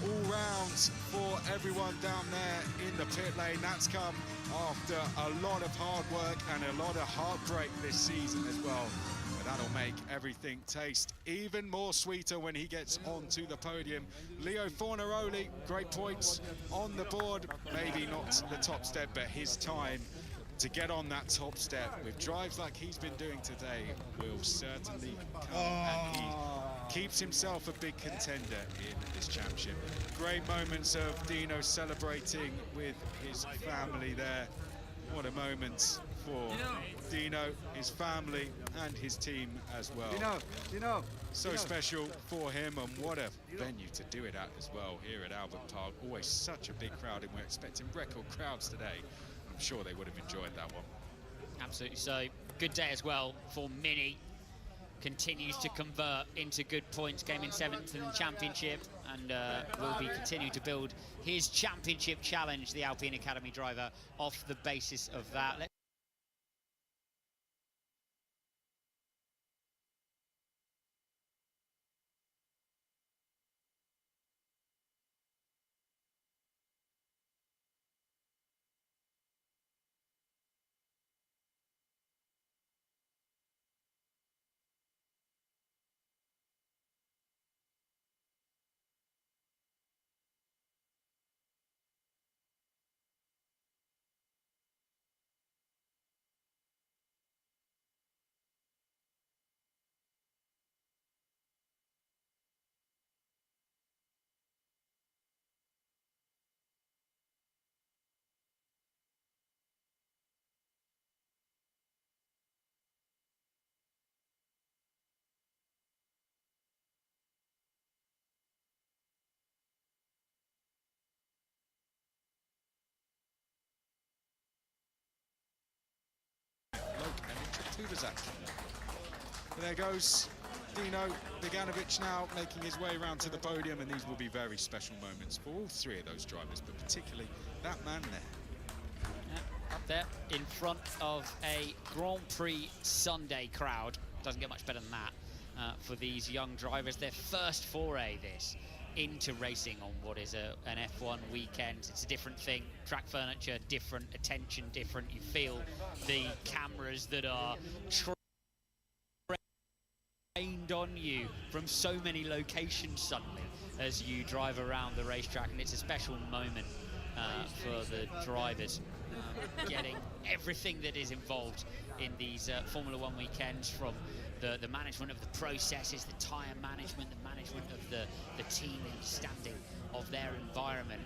all round for everyone down there in the pit lane. That's come after a lot of hard work and a lot of heartbreak this season as well. But that'll make everything taste even more sweeter when he gets onto the podium. Leo Fornaroli, great points on the board. Maybe not the top step, but his time to get on that top step with drives like he's been doing today will certainly come, and he keeps himself a big contender in this championship. Great moments of Dino celebrating with his family there. What a moment for Dino, his family and his team as well. So special for him, and what a venue to do it at as well, here at Albert Park. Always such a big crowd, and we're expecting record crowds today. I'm sure they would have enjoyed that one. Absolutely so. Good day as well for Mini. Continues to convert into good points, came in 7th in the championship, and will be continuing to build his championship challenge, the Alpine Academy driver, off the basis of that. Kudazak. There goes Dino Beganovic now making his way around to the podium, and these will be very special moments for all three of those drivers, but particularly that man there. Yeah, up there in front of a Grand Prix Sunday crowd. Doesn't get much better than that for these young drivers. Their first foray into racing on what is an F1 weekend. It's a different thing. Track furniture, different. Attention, different. You feel the cameras that are trained on you from so many locations suddenly as you drive around the racetrack, and it's a special moment for the drivers, getting everything that is involved in these Formula One weekends, from the management of the processes, the tyre management, the management of the team, understanding of their environment.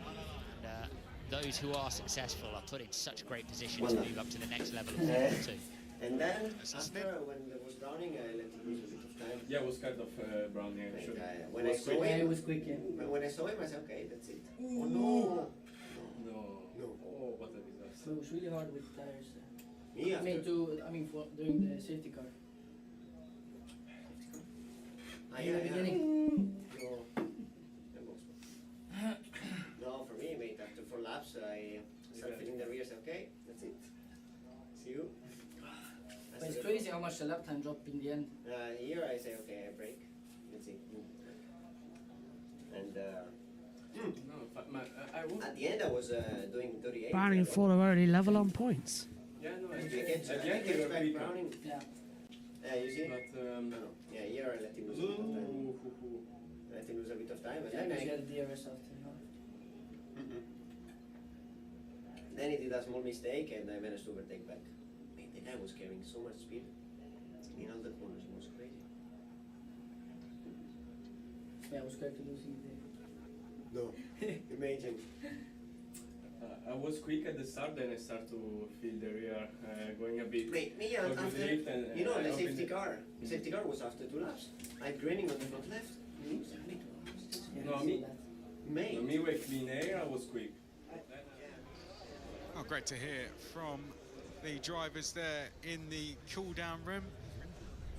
And those who are successful are put in such a great position to move up to the next level of Formula 2. And then, after, when there was browning, I let him lose a bit of time. Yeah, it was kind of browning, actually. When I saw him, it was quick. When I saw him, I said, okay, that's it. Oh, no! No. Oh, what a disaster. So it was really hard with tires. Me, for doing the safety car. In the beginning? No, for me, mate, after 4 laps, I started feeling the rear, I said, okay, that's it. See you. But it's crazy how much the lap time dropped in the end. Here I say, okay, I brake. Let's see. And at the end I was doing 38. Browning and Ford are already level on points. Yeah, no, I can expect Browning. Yeah. You see? But, no. Yeah, here I let him lose a bit of time. Let him lose a bit of time, and then I had DRS after, Then he did a small mistake, and I managed to overtake back. Man, the guy was carrying so much speed in all the corners. It was crazy. Yeah, I was scared to lose him there. No, imagine. I was quick at the start, then I start to feel the rear going a bit. Wait, me after, you know, the safety car. The safety car was after 2 laps. I'm graining on the front left. Me with clean air, I was quick. Oh, great to hear from the drivers there in the cool-down room.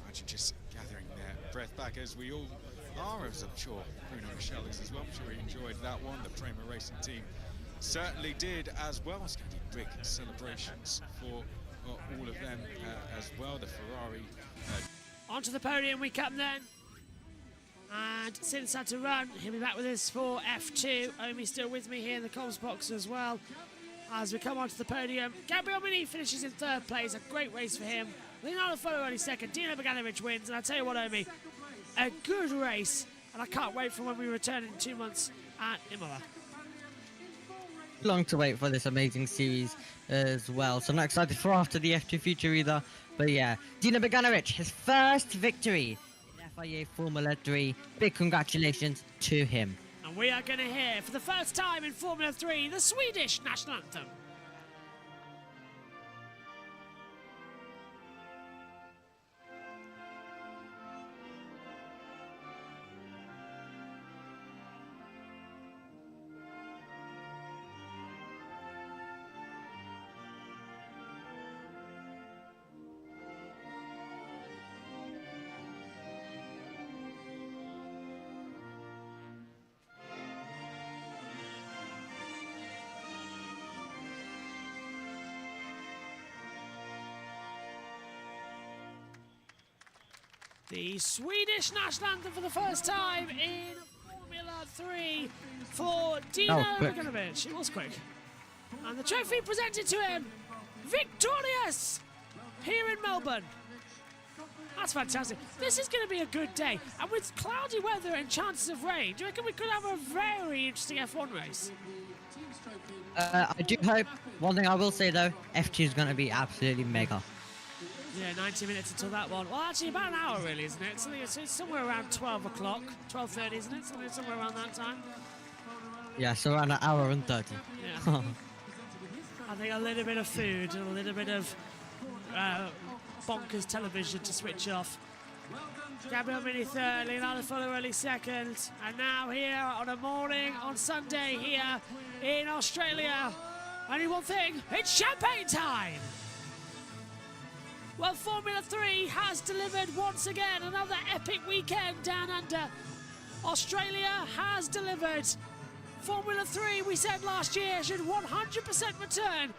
Imagine just gathering their breath back, as we all are, as I'm sure Bruno Michel is as well. I'm sure he enjoyed that one. The Prema Racing team certainly did as well. It's going to be big celebrations for all of them as well. The Ferrari. Onto the podium we come then. And Since had to run. He'll be back with us for F2. Omi's still with me here in the comms box as well. As we come onto the podium, Gabriel Mini finishes in 3rd place. A great race for him. Leonardo Folo only 2nd. Dino Beganovic wins. And I tell you what, Omi, a good race. And I can't wait for when we return in 2 months at Imola. Long to wait for this amazing series as well, so not excited for after the F2 future either. But yeah, Dino Beganovic, his first victory in FIA Formula 3. Big congratulations to him. And we are going to hear for the first time in Formula 3 the Swedish national anthem. The Swedish national anthem for the first time in Formula 3 for Dino Beganovic. It was quick. And the trophy presented to him, victorious, here in Melbourne. That's fantastic. This is going to be a good day. And with cloudy weather and chances of rain, do you reckon we could have a very interesting F1 race? I do hope. One thing I will say though, F2 is going to be absolutely mega. Yeah, 90 minutes until that one. Well, actually, about an hour, really, isn't it? It's somewhere around 12 o'clock, 12:30, isn't it? Somewhere around that time. Yeah, so around an hour and 30. Yeah. I think a little bit of food and a little bit of bonkers television to switch off. Gabriel Mini 3rd, Leonardo Folo early 2nd, and now here on a morning on Sunday here in Australia. Only one thing, it's champagne time! Well, Formula 3 has delivered once again another epic weekend down under. Australia has delivered. Formula 3, we said last year, should 100% return.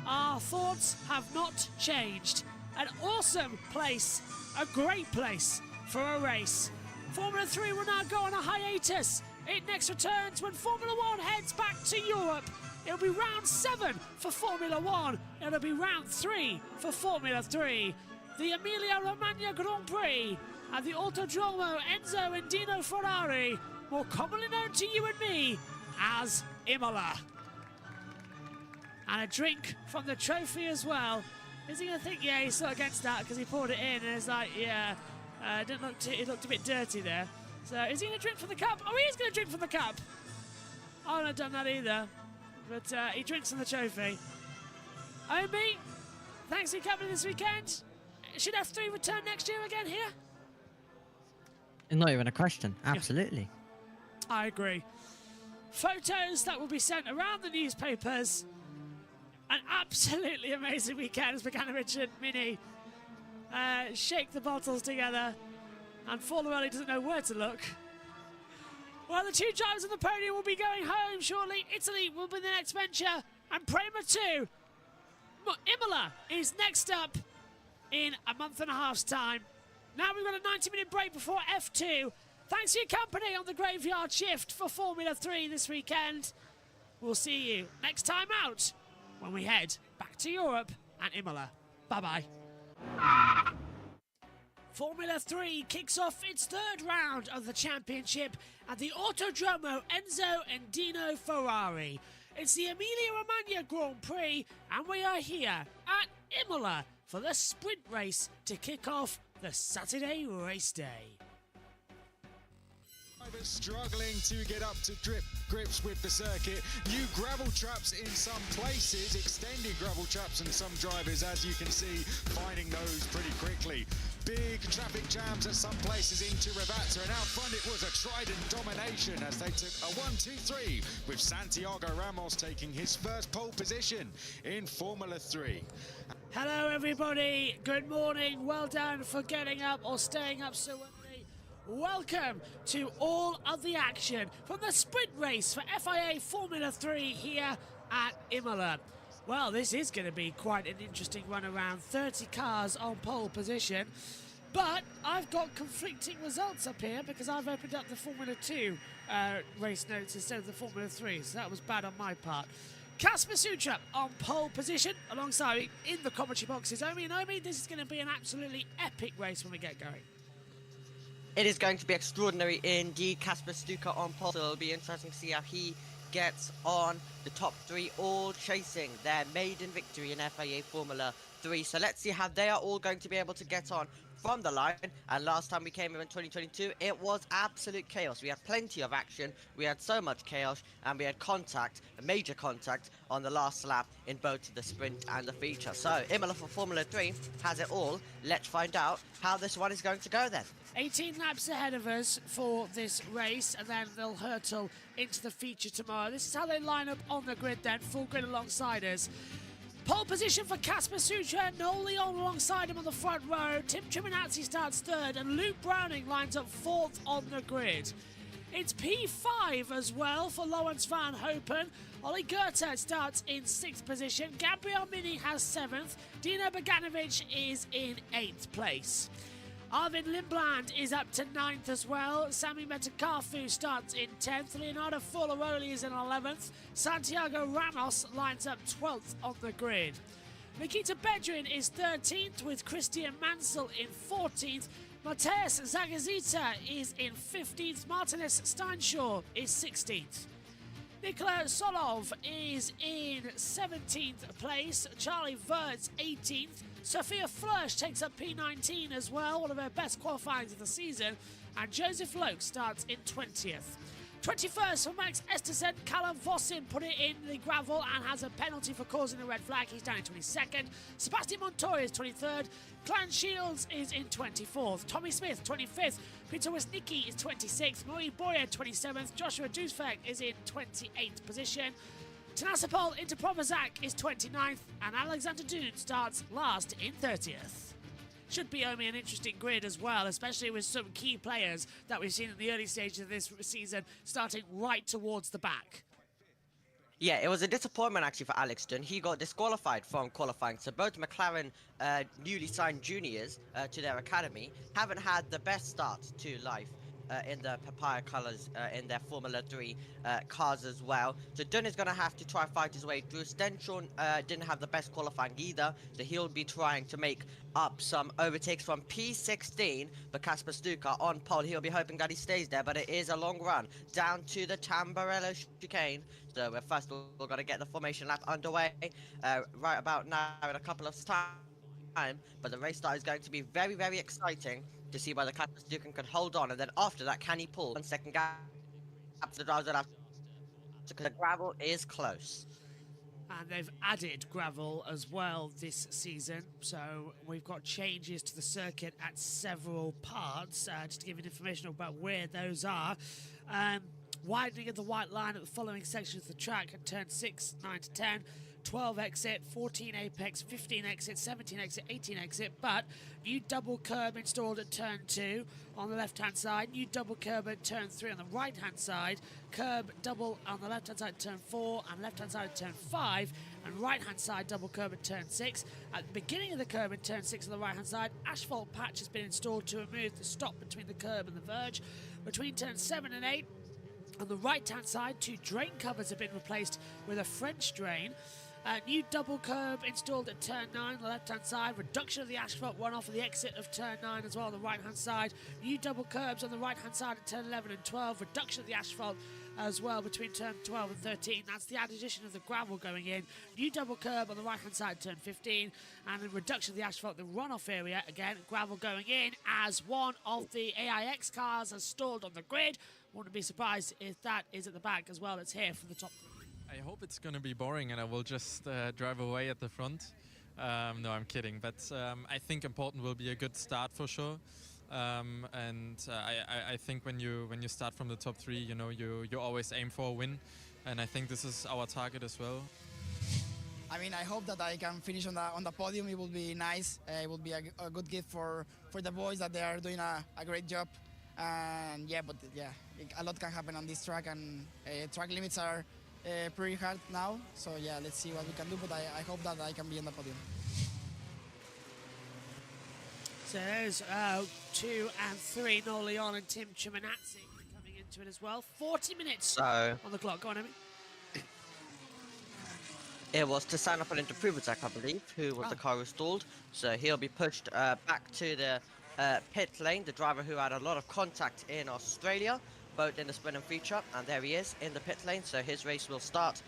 Our thoughts have not changed. An awesome place, a great place for a race. Formula 3 will now go on a hiatus. It next returns when Formula 1 heads back to Europe. It'll be round 7 for Formula 1. It'll be round 3 for Formula 3. The Emilia-Romagna Grand Prix at the Autodromo Enzo and Dino Ferrari, more commonly known to you and me as Imola. And a drink from the trophy as well. Is he going to think, yeah, he's still against that because he poured it in and it's like, yeah, it looked a bit dirty there. So is he going to drink from the cup? Oh, he is going to drink from the cup. I wouldn't have done that either. But he drinks from the trophy. Omi, thanks for coming this weekend. Should F3 return next year again here? Not even a question. Absolutely. Yeah. I agree. Photos that will be sent around the newspapers. An absolutely amazing weekend as Bogdanovic and Mini shake the bottles together. And Forlarelli doesn't know where to look. Well, the two drivers on the podium will be going home shortly. Italy will be the next venture. And Prema 2. Imola is next up in a month and a half's time. Now we've got a 90-minute break before F2. Thanks for your company on the graveyard shift for Formula 3 this weekend. We'll see you next time out when we head back to Europe and Imola. Bye-bye. Formula 3 kicks off its third round of the championship at the Autodromo Enzo and Dino Ferrari. It's the Emilia-Romagna Grand Prix, and we are here at Imola for the sprint race to kick off the Saturday race day. Struggling to get up to grips with the circuit. New gravel traps in some places, extended gravel traps, and some drivers, as you can see, finding those pretty quickly. Big traffic jams at some places into Rivazza, and out front it was a Trident domination as they took a 1-2-3 with Santiago Ramos taking his first pole position in Formula 3. Hello everybody, good morning, well done for getting up or staying up so early. Welcome to all of the action from the sprint race for FIA Formula 3 here at Imola. Well, this is going to be quite an interesting run around, 30 cars on pole position, but I've got conflicting results up here because I've opened up the Formula 2 race notes instead of the Formula 3, so that was bad on my part. Kasper Sutra on pole position alongside me in the commentary boxes. Omi and Omi, this is going to be an absolutely epic race when we get going. It is going to be extraordinary indeed. Kasper Stuka on pole, so it'll be interesting to see how he gets on. The top three all chasing their maiden victory in FIA Formula 3. So let's see how they are all going to be able to get on from the line. And last time we came here in 2022, it was absolute chaos. We had plenty of action, we had so much chaos, and we had contact, a major contact, on the last lap in both the sprint and the feature. So Imola for Formula 3 has it all. Let's find out how this one is going to go then. 18 laps ahead of us for this race, and then they'll hurtle into the feature tomorrow. This is how they line up on the grid then, full grid alongside us. Pole position for Kasper Sutra, Noel Leon alongside him on the front row. Tim Triminazzi starts third, and Luke Browning lines up fourth on the grid. It's P5 as well for Lawrence Van Hopen. Ollie Goethe starts in 6th position. Gabriel Mini has 7th. Dino Bogdanovic is in 8th place. Arvid Lindblad is up to 9th as well. Sami Metakafu starts in 10th. Leonardo Forlaroli is in 11th. Santiago Ramos lines up 12th on the grid. Nikita Bedrin is 13th with Christian Mansell in 14th. Mateus Zagazita is in 15th. Martinez Steinshaw is 16th. Nikola Solov is in 17th place. Charlie Wirtz 18th. Sophia Flörsch takes up P19 as well, one of her best qualifyings of the season. And Joseph Loke starts in 20th. 21st for Max Estersen. Callum Vossin put it in the gravel and has a penalty for causing the red flag. He's down in 22nd. Sebastian Montoya is 23rd. Clan Shields is in 24th. Tommy Smith, 25th. Peter Wisnicki is 26th. Marie Boyer, 27th. Joshua Dusvek is in 28th position. Tanasapol Interprovazak is 29th. And Alexander Dune starts last in 30th. should be only an interesting grid as well, especially with some key players that we've seen in the early stages of this season starting right towards the back. Yeah, it was a disappointment actually for Alex Dunn. He got disqualified from qualifying. So both McLaren newly signed juniors to their academy haven't had the best start to life in the papaya colours in their Formula 3 cars as well. So Dunn is going to have to try fight his way through. Stenchon didn't have the best qualifying either, so he'll be trying to make up some overtakes from P16. But Kasper Stuka on pole, he'll be hoping that he stays there, but it is a long run down to the Tamburello chicane. So we're first we're going to get the formation lap underway right about now in a couple of time. But the race start is going to be very, very exciting to see whether Kasper Stuka can hold on, and then after that, can he pull 1 second gap to the drivers that have, because the gravel is close. And they've added gravel as well this season, so we've got changes to the circuit at several parts. Just to give you information about where those are. Widening of the white line at the following sections of the track at turn 6, 9 to 10, 12 exit, 14 apex, 15 exit, 17 exit, 18 exit, but new double curb installed at turn 2 on the left hand side, new double curb at turn 3 on the right hand side, curb double on the left hand side at turn 4 and left hand side at turn 5, and right hand side double curb at turn 6. At the beginning of the curb in turn 6 on the right hand side, asphalt patch has been installed to remove the stop between the curb and the verge. Between turns 7 and 8, on the right-hand side, 2 drain covers have been replaced with a French drain. New double curb installed at turn 9 on the left-hand side. Reduction of the asphalt runoff at the exit of turn 9 as well on the right-hand side. New double curbs on the right-hand side at turn 11 and 12. Reduction of the asphalt as well between turn 12 and 13. That's the addition of the gravel going in. New double curb on the right-hand side at turn 15. And a reduction of the asphalt in the runoff area. Again, gravel going in as one of the AIX cars has stalled on the grid. Wouldn't be surprised if that is at the back as well. It's here from the top. I hope it's going to be boring and I will just drive away at the front. No, I'm kidding. But I think important will be a good start for sure. I think when you start from the top 3, you know, you always aim for a win. And I think this is our target as well. I mean, I hope that I can finish on the podium. It will be nice. It will be a good gift for the boys that they are doing a great job. And yeah, but yeah, a lot can happen on this track, and track limits are pretty hard now. So yeah, let's see what we can do, but I hope that I can be on the podium. So there's 2 and 3, Noel Leon and Tim Chimanazzi coming into it as well. 40 minutes on the clock. Go on, Emi. It was to sign up on into Pruvacek, I believe, who was the car who stalled. So he'll be pushed back to the pit lane, the driver who had a lot of contact in Australia, both in the sprint and feature, and there he is in the pit lane. So his race will start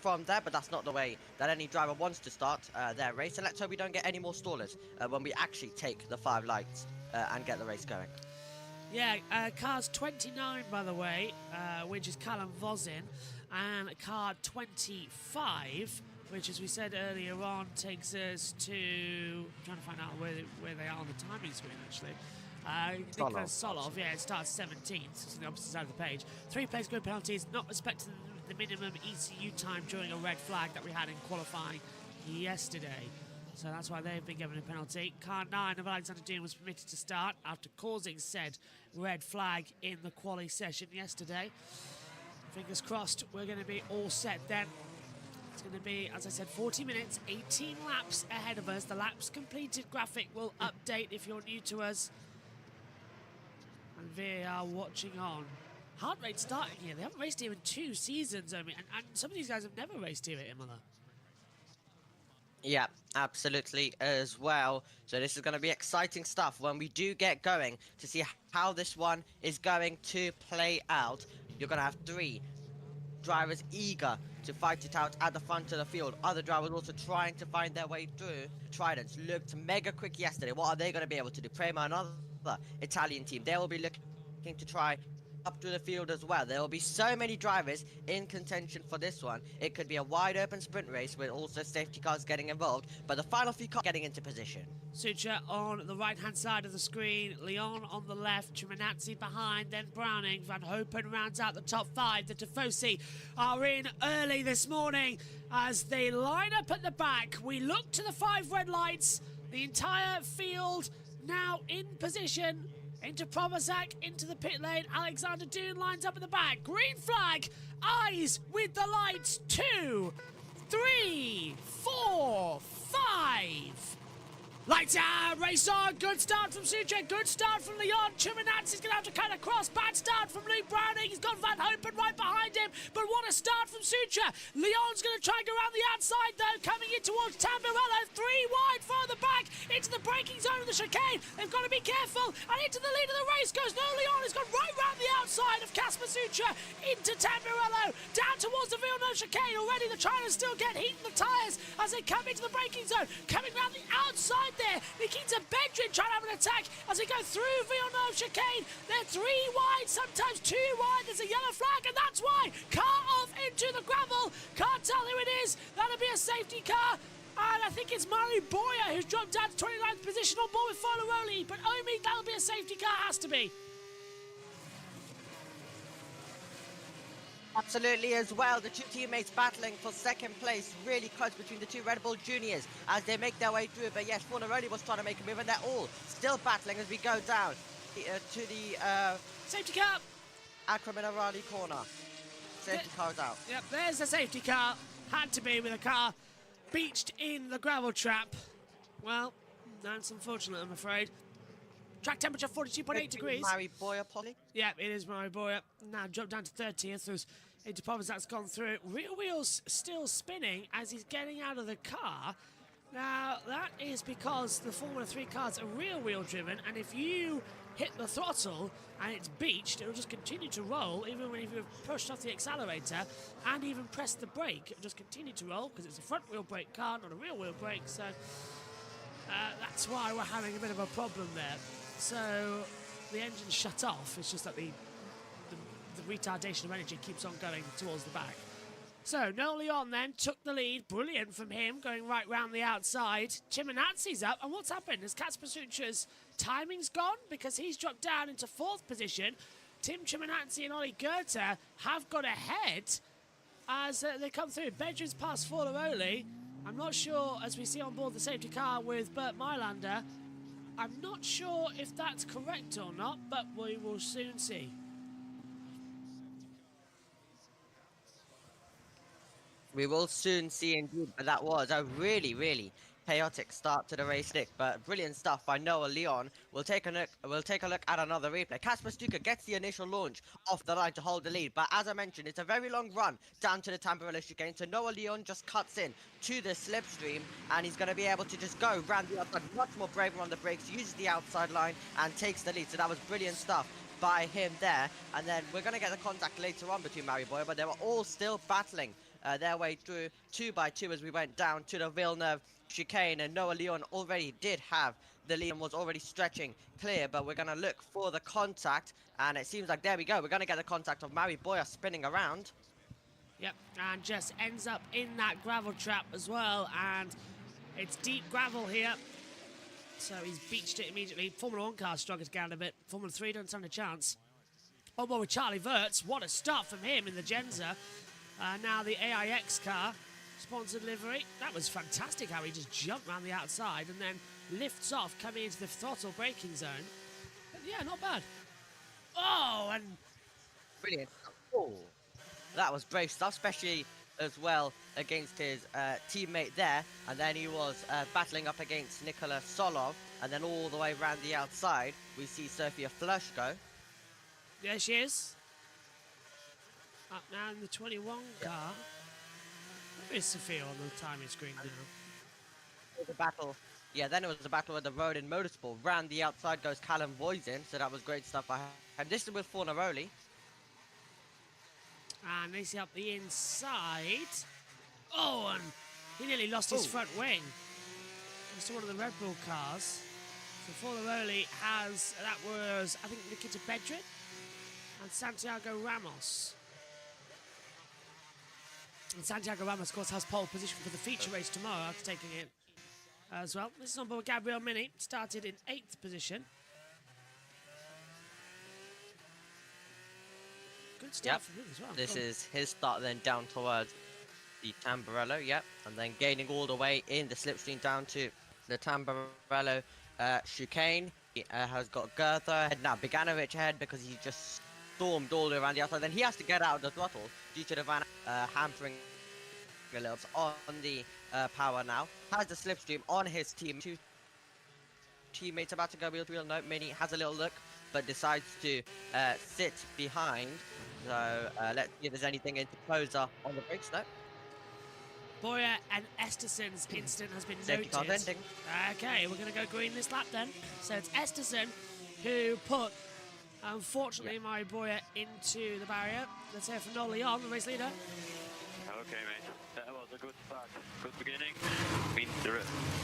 from there, but that's not the way that any driver wants to start their race. And let's hope we don't get any more stallers when we actually take the 5 lights and get the race going. Yeah, cars 29, by the way, which is Callum Vosin, and car 25, which, as we said earlier on, takes us to... I'm trying to find out where they are on the timing screen, actually. Nicholas Solov, yeah, it starts 17th, so it's on the opposite side of the page. 3 place grid penalties, not respecting the minimum ECU time during a red flag that we had in qualifying yesterday. So that's why they've been given a penalty. Car 9 of Alexander Dean was permitted to start after causing said red flag in the quali session yesterday. Fingers crossed, we're going to be all set then. It's going to be, as I said, 40 minutes, 18 laps ahead of us. The laps completed graphic will update if you're new to us. And VAR watching on. Heart rate starting here. They haven't raced here in 2 seasons, and some of these guys have never raced here at Imola. Yeah, absolutely as well. So this is going to be exciting stuff when we do get going to see how this one is going to play out. You're going to have 3 drivers eager to fight it out at the front of the field. Other drivers also trying to find their way through. Tridents looked mega quick yesterday. What are they going to be able to do? Prema, another Italian team, they will be looking to try up to the field as well. There will be so many drivers in contention for this one. It could be a wide open sprint race with also safety cars getting involved, but the final few cars getting into position. Sucha on the right hand side of the screen, Leon on the left, Chimanazzi behind, then Browning. Van Hopen rounds out the top 5. The Tifosi are in early this morning as they line up at the back. We look to the 5 red lights The entire field now in position. Into Promosac, into the pit lane. Alexander Doon lines up in the back. Green flag. Eyes with the lights. 2, 3, 4, 5. Lights out, race on. Good start from Sucha. Good start from Leon. Chiminazzi's going to have to cut across. Bad start from Luke Browning. He's got Van Hopen right behind him. But what a start from Sucha. Leon's going to try and go around the outside, though. Coming in towards Tamburello. 3 wide, further back. Into the braking zone of the chicane. They've got to be careful. And into the lead of the race goes No Leon. He's gone right round the outside of Casper Sucha. Into Tamburello. Down towards the Villeneuve chicane. Already the Chinese still get heat in the tyres as they come into the braking zone. Coming round the outside there. Nikita Bedrin trying to have an attack as they go through Villeneuve chicane. They're 3 wide, sometimes 2 wide. There's a yellow flag, and that's why. Car off into the gravel. Can't tell who it is. That'll be a safety car. And I think it's Mari Boyer who's dropped down to 29th position on board with Folaroli. But Omi, that'll be a safety car, has to be. Absolutely as well. The two teammates battling for second place. Really close between the two Red Bull juniors as they make their way through. But yes, Fornaroli was trying to make a move and they're all still battling as we go down to the safety car. Akraminarali corner. Safety car's out. Yep, there's the safety car. Had to be with a car beached in the gravel trap. Well, that's unfortunate, I'm afraid. Track temperature 42.8 degrees. Mari Boyer, Polly? Yeah, it is Mari Boyer. Now dropped down to 30th as into Poppers. That's gone through. Rear wheels still spinning as he's getting out of the car. Now, that is because the Formula 3 cars are rear wheel driven, and if you hit the throttle and it's beached, it'll just continue to roll, even when you've pushed off the accelerator and even pressed the brake. It'll just continue to roll because it's a front wheel brake car, not a rear wheel brake, so that's why we're having a bit of a problem there. So the engine's shut off. It's just that the retardation of energy keeps on going towards the back. So Noel Leon then took the lead. Brilliant from him, going right round the outside. Chiminazzi's up, and what's happened is Kacper Sucha's timing's gone because he's dropped down into 4th position. Tim Chiminazzi and Ollie Goethe have got ahead as they come through. Bedrin's past Forlaroli. I'm not sure, as we see on board the safety car with Bert Mylander, I'm not sure if that's correct or not, but we will soon see. We will soon see indeed, but that was a really, really chaotic start to the race, Nick. But brilliant stuff by Noah Leon. We'll take a look at another replay. Kacper Stuka gets the initial launch off the line to hold the lead, but as I mentioned, it's a very long run down to the Tamburello chicane. So Noah Leon just cuts in to the slipstream, and he's going to be able to just go round the outside, much more braver on the brakes, uses the outside line, and takes the lead. So that was brilliant stuff by him there. And then we're going to get the contact later on between Mari Boyer, but they were all still battling their way through 2 by 2 as we went down to the Villeneuve chicane, and Noah Leon already did have the lead and was already stretching clear, but we're going to look for the contact, and it seems like there we go. We're going to get the contact of Mari Boyer spinning around. Yep, and just ends up in that gravel trap as well, and it's deep gravel here, so he's beached it immediately. Formula 1 cars struggled to get out a bit. Formula 3 don't stand a chance. On board with Charlie Wirtz. What a start from him in the Genza. Now the AIX car, sponsored livery. That was fantastic how he just jumped around the outside and then lifts off coming into the throttle braking zone. But yeah, not bad. Oh, and... Brilliant. Oh, that was brave stuff, especially as well against his teammate there. And then he was battling up against Nikola Solov. And then all the way around the outside, we see Sofia Flushko. There she is. Up now in the 21 car. Where is Sophia on the timing screen now? The battle. Yeah, then it was the battle of the road in motorsport. Round the outside goes Callum Voisin, so that was great stuff by him. And this is with Fornaroli. And they see up the inside. Oh, and he nearly lost his front wing. It's one of the Red Bull cars. So Fornaroli has, that was, I think, Nikita Bedrin and Santiago Ramos. And Santiago Ramos, of course, has pole position for the feature race tomorrow after taking it as well. This is on board Gabriel Mini, started in 8th position. Good start for him as well. This is his start then down towards the Tamburello, and then gaining all the way in the slipstream down to the Tamburello chicane. He has got Goethe ahead now. Beganovic ahead because he just stormed all the way around the outside. Then he has to get out of the throttle due to the van hampering a little bit on the power now. Has the slipstream on his team. Two teammates about to go wheel to wheel. No, Mini has a little look, but decides to sit behind. So let's see if there's anything into closer on the brakes. No. Boyer and Estersen's instant has been Safety car's noted. ending. Okay, we're going to go green this lap then. So it's Estersen who put, unfortunately, my Boyer into the barrier. Let's hear from Noel Leon, the race leader. Okay, mate. That was a good start. Good beginning. Means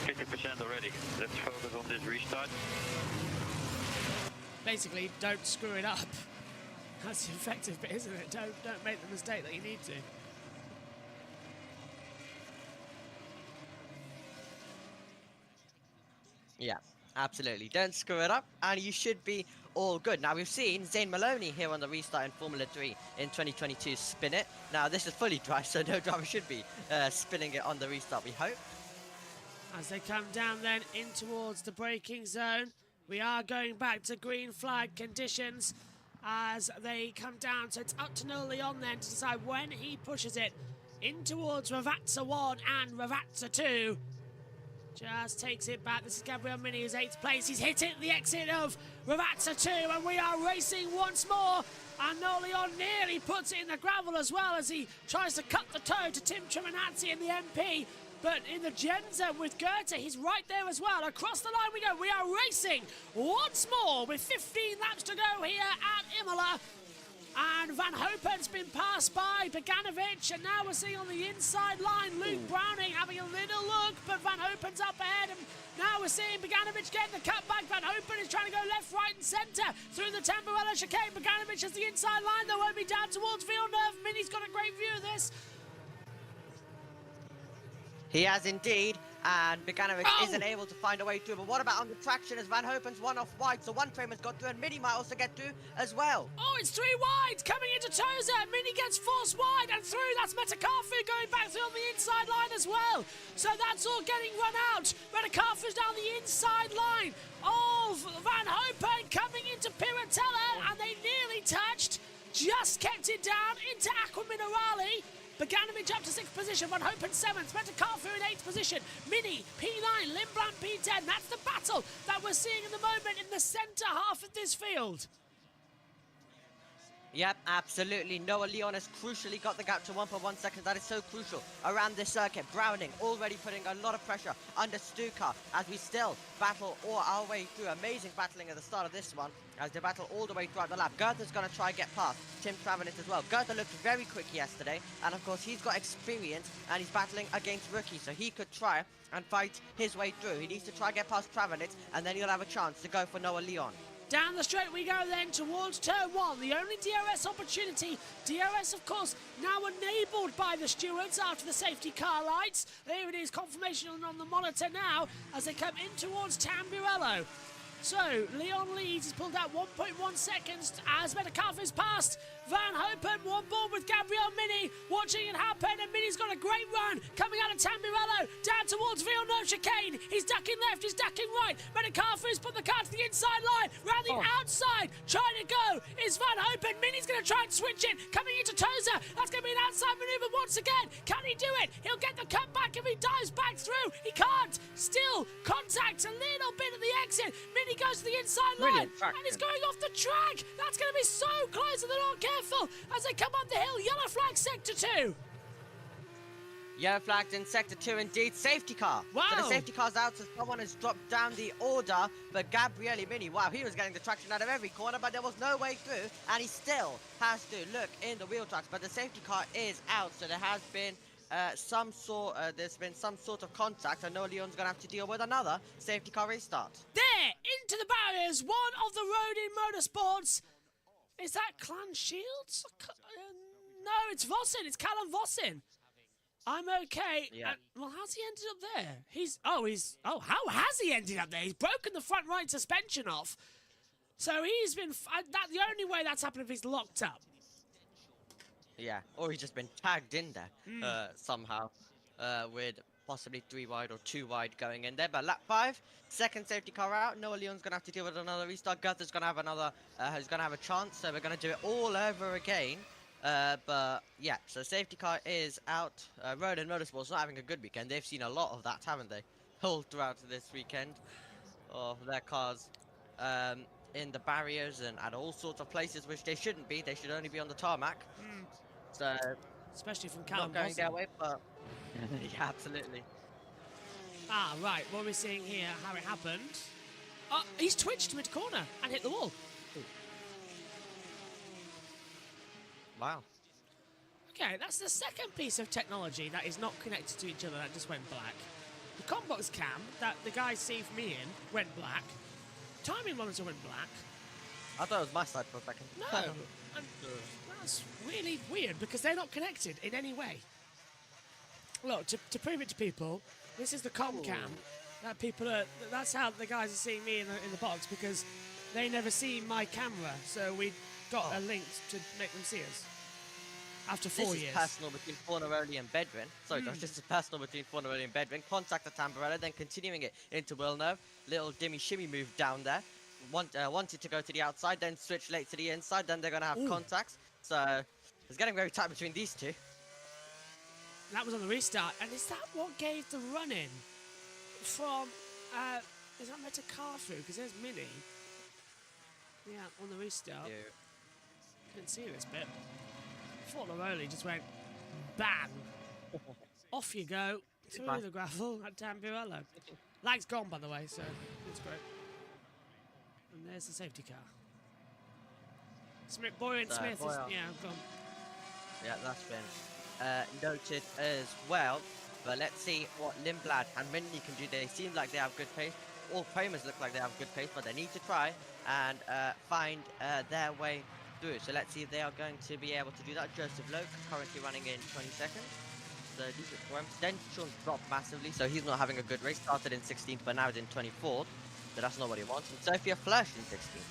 50% already. Let's focus on this restart. Basically, don't screw it up. That's the effective bit, isn't it? Don't make the mistake that you need to. Yeah, absolutely. Don't screw it up, and you should be all good. Now, we've seen Zane Maloney here on the restart in Formula 3 in 2022 spin it. Now, this is fully dry, so no driver should be spinning it on the restart, we hope. As they come down then in towards the braking zone, we are going back to green flag conditions as they come down. So it's up to Noel Leon then to decide when he pushes it in towards Ravazza 1 and Ravazza 2. Just takes it back. This is Gabriel Mini, who's 8th place. He's hit it, the exit of Ravazza 2, and we are racing once more. And Noel Leon nearly puts it in the gravel as well as he tries to cut the toe to Tim Treminazzi in the MP. But in the Genza with Goethe, he's right there as well. Across the line we go. We are racing once more with 15 laps to go here at Imola. And Van Hopen's been passed by Beganovic, and now we're seeing on the inside line Luke Browning having a little look, but Van Hopen's up ahead, and now we're seeing Beganovic getting the cutback. Van Hopen is trying to go left, right and centre through the Tamburello chicane. Beganovic has the inside line, though, won't be down towards Villeneuve. Mini's got a great view of this. He has indeed, and Beganovic isn't able to find a way through. But what about on the traction as Van Hopen's one off wide? So one frame has got through, and Mini might also get through as well. Oh, it's 3 wide coming into Tozer. Mini gets forced wide and through. That's Metakafu going back through on the inside line as well. So that's all getting run out. Metakafu's down the inside line of Van Hopen coming into Piratella, and they nearly touched. Just kept it down into Aqua Minerale. Beganovic up to 6th position, Van Hopen 7th, Metakafu in 8th position, Mini P9, Limbrand P10. That's the battle that we're seeing in the moment in the centre half of this field. Yep, absolutely. Noah Leon has crucially got the gap to 1.1 seconds. That is so crucial around this circuit. Browning already putting a lot of pressure under Stuka as we still battle all our way through. Amazing battling at the start of this one as they battle all the way throughout the lap. Goethe's going to try and get past Tim Travanit as well. Goethe looked very quick yesterday, and of course he's got experience and he's battling against rookies, so he could try and fight his way through. He needs to try and get past Travanit, and then he'll have a chance to go for Noah Leon. Down the straight we go then towards turn 1, the only DRS opportunity. DRS, of course, now enabled by the stewards after the safety car lights. There it is, confirmation on the monitor now as they come in towards Tamburello. So, Leon leads, he's pulled out 1.1 seconds as Metakafu's passed. Van Hopen on board with Gabriel Mini, watching it happen, and Mini's got a great run coming out of Tamburello, down towards Villeneuve chicane. He's ducking left, he's ducking right. Metakafu's put the car to the inside line, round the outside, trying to go is Van Hopen. Mini's going to try and switch it, coming into Tozer. That's going to be an outside manoeuvre once again. Can he do it? He'll get the cutback if he dives back through. He can't. Still, contact a little bit at the exit. Mini goes to the inside line, and he's going off the track. That's going to be so close, and they're not careful as they come up the hill. Yellow flag sector 2. Yellow flagged in sector 2 indeed. Safety car. Wow. So the safety car's out, so someone has dropped down the order. But Gabriele Mini, wow, he was getting the traction out of every corner, but there was no way through, and he still has to look in the wheel tracks. But the safety car is out, so there has been there's been some sort of contact, and Noah Leon's gonna have to deal with another safety car restart. There, into the barriers, one of the road in motorsports. Is that Clan Shields? No, it's Vossen. It's Callum Vossen. I'm okay. Yeah. Well, how's he ended up there? How has he ended up there? He's broken the front right suspension off. So he's been, the only way that's happened if he's locked up. Yeah, or he's just been tagged in there somehow. with possibly 3 wide or 2 wide going in there. But lap 5, second safety car out. Noah Leon's gonna have to deal with another restart. Gunther's gonna have another, he's gonna have a chance. So we're gonna do it all over again. But yeah, so safety car is out. Ronin Motorsports not having a good weekend. They've seen a lot of that, haven't they? All throughout this weekend of their cars in the barriers and at all sorts of places which they shouldn't be. They should only be on the tarmac. So especially from Callum. not going their way, but yeah, absolutely. Ah, right. What we're seeing here, how it happened. Oh, he's twitched mid-corner and hit the wall. Wow. Okay, that's the second piece of technology that is not connected to each other that just went black. The combox cam that the guy saved me in went black. Timing monitor went black. I thought it was my side for a second. No, and that's really weird because they're not connected in any way. Look, to prove it to people, this is the com cam that people are. That's how the guys are seeing me in the box because they never see my camera. So we got a link to make them see us. After 4 years. This is personal between Fornaroli and Bedrin. Sorry, Josh, this is personal between Fornaroli and Bedrin. Contact the Tamburello, then continuing it into Villeneuve. Little dimmy shimmy move down there. Wanted to go to the outside, then switch late to the inside. Then they're going to have contacts. So it's getting very tight between these two. That was on the restart. And is that what gave the run-in from... is that meant to car through? Because there's Mini. Yeah, on the restart. Yeah. Didn't see this bit. Fornaroli just went bang. Off you go through the gravel at Tamburello. Lag's gone, by the way, so it's great. And there's the safety car. Boyer and Smith is, gone. Yeah, that's been noted as well. But let's see what Lindblad and Mini can do. They seem like they have good pace. All Promos look like they have good pace, but they need to try and find their way through. So let's see if they are going to be able to do that. Joseph Loke currently running in 20 seconds. So decent for him. Then Sean's dropped massively, so he's not having a good race. Started in 16th, but now is in 24th. So that's not what he wants. And Sophia Flash in 16th.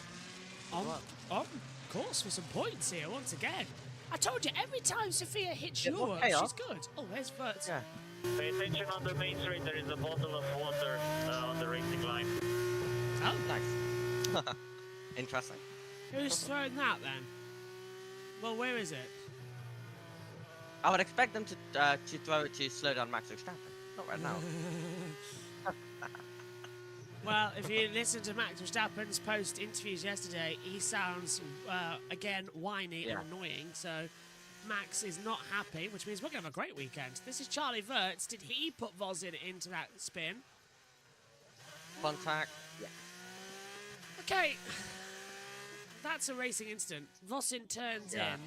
On course for some points here once again. I told you, every time Sophia hits Europe, she's good. Oh, there's Vert. Yeah. Pay attention on the main street, there is a bottle of water on the racing line. Oh, nice. Interesting. Who's throwing that then? Well, where is it? I would expect them to throw it to slow down Max Verstappen. Not right now. Well, if you listen to Max Verstappen's post-interviews yesterday, he sounds, again, whiny and annoying. So Max is not happy, which means we're going to have a great weekend. This is Charlie Verts. Did he put Vosin into that spin? Contact. Yeah. Okay. That's a racing incident. Vosin turns in.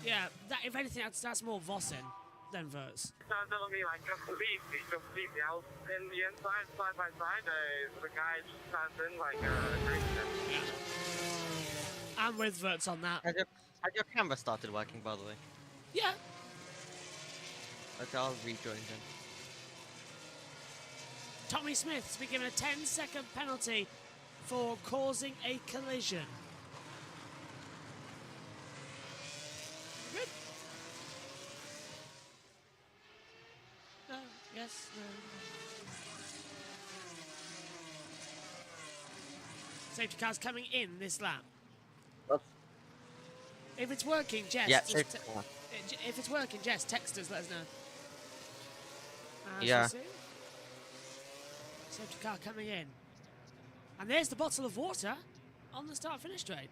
Yeah, that, if anything, that's more Vosin than Verts. Sounds a little bit like completely out in the inside, side by side. The guy just turns in like a great. Yeah. I'm with Verts on that. Has your camera started working, by the way? Yeah. Okay, I'll rejoin then. Tommy Smith's been given a 10-second penalty for causing a collision. Good. No, yes, no. Safety car's coming in this lap. If it's working, Jess. Yeah, if it's working, Jess, text us, let us know. Yeah. Safety car coming in. And there's the bottle of water on the start-finish straight.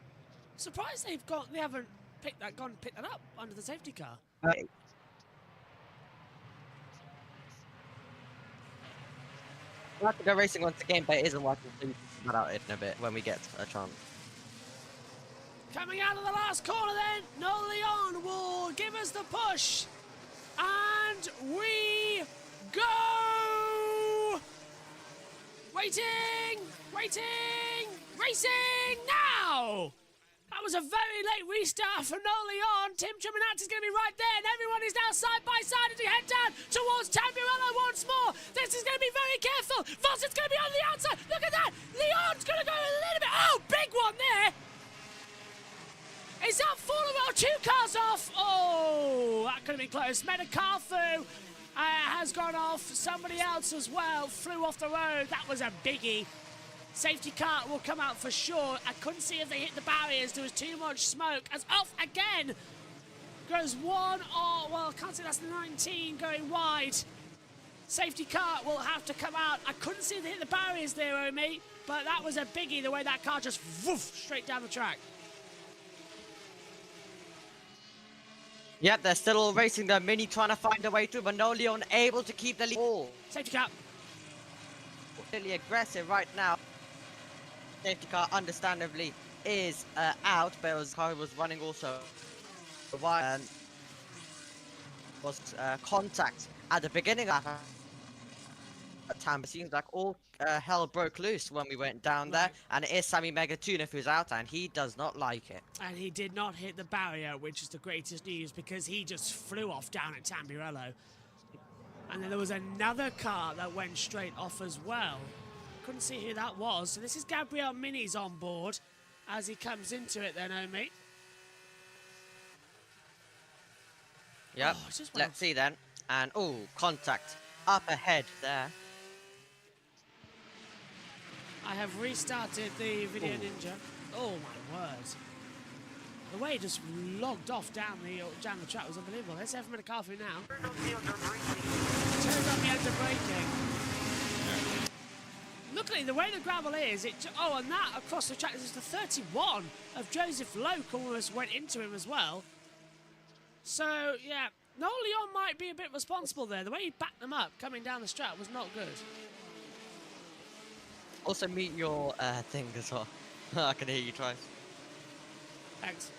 Surprised they haven't picked that up under the safety car. Right. We'll have to go racing once again, but it isn't working, so you can put that out in a bit when we get a chance. Coming out of the last corner then, Noel Leon will give us the push. And we go! Waiting! Racing now! That was a very late restart for Noel Leon. Tim Trumanat is going to be right there, and everyone is now side by side as we head down towards Tamburello once more. This is going to be very careful. Voss's going to be on the outside. Look at that. Leon's going to go a little bit. Oh, big one there. Is that full of two cars off? Oh, that could have been close. Made a car through. has gone off. Somebody else as well flew off the road. That was a biggie. Safety car will come out for sure. I couldn't see if they hit the barriers. There was too much smoke. As off again goes one. Oh, well, I can't see that's the 19 going wide. Safety car will have to come out. I couldn't see if they hit the barriers there, Omi, but that was a biggie, the way that car just woof straight down the track. Yep, they're still all racing the Mini, trying to find a way through, but no Leon able to keep the lead. Oh. Safety car. Really aggressive right now. Safety car, understandably, is out, but the car was running also. Was contact at the beginning of that time. It seems like all hell broke loose when we went down there, and it is Sammy Megatunif who's out, and he does not like it. And he did not hit the barrier, which is the greatest news, because he just flew off down at Tamburello. And then there was another car that went straight off as well. Couldn't see who that was. So this is Gabriel Mini's on board as he comes into it then, Omi. Yep, let's see then. And, oh, contact up ahead there. I have restarted the Video Ninja. Oh, my word. The way he just logged off down the track was unbelievable. Let's have him in a car through now. Turns on the under braking. Luckily, the way the gravel is, and that across the track is the 31 of Joseph Loke almost went into him as well. So, yeah, Noel Leon might be a bit responsible there. The way he backed them up coming down the strap was not good. Also, meet your thing as well. I can hear you twice. Thanks.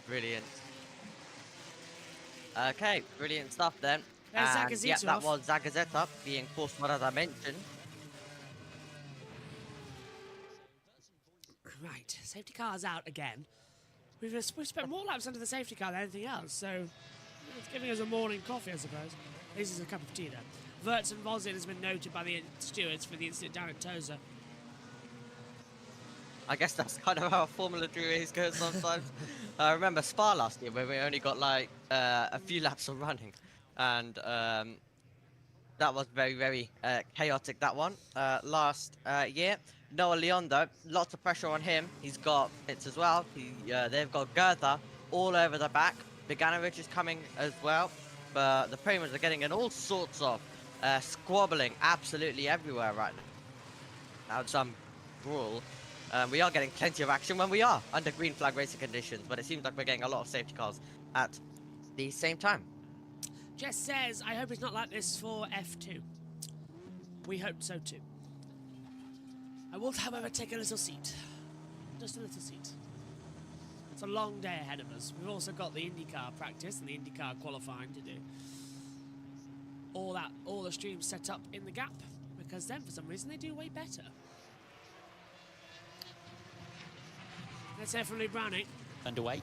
Brilliant. Okay, brilliant stuff then. There's And, Zagazeta yeah, that off. was Zagazeta being forced, as I mentioned. Right, safety car's out again. We've spent more laps under the safety car than anything else, so it's giving us a morning coffee, I suppose. This is a cup of tea, though. Verts and Vozin has been noted by the stewards for the incident down at Tosa. I guess that's kind of how a Formula 3 race goes sometimes. I remember Spa last year, where we only got like a few laps of running, and that was very, very chaotic, that one. Last year. Noah Leon, though, lots of pressure on him. He's got hits as well. They've got Goethe all over the back. Beganovic is coming as well. But the Premiums are getting in all sorts of squabbling absolutely everywhere right now. Some brawl. We are getting plenty of action when we are under green flag racing conditions, but it seems like we're getting a lot of safety cars at the same time. Jess says, I hope it's not like this for F2. We hope so too. I will, however, take a little seat. Just a little seat. It's a long day ahead of us. We've also got the IndyCar practice and the IndyCar qualifying to do. All the streams set up in the gap, because then for some reason they do way better. Let's hear from Lee Browning. Underway.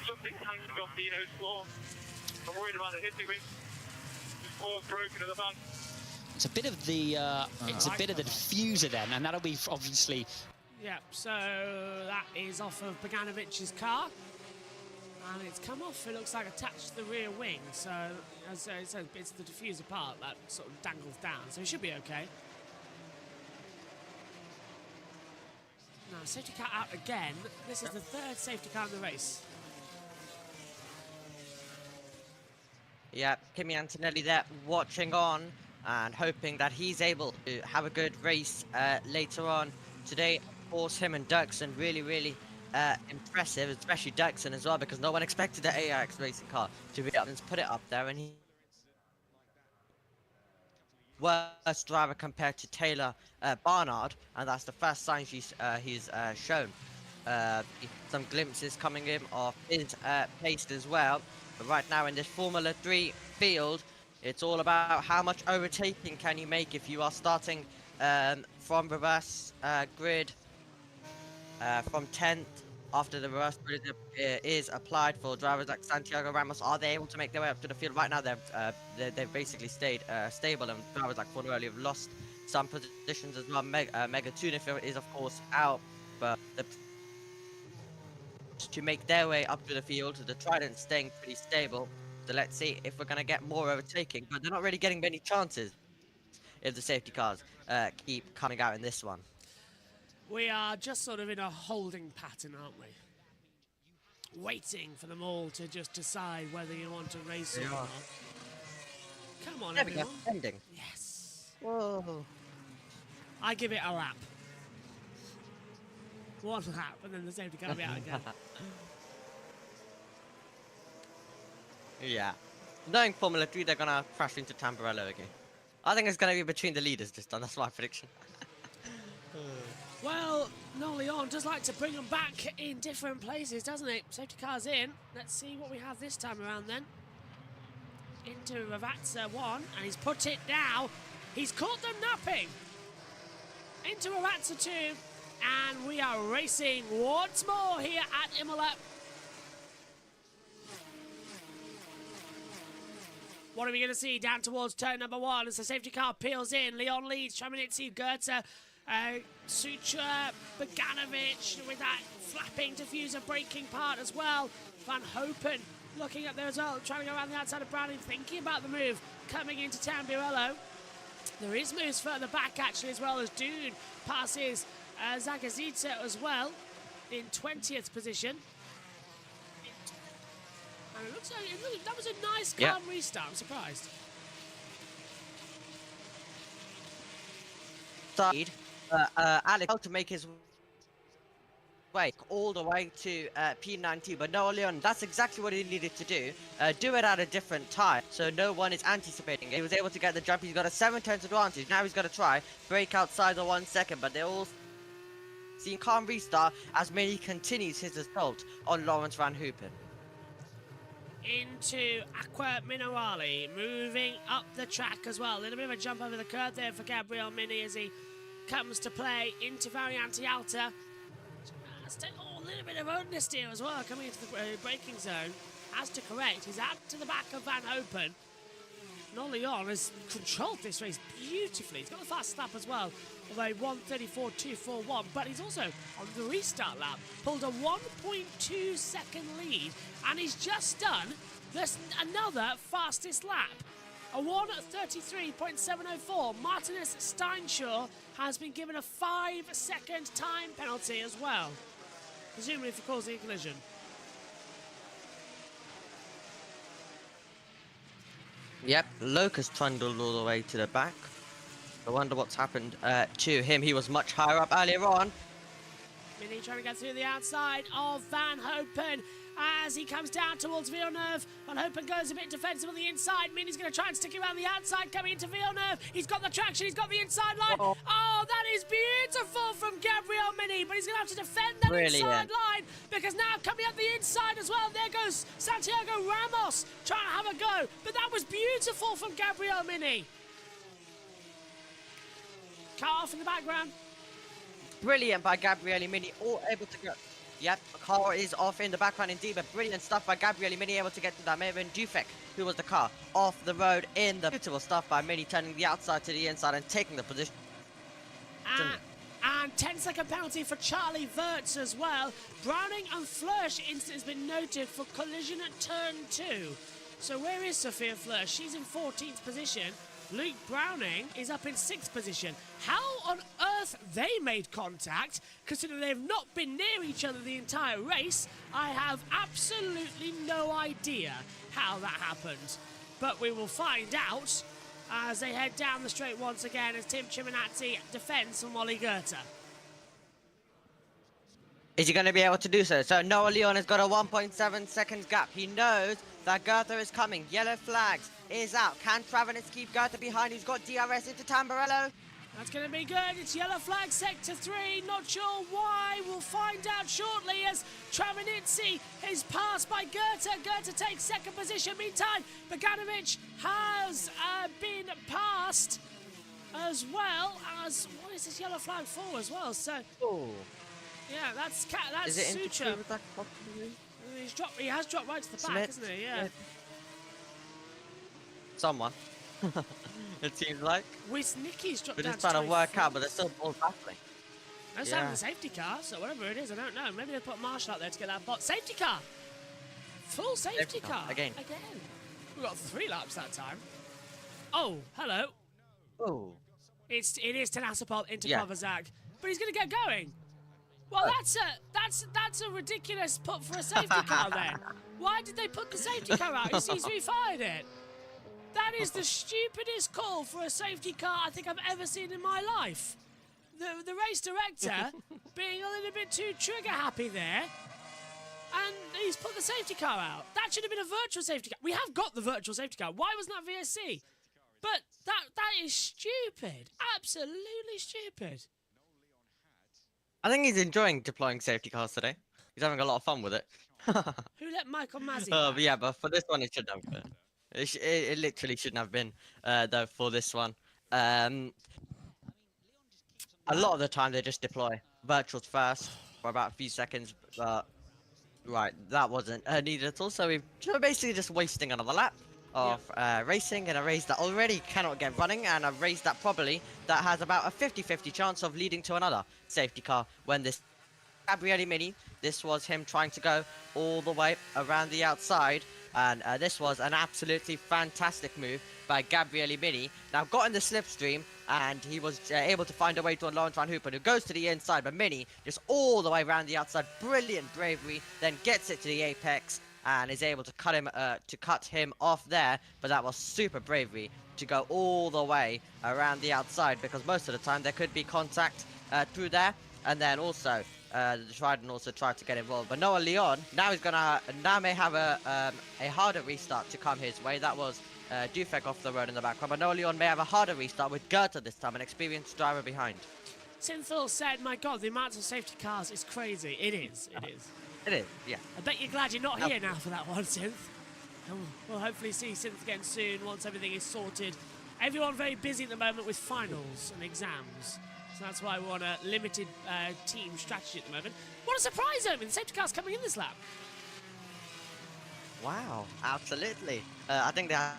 Something hangs off the nose floor. I'm worried about it hitting me. This floor's broken at the back. It's a bit of the diffuser then, and that'll be obviously. Yeah, so that is off of Beganovic's car, and it's come off. It looks like attached to the rear wing. So as it's the diffuser part that sort of dangles down. So it should be okay. Now safety car out again. This is the third safety car in the race. Yeah, Kimi Antonelli there watching on and hoping that he's able to have a good race later on today. Of course, him and Dirksen really, really impressive, especially Dirksen as well, because no one expected the AIX racing car to be up and put it up there, and he worst driver compared to Taylor Barnard, and that's the first sign he's shown. Some glimpses coming in of his pace as well, but right now in this Formula 3 field, it's all about how much overtaking can you make if you are starting from reverse grid from 10th after the reverse grid is applied for drivers like Santiago Ramos. Are they able to make their way up to the field? Right now they've basically stayed stable, and drivers like Fornelli have lost some positions as well. Megatunif is of course out, but to make their way up to the field, the Trident staying pretty stable. So let's see if we're going to get more overtaking, but they're not really getting many chances if the safety cars keep coming out in this one. We are just sort of in a holding pattern, aren't we? Waiting for them all to just decide whether you want to race or not. Come on, There we go, everyone. ending. Yes. Whoa. I give it a lap. One lap, and then the safety car will be out again. Yeah. Knowing Formula 3, they're going to crash into Tamburello again. I think it's going to be between the leaders this time. That's my prediction. Well, Leon does like to bring them back in different places, doesn't it? Safety car's in. Let's see what we have this time around then. Into Ravazza 1, and he's put it now. He's caught them napping. Into Ravazza 2, and we are racing once more here at Imola. What are we going to see down towards turn number 1 as the safety car peels in? Leon leads, Traminitzi, Goethe, Sutra, Boganovic with that flapping diffuser braking part as well. Van Hopen looking up there as well, trying to go around the outside of Browning, thinking about the move coming into Tamburello. There is moves further back actually as well as Dune passes Zagazita as well in 20th position. And it looks like that was a nice calm restart. I'm surprised. Side, Alex to make his way all the way to P90, but no, Leon, that's exactly what he needed to do. Do it at a different time, so no one is anticipating it. He was able to get the jump. He's got a 7 turns advantage. Now he's got to try break outside the 1 second, but they're all seeing calm restart as Mini continues his assault on Lawrence Van Hoopen. Into Aqua Minerale, moving up the track as well. A little bit of a jump over the curve there for Gabriel Mini as he comes to play into Variante Alta. A little bit of understeer as well coming into the braking zone. Has to correct. He's out to the back of Van Hopen. Leon has controlled this race beautifully. He's got the fast lap as well, although 1:34.241, but he's also on the restart lap pulled a 1.2 second lead, and he's just done another fastest lap, a 1:33.704. Martinez Steinshaw has been given a 5-second time penalty as well, presumably for causing a collision. Yep, Locust trundled all the way to the back. I wonder what's happened to him. He was much higher up earlier on. Mini trying to get through the outside of Van Hopen as he comes down towards Villeneuve. Van Hopen goes a bit defensive on the inside. Mini's going to try and stick around the outside coming into Villeneuve. He's got the traction, he's got the inside line. Oh, that is beautiful from Gabriel Mini, but he's going to have to defend that inside line because now coming up the inside as well, there goes Santiago Ramos trying to have a go. But that was beautiful from Gabriel Mini. Cut off in the background. Brilliant by Gabriele Mini, all able to go. Yep, the car is off in the background indeed, but brilliant stuff by Gabriele Mini, able to get to that Maven Dufek, who was the car, off the road in the beautiful stuff by Mini, turning the outside to the inside and taking the position. And 10-second penalty for Charlie Wirtz as well. Browning and Flörsch incident has been noted for collision at turn 2. So where is Sophia Flörsch? She's in 14th position. Luke Browning is up in 6th position. How on earth they made contact, considering they've not been near each other the entire race, I have absolutely no idea how that happened. But we will find out as they head down the straight once again as Tim Chiminazzi defends from Wally Goethe. Is he going to be able to do so? So Noah Leon has got a 1.7 seconds gap. He knows that Goethe is coming. Yellow flags is out. Can Travinitz keep Goethe behind? He's got DRS into Tamburello. That's going to be good. It's yellow flag sector 3. Not sure why. We'll find out shortly as Travinitzi is passed by Goethe. Goethe takes second position. Meantime, Boganovic has been passed as well as... What is this yellow flag for as well? So... Yeah, that's Sutra. He has dropped right to the back, hasn't he? Yeah. Someone. It seems like. Wisnicki's dropped down. They're just trying to work out, but they're still all battling. No sign of the safety car, so whatever it is, I don't know. Maybe they put Marshall out there to get that bot. Safety car! Full safety car. Again. We got 3 laps that time. Oh, hello. Oh. It is Tenasapol into Yeah. Kovacic, but he's going to get going. Well, that's a ridiculous put for a safety car then. Why did they put the safety car out? He's refired it. That is the stupidest call for a safety car I think I've ever seen in my life. The race director being a little bit too trigger happy there, and he's put the safety car out. That should have been a virtual safety car. We have got the virtual safety car. Why wasn't that VSC? But that is stupid. Absolutely stupid. I think he's enjoying deploying safety cars today. He's having a lot of fun with it. Who let Michael Mazzi But yeah, but for this one, it shouldn't have been. It literally shouldn't have been, though, for this one. A lot of the time, they just deploy virtuals first for about a few seconds, but right, that wasn't needed at all. So we're basically just wasting another lap of racing in a race that already cannot get running, and a race that probably that has about a 50-50 chance of leading to another safety car when this Gabriele Mini, this was him trying to go all the way around the outside, and this was an absolutely fantastic move by Gabriele Mini. Now got in the slipstream, and he was able to find a way to Laurent Van Hoopen, who goes to the inside, but Mini just all the way around the outside. Brilliant bravery, then gets it to the apex and is able to cut him off there. But that was super bravery to go all the way around the outside, because most of the time there could be contact through there, and then also the Trident also tried to get involved. But Noah Leon now may have a harder restart to come his way. That was Dufek off the road in the background, but Noah Leon may have a harder restart with Goethe this time, an experienced driver behind. Synthil said, my God, the amount of safety cars is crazy. It is. It is, yeah. I bet you're glad you're not here now for that one, Synth. And we'll hopefully see Synth again soon once everything is sorted. Everyone very busy at the moment with finals and exams. So that's why we're on a limited team strategy at the moment. What a surprise, Omen! The safety car's coming in this lap. Wow, absolutely. I think they are.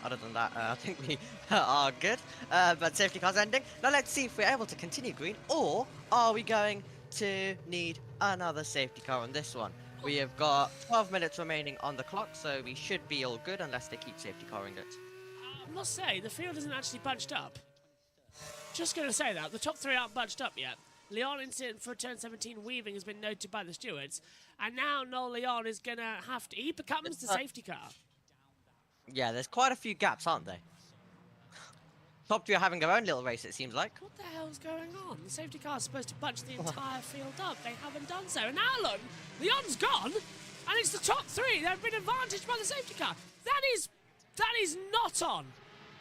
Other than that, I think we are good. But safety car's ending. Now let's see if we're able to continue green, or are we going to need another safety car on this one? We have got 12 minutes remaining on the clock, so we should be all good unless they keep safety carring it. I must say, the field isn't actually bunched up. Just going to say that. The top 3 aren't bunched up yet. Leon incident for turn 17 weaving has been noted by the stewards. And now Noel Leon is going to have to... He becomes the safety car. Yeah, there's quite a few gaps, aren't they? Top 3 are having their own little race, it seems like. What the hell's going on? The safety car is supposed to bunch the entire field up. They haven't done so. And now look, Leon's gone, and it's the top 3. They've been advantaged by the safety car. That is not on.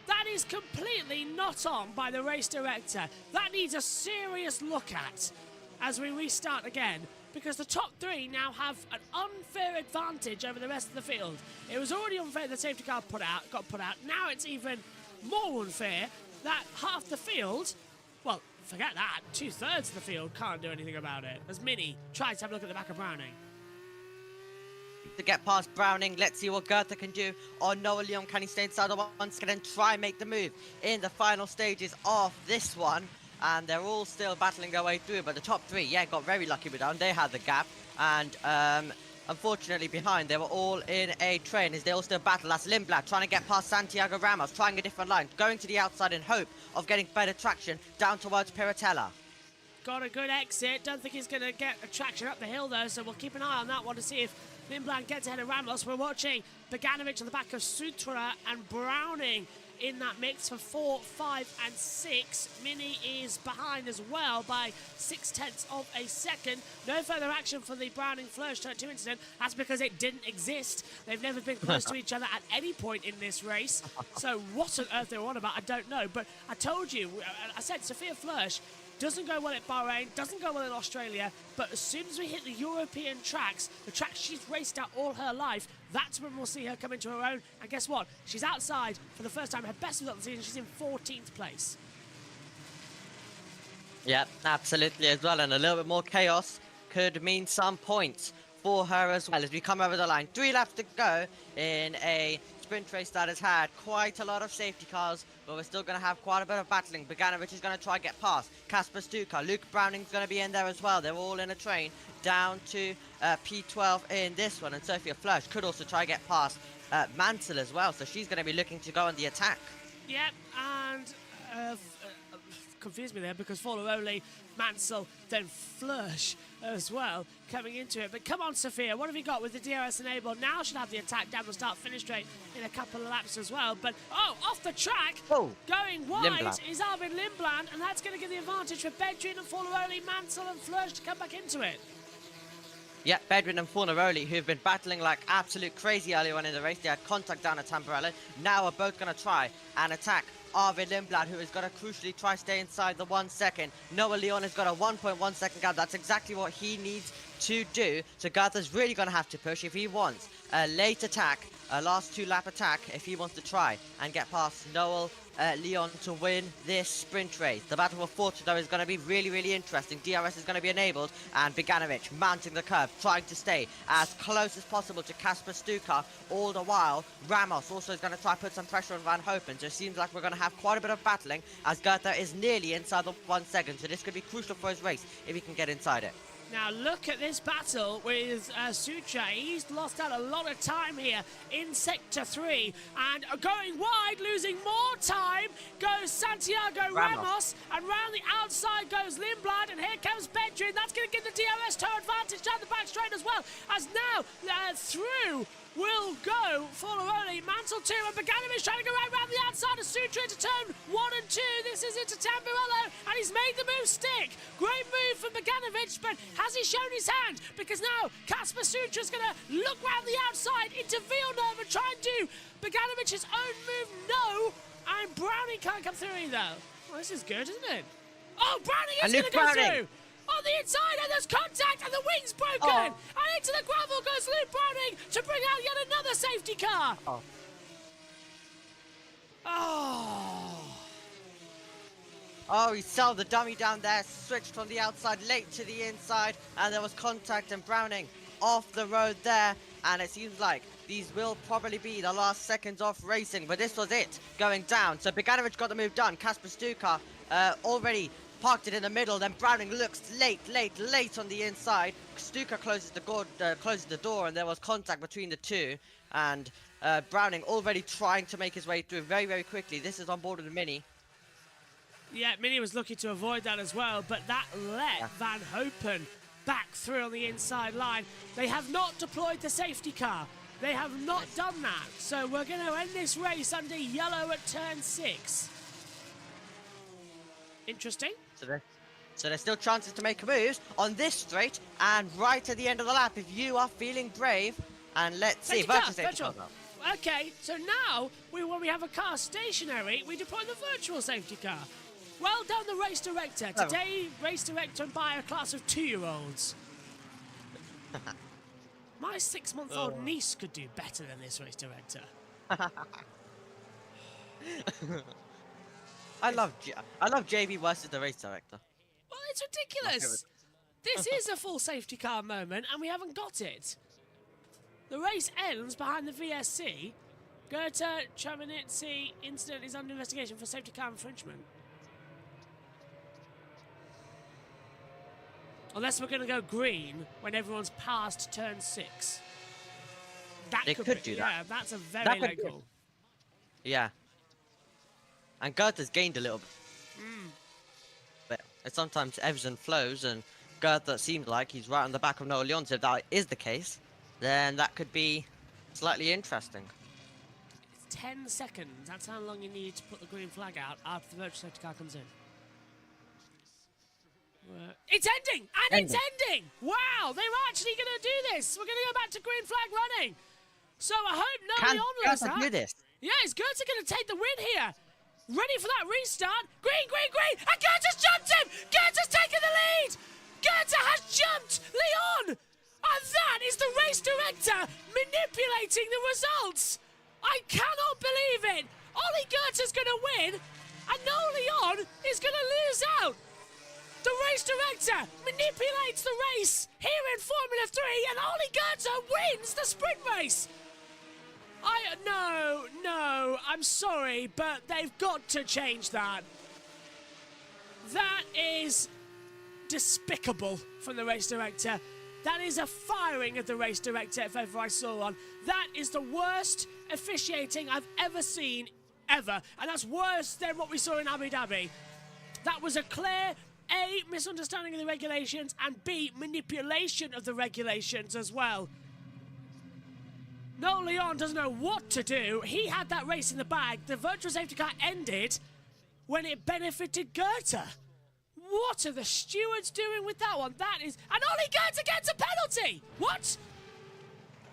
That is completely not on by the race director. That needs a serious look at as we restart again, because the top 3 now have an unfair advantage over the rest of the field. It was already unfair the safety car got put out. Now it's even more unfair that half the field, well, forget that, 2/3 of the field can't do anything about it, as Mini tries to have a look at the back of Browning. To get past Browning, let's see what Goethe can do on Noah Leon. Can he stay inside the once again and try and make the move in the final stages of this one? And they're all still battling their way through, but the top 3, yeah, got very lucky with that. They had the gap, and unfortunately behind, they were all in a train as they all still battle. That's Lindblad trying to get past Santiago Ramos, trying a different line, going to the outside in hope of getting better traction down towards Piratella. Got a good exit. Don't think he's going to get a traction up the hill, though, so we'll keep an eye on that one to see if Lindblad gets ahead of Ramos. We're watching Beganovic on the back of Sutra and Browning in that mix for 4, 5 and 6. Mini is behind as well by 0.6 of a second. No further action for the Browning Flourish Turn 2 incident. That's because it didn't exist. They've never been close to each other at any point in this race. So what on earth they were on about, I don't know. But I told you, I said Sophia Flourish doesn't go well at Bahrain, doesn't go well in Australia, but as soon as we hit the European tracks, the tracks she's raced at all her life, that's when we'll see her come into her own. And guess what? She's outside for the first time. Her best result of the season, she's in 14th place. Yeah, absolutely as well. And a little bit more chaos could mean some points for her as well as we come over the line. 3 laps to go in a sprint race that has had quite a lot of safety cars, but we're still going to have quite a bit of battling. Beganovic is going to try and get past Kasper Stuka. Luke Browning's going to be in there as well. They're all in a train down to P12 in this one, and Sophia Flourish could also try and get past Mansell as well, so she's going to be looking to go on the attack. Yep, and confused me there because Forlaroli, Mansell, then Flourish as well coming into it. But come on, Sophia, what have you got with the DRS enabled? Now should have the attack down and start finish straight in a couple of laps as well. But, off the track, going wide Lindblad. is Arvid Lindblad, and that's going to give the advantage for Bedrin and Forlaroli, Mansell and Flourish to come back into it. Yeah, Bedrin and Fornaroli, who've been battling like absolute crazy earlier on in the race. They had contact down at Tamburello. Now are both going to try and attack Arvid Lindblad, who is going to crucially try stay inside the 1 second. Noah Leon has got a 1.1 second gap. That's exactly what he needs to do. So Gartha's really going to have to push if he wants a late attack, a last 2 lap attack, if he wants to try and get past Noel Leon to win this sprint race. The battle for Fortune, though, is going to be really, really interesting. DRS is going to be enabled, and Beganovic mounting the curve, trying to stay as close as possible to Kasper Stuka. All the while, Ramos also is going to try to put some pressure on Van Hopen, so it seems like we're going to have quite a bit of battling, as Goethe is nearly inside the 1 second, so this could be crucial for his race if he can get inside it. Now look at this battle with Sucha. He's lost out a lot of time here in Sector 3. And going wide, losing more time, goes Santiago Ramos. And round the outside goes Lindblad. And here comes Bedrin. That's going to give the DRS toe advantage down the back straight as well. As now through will go Forlaroli, Mansell 2, and Beganovic trying to go right round the outside of Sutra into turn 1 and 2. This is into Tamburello, and he's made the move stick. Great move from Beganovic, but has he shown his hand? Because now Kasper Sutra's going to look round the outside into Villeneuve and try and do Beganovic's own move. No, and Browning can't come through either. Well, this is good, isn't it? Oh, Browning is going to go through! On the inside, and there's contact, and the wing's broken! And into the gravel goes Luke Browning to bring out yet another safety car! Oh, he saw the dummy down there, switched from the outside late to the inside, and there was contact, and Browning off the road there, and it seems like these will probably be the last seconds of racing, but this was it, going down. So Beganovic got the move done. Kasper Stuka already parked it in the middle, then Browning looks late on the inside. Stuka closes the door, and there was contact between the two, and Browning already trying to make his way through very, very quickly. This is on board with the Mini. Yeah, Mini was looking to avoid that as well, but that let Van Hopen back through on the inside line. They have not deployed the safety car. They have not done that. So we're going to end this race under yellow at turn 6. Interesting. So there's still chances to make moves on this straight and right at the end of the lap if you are feeling brave. And let's see. Virtual. Okay, so now when we have a car stationary, we deploy the virtual safety car. Well done, the race director. Today, race director by a class of 2-year-olds. My 6-month-old niece could do better than this race director. I love JB versus the race director. Well, it's ridiculous. This is a full safety car moment, and we haven't got it. The race ends behind the VSC. Goethe Chaminitzi incident is under investigation for safety car infringement. Unless we're going to go green when everyone's past turn 6. They could do that. Yeah, that's a very late call. Yeah. And Goethe's gained a little bit. But sometimes ebbs and flows, and Goethe seems like he's right on the back of Noah Leon. So if that is the case, then that could be slightly interesting. It's 10 seconds. That's how long you need to put the green flag out after the virtual safety car comes in. It's ending! And it's ending! Wow, they're actually going to do this. We're going to go back to green flag running. So I hope Noah Leon knows that. Do this? Yeah, is Goethe going to take the win here? Ready for that restart? Green! And Goethe's jumped him! Goethe's taken the lead! Goethe has jumped Leon! And that is the race director manipulating the results! I cannot believe it! Ollie Goethe's going to win, and Noah Leon is going to lose out! The race director manipulates the race here in Formula 3, and Ollie Goethe wins the sprint race! No, I'm sorry, but they've got to change that. That is despicable from the race director. That is a firing of the race director if ever I saw one. That is the worst officiating I've ever seen, ever. And that's worse than what we saw in Abu Dhabi. That was a clear A, misunderstanding of the regulations, and B, manipulation of the regulations as well. Noel Leon doesn't know what to do. He had that race in the bag. The virtual safety car ended when it benefited Goethe. What are the stewards doing with that one? That is... And Ollie Goethe gets a penalty! What?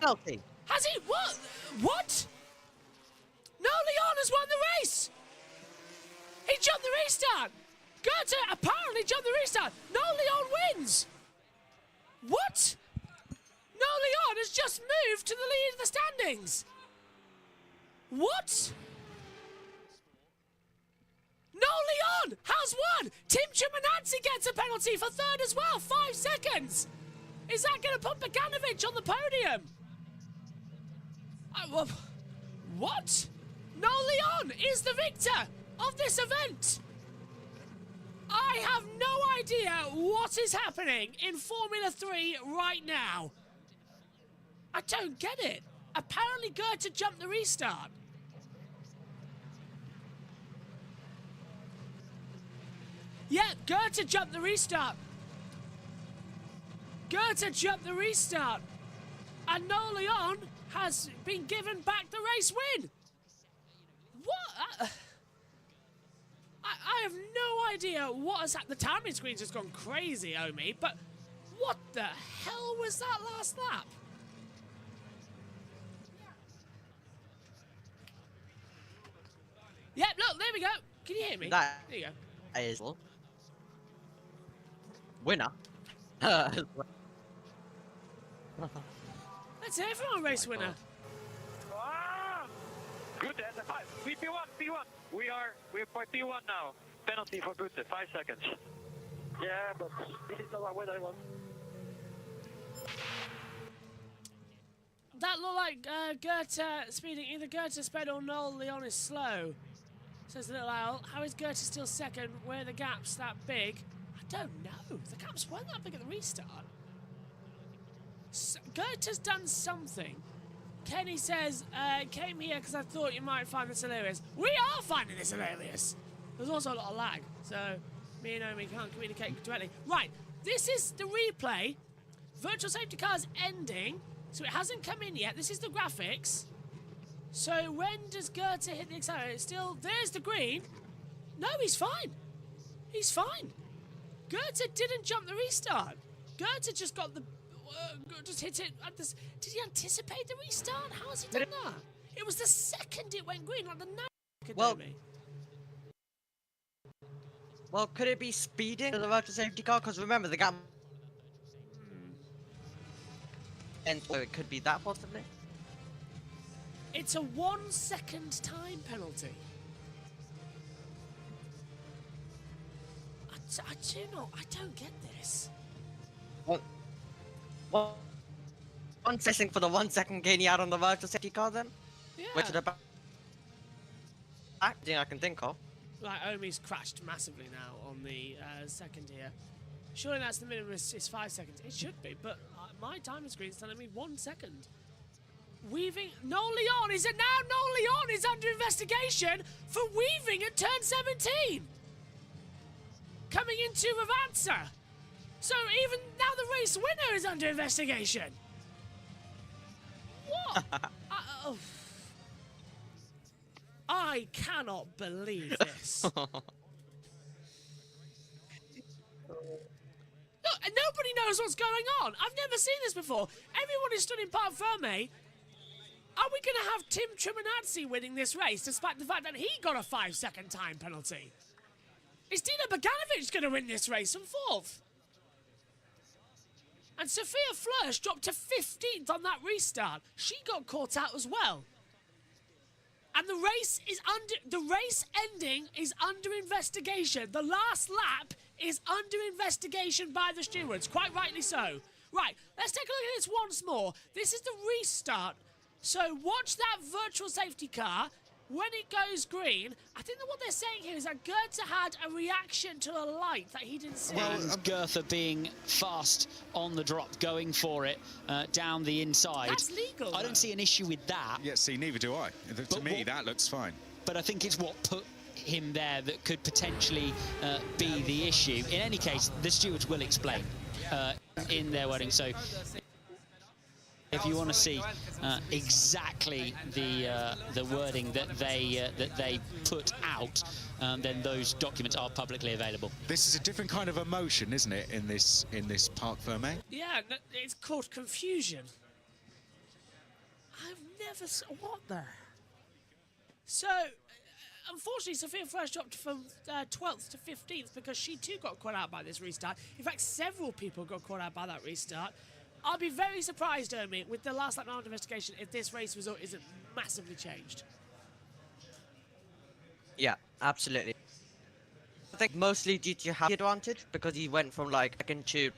Penalty? Has he... What? What? Noel Leon has won the race! He jumped the restart! Goethe apparently jumped the restart! Noel Leon wins! What? Noel Leon has just moved to the lead of the standings! What? Noel Leon has won! Tim Chimanazzi gets a penalty for third as well, 5 seconds! Is that going to put Bogdanovic on the podium? What? Noel Leon is the victor of this event! I have no idea what is happening in Formula 3 right now. I don't get it. Apparently Goethe jumped the restart. Yeah, Goethe jumped the restart. Goethe jumped the restart. And Noel Leon has been given back the race win. What? I have no idea what has happened. The timing screen's just gone crazy, Omi, but what the hell was that last lap? Yep, look, there we go. Can you hear me? That there you go. Is winner. That's everyone race winner. Good, P1. We're for P1 now. Penalty for Goethe, 5 seconds. Yeah, but this is not what I want. That looked like Goethe speeding. Either Goethe sped or Noel Leon is slow. Says the little owl. How is Goethe still second? Where are the gaps that big? I don't know. The gaps weren't that big at the restart. So, Goethe's done something. Kenny says, came here because I thought you might find this hilarious. We are finding this hilarious. There's also a lot of lag, so me and Omi can't communicate directly. Right, this is the replay. Virtual safety car's ending, so it hasn't come in yet. This is the graphics. So when does Goethe hit the accelerator? Still, there's the green. No, he's fine. He's fine. Goethe didn't jump the restart. Goethe just got the... just hit it at this. Did he anticipate the restart? How has he done that? It was the second it went green, like the academy. Well, could it be speeding to the virtual safety car? Because remember, the gap... And so it could be that, possibly? It's a 1 second time penalty. I do not... I don't get this. Well, one second for the 1 second gain out on the virtual safety car then? Yeah. Which is the back thing I can think of. Like, Omi's crashed massively now on the second here. Surely that's the minimum is 5 seconds. It should be, but my timer screen's telling me 1 second. Weaving... Noel Leon, is it now? Noel Leon is under investigation for weaving at turn 17. Coming into Ravanza. So even now the race winner is under investigation. What? I cannot believe this. Look, nobody knows what's going on. I've never seen this before. Everyone is stood in Parc Ferme. Are we going to have Tim Chimanazzi winning this race, despite the fact that he got a 5 second time penalty? Is Dino Bogdanovic going to win this race from 4th? And Sophia Flörsch dropped to 15th on that restart. She got caught out as well. And the race ending is under investigation. The last lap is under investigation by the stewards, quite rightly so. Right, let's take a look at this once more. This is the restart. So watch that virtual safety car when it goes green, I think that what they're saying here is that Goethe had a reaction to a light that he didn't see. And Goethe being fast on the drop, going for it down the inside. That's legal. I don't see an issue with that. Yeah, see, neither do I. To me, that looks fine. But I think it's what put him there that could potentially be the issue. In any case, the stewards will explain in their wording. So if you want to see exactly the wording that they put out, then those documents are publicly available. This is a different kind of emotion, isn't it, in this Parc Fermé? Yeah, it's called confusion. I've never... What the... So, unfortunately, Sophia Fresh dropped from 12th to 15th because she too got caught out by this restart. In fact, several people got caught out by that restart. I'll be very surprised, Omi, with the last lap round investigation, if this race result isn't massively changed. Yeah, absolutely. I think mostly due to the advantage, because he went from like second to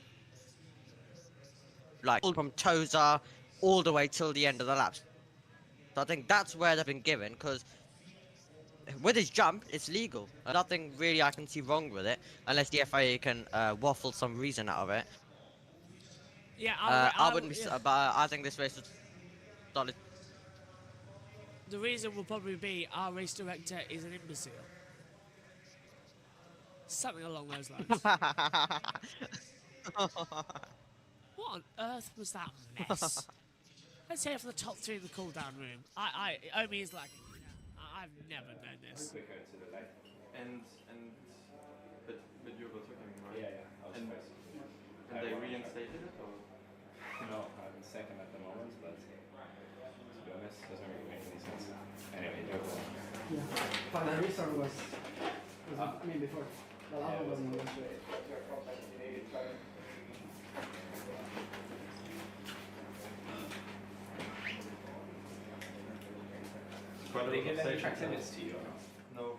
like from Toza all the way till the end of the laps. So I think that's where they've been given, because with his jump, it's legal. Nothing really I can see wrong with it, unless the FIA can waffle some reason out of it. Yeah, I wouldn't be, but I think this race was solid. The reason will probably be our race director is an imbecile. Something along those lines. What on earth was that mess? Let's hear from the top three in the cool-down room. Omi is like, I've never known this. But you were talking, right? Yeah. And they reinstated it, or? No, I'm second at the moment, but to be honest, doesn't really make any sense. Anyway, joke on. Yeah, but the reason was I mean, before the lava wasn't was Did they give any track limits to you or not? No.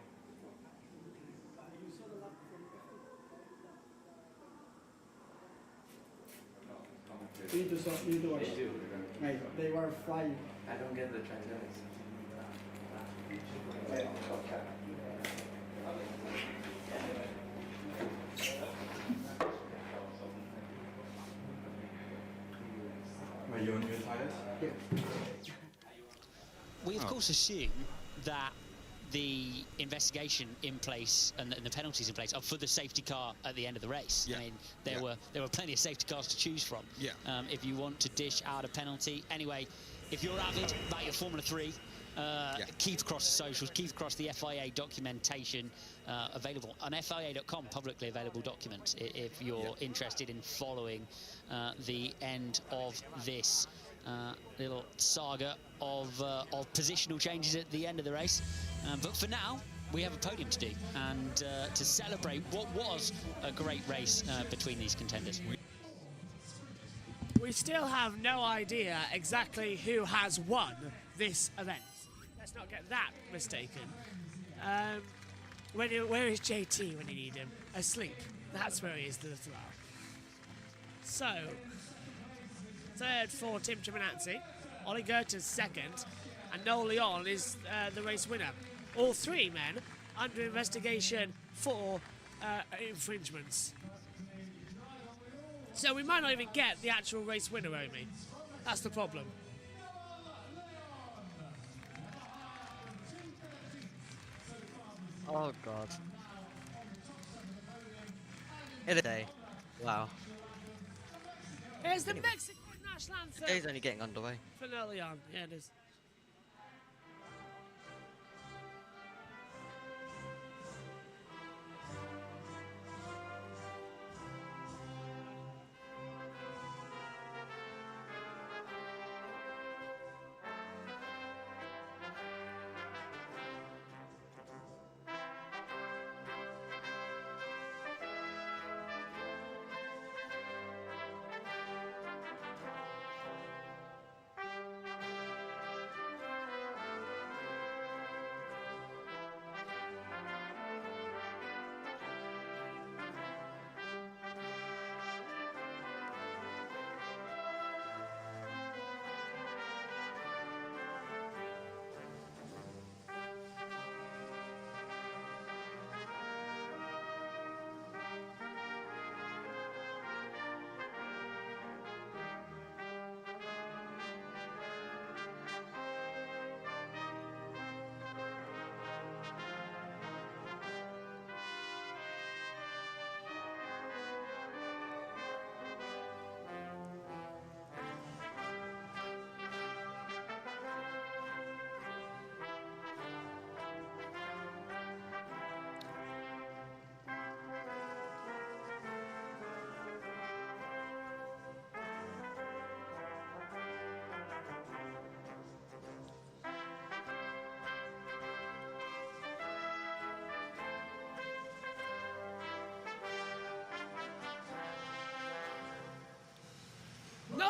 You need to watch. They do. Right, they were flying. I don't get the track limits. Are you on new tires? Yeah. We, of course, assume that the investigation in place and the penalties in place are for the safety car at the end of the race. I mean, there were plenty of safety cars to choose from. If you want to dish out a penalty. Anyway, if you're avid about your Formula 3, keep across the socials, keep across the FIA documentation available on FIA.com, publicly available documents, if you're interested in following the end of this little saga of positional changes at the end of the race. But for now, we have a podium to do and to celebrate what was a great race between these contenders. We still have no idea exactly who has won this event. Let's not get that mistaken. Where is JT when you need him? Asleep. That's where he is, the little owl. So, third for Tim Chiminazzi, Ollie Goethe second, and Noel Leon is the race winner. All three men under investigation for infringements. So we might not even get the actual race winner, Omi. That's the problem. Oh god. In a day. Wow. Here's the Mexican national anthem. The day's only getting underway. For Noel Leon. Yeah, it is.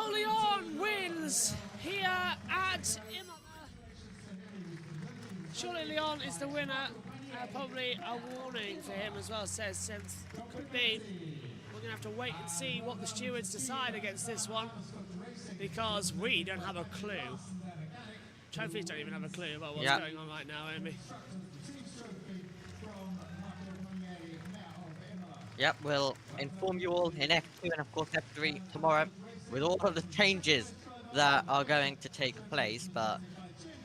No Leon wins here at Imola. Surely Leon is the winner. Probably a warning for him as well, says Sims. Could be. We're going to have to wait and see what the stewards decide against this one, because we don't have a clue. Trophies don't even have a clue about what's going on right now, Amy. Yep, we'll inform you all in F2 and of course F3 tomorrow with all of the changes that are going to take place, but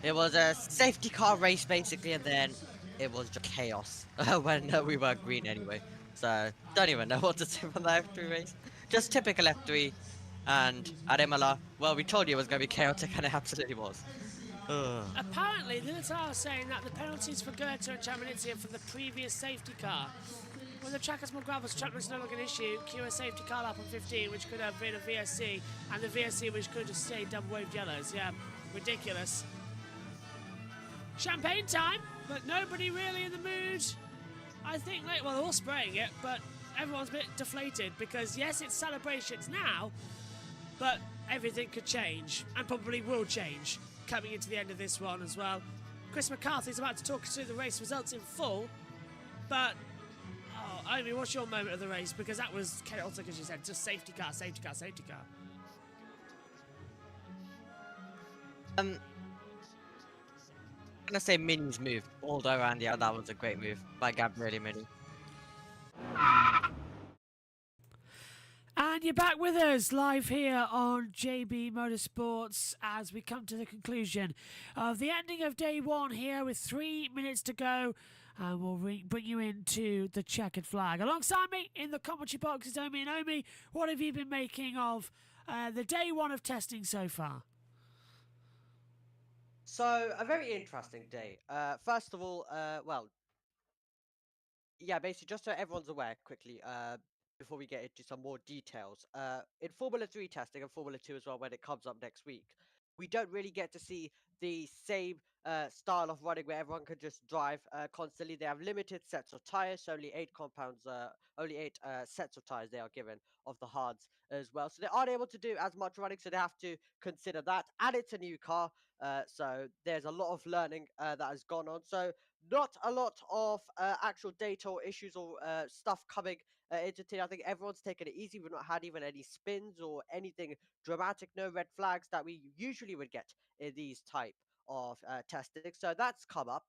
it was a safety car race basically, and then it was just chaos when we were green anyway. So, don't even know what to say from the F3 race. Just typical F3, and at Imola, well, we told you it was going to be chaotic, and it absolutely was. Apparently, the little are saying that the penalties for Goethe and Chamanitzi are for the previous safety car. When the track has more gravel, track was no longer an issue. Cue a safety car lap on 15, which could have been a VSC, and the VSC which could have stayed double-waved yellows. Yeah, ridiculous. Champagne time, but nobody really in the mood. I think, well, they're all spraying it, but everyone's a bit deflated because, yes, it's celebrations now, but everything could change, and probably will change, coming into the end of this one as well. Chris McCarthy's about to talk us through the race results in full, but... Amy, what's your moment of the race? Because that was chaotic, as you said. Just safety car, safety car, safety car. I'm gonna say Mini's move all the way around. Yeah, that was a great move by Gabriele Mini. And you're back with us live here on JB Motorsports as we come to the conclusion of the ending of day one here with 3 minutes to go. And we'll bring you into the checkered flag. Alongside me in the commentary box is Omi. And Omi, what have you been making of the day one of testing so far? So, a very interesting day. First of all, well, yeah, basically, just so everyone's aware quickly, before we get into some more details, in Formula 3 testing and Formula 2 as well, when it comes up next week, we don't really get to see the same style of running where everyone can just drive constantly. They have limited sets of tires, so only 8 compounds, only 8 sets of tires they are given of the hards as well. So they aren't able to do as much running, so they have to consider that. And it's a new car, so there's a lot of learning that has gone on. So not a lot of actual data or issues or stuff coming into today. I think everyone's taken it easy. We've not had even any spins or anything dramatic, no red flags that we usually would get in these type of testing. So that's come up.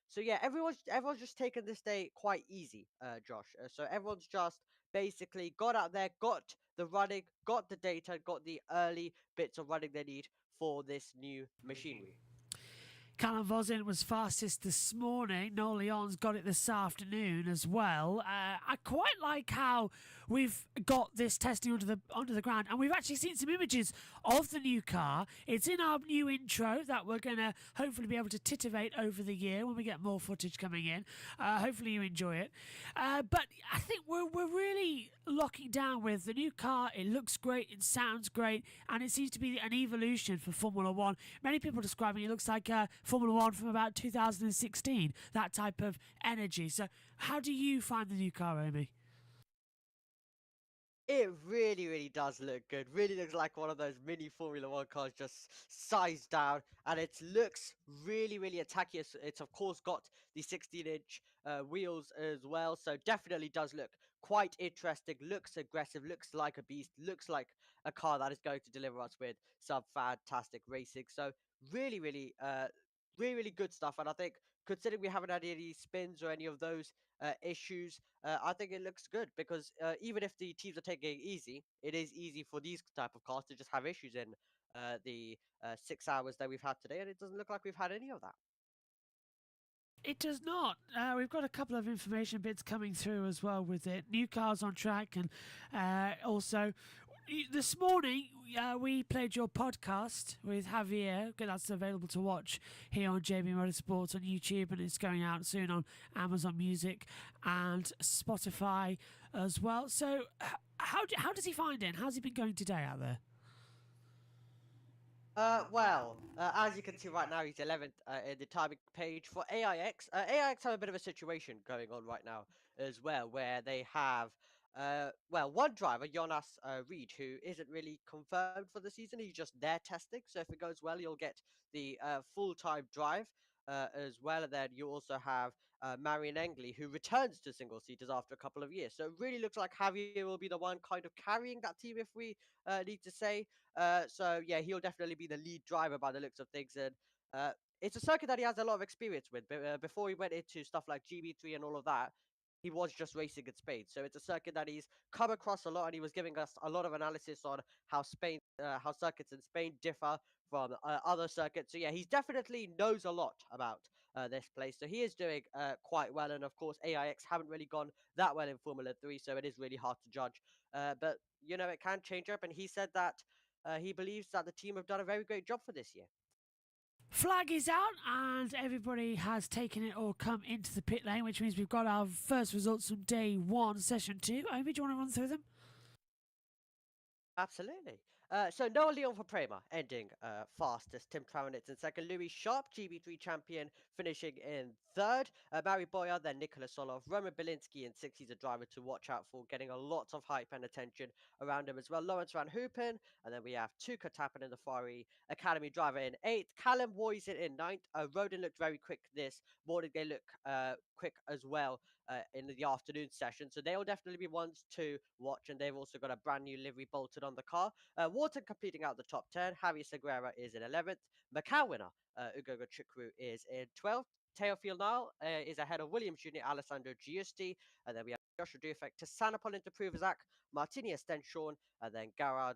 So yeah, everyone's just taken this day quite easy, Josh. So everyone's just basically got out there, got the running, got the data, got the early bits of running they need for this new machinery. Callum Vosin was fastest this morning. Noel Leon's got it this afternoon as well. I quite like how we've got this testing onto the ground, and we've actually seen some images of the new car. It's in our new intro that we're going to hopefully be able to titivate over the year when we get more footage coming in. Hopefully you enjoy it. But I think we're really locking down with the new car. It looks great, it sounds great, and it seems to be an evolution for Formula 1. Many people describing it looks like Formula 1 from about 2016, that type of energy. So how do you find the new car, Amy? It really, really does look good. Really looks like one of those mini Formula 1 cars just sized down. And it looks really, really attacky. It's of course got the 16-inch wheels as well. So definitely does look quite interesting. Looks aggressive. Looks like a beast. Looks like a car that is going to deliver us with some fantastic racing. So really, really, really good stuff. And I think considering we haven't had any spins or any of those issues, I think it looks good because even if the teams are taking it easy, it is easy for these type of cars to just have issues in the 6 hours that we've had today, and it doesn't look like we've had any of that. It does not. We've got a couple of information bits coming through as well with it. New cars on track, and also this morning we played your podcast with Javier. That's available to watch here on JB Motorsports on YouTube, and it's going out soon on Amazon Music and Spotify as well. So how does he find it? How's he been going today out there? Well, as you can see right now, he's 11th in the timing page for AIX. AIX have a bit of a situation going on right now as well, where they have well, one driver, Jonas Reed, who isn't really confirmed for the season. He's just there testing. So if it goes well, you'll get the full-time drive as well. And then you also have Marion Engley, who returns to single-seaters after a couple of years. So it really looks like Javier will be the one kind of carrying that team, if we need to say. So yeah, he'll definitely be the lead driver by the looks of things. And it's a circuit that he has a lot of experience with. Before he went into stuff like GB3 and all of that, he was just racing in Spain. So it's a circuit that he's come across a lot, and he was giving us a lot of analysis on how how circuits in Spain differ from other circuits. So yeah, he definitely knows a lot about this place. So he is doing quite well, and of course AIX haven't really gone that well in Formula 3, so it is really hard to judge. But you know, it can change up, and he said that he believes that the team have done a very great job for this year. Flag is out and everybody has taken it or come into the pit lane, which means we've got our first results from day 1, session 2. Omi, do you want to run through them? Absolutely. So Noah Leon for Prema ending fastest. Tim Travanitz in second. Louis Sharp, GB3 champion, finishing in third. Mary Boyer, then Nicholas Solov. Roman Belinsky in sixth. He's a driver to watch out for, getting a lot of hype and attention around him as well. Lawrence Van Hoopen. And then we have Tuka Tappen in the Ferrari Academy driver in eighth. Callum Woysen in ninth. Roden looked very quick this morning. They look quick as well in the afternoon session. So they'll definitely be ones to watch. And they've also got a brand new livery bolted on the car. Wharton completing out the top 10. Javier Segura is in 11th. Macau winner, Ugogo Chukwu, is in 12th. Teofil Nile is ahead of Williams Jr., Alessandro Giusti. And then we have Joshua Dufek to Sanapol into Pruvazac, Martini Estenshorn, and then Garard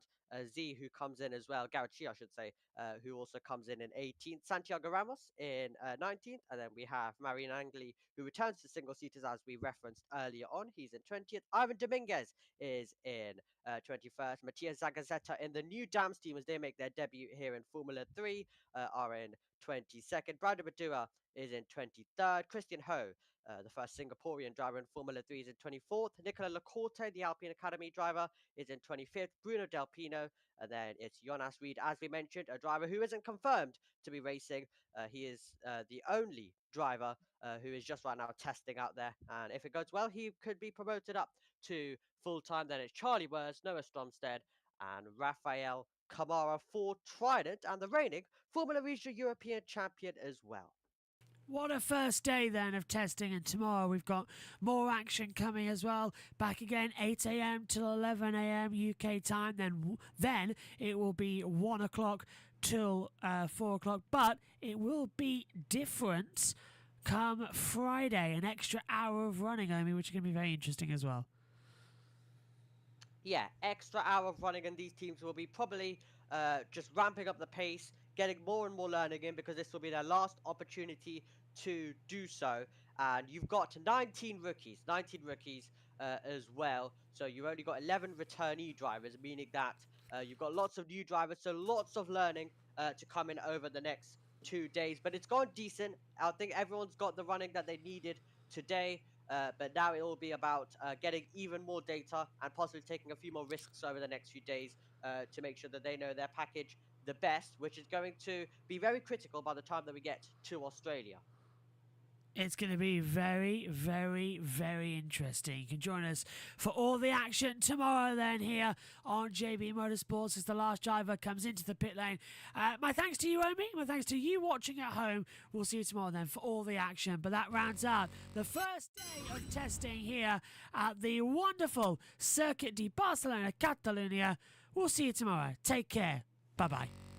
Z, who comes in as well. Garrett Chi, I should say, who also comes in 18th. Santiago Ramos in 19th. And then we have Marian Angley, who returns to single seaters as we referenced earlier on. He's in 20th. Ivan Dominguez is in 21st. Matias Zagazeta in the new Dams team as they make their debut here in Formula 3 are in 22nd. Brandon Badua is in 23rd. Christian Ho, the first Singaporean driver in Formula 3, is in 24th. Nicola Lacorte, the Alpine Academy driver, is in 25th. Bruno Del Pino, and then it's Jonas Reed, as we mentioned, a driver who isn't confirmed to be racing. He is the only driver who is just right now testing out there. And if it goes well, he could be promoted up to full-time. Then it's Charlie Wurz, Noah Stromstead, and Rafael Kamara for Trident, and the reigning Formula Regia European champion as well. What a first day then of testing, and tomorrow we've got more action coming as well. Back again 8 a.m. till 11 a.m. UK time, then it will be 1 o'clock till 4 o'clock, but it will be different come Friday, an extra hour of running, Omi, which is going to be very interesting as well. Yeah, extra hour of running, and these teams will be probably just ramping up the pace, getting more and more learning in, because this will be their last opportunity to do so. And you've got 19 rookies as well. So you've only got 11 returnee drivers, meaning that you've got lots of new drivers, so lots of learning to come in over the next 2 days. But it's gone decent. I think everyone's got the running that they needed today. But now it will be about getting even more data and possibly taking a few more risks over the next few days to make sure that they know their package the best, which is going to be very critical by the time that we get to Australia. It's going to be very, very, very interesting. You can join us for all the action tomorrow then here on JB Motorsports as the last driver comes into the pit lane. My thanks to you, Omi. My thanks to you watching at home. We'll see you tomorrow then for all the action. But that rounds out the first day of testing here at the wonderful Circuit de Barcelona, Catalunya. We'll see you tomorrow. Take care. Bye-bye.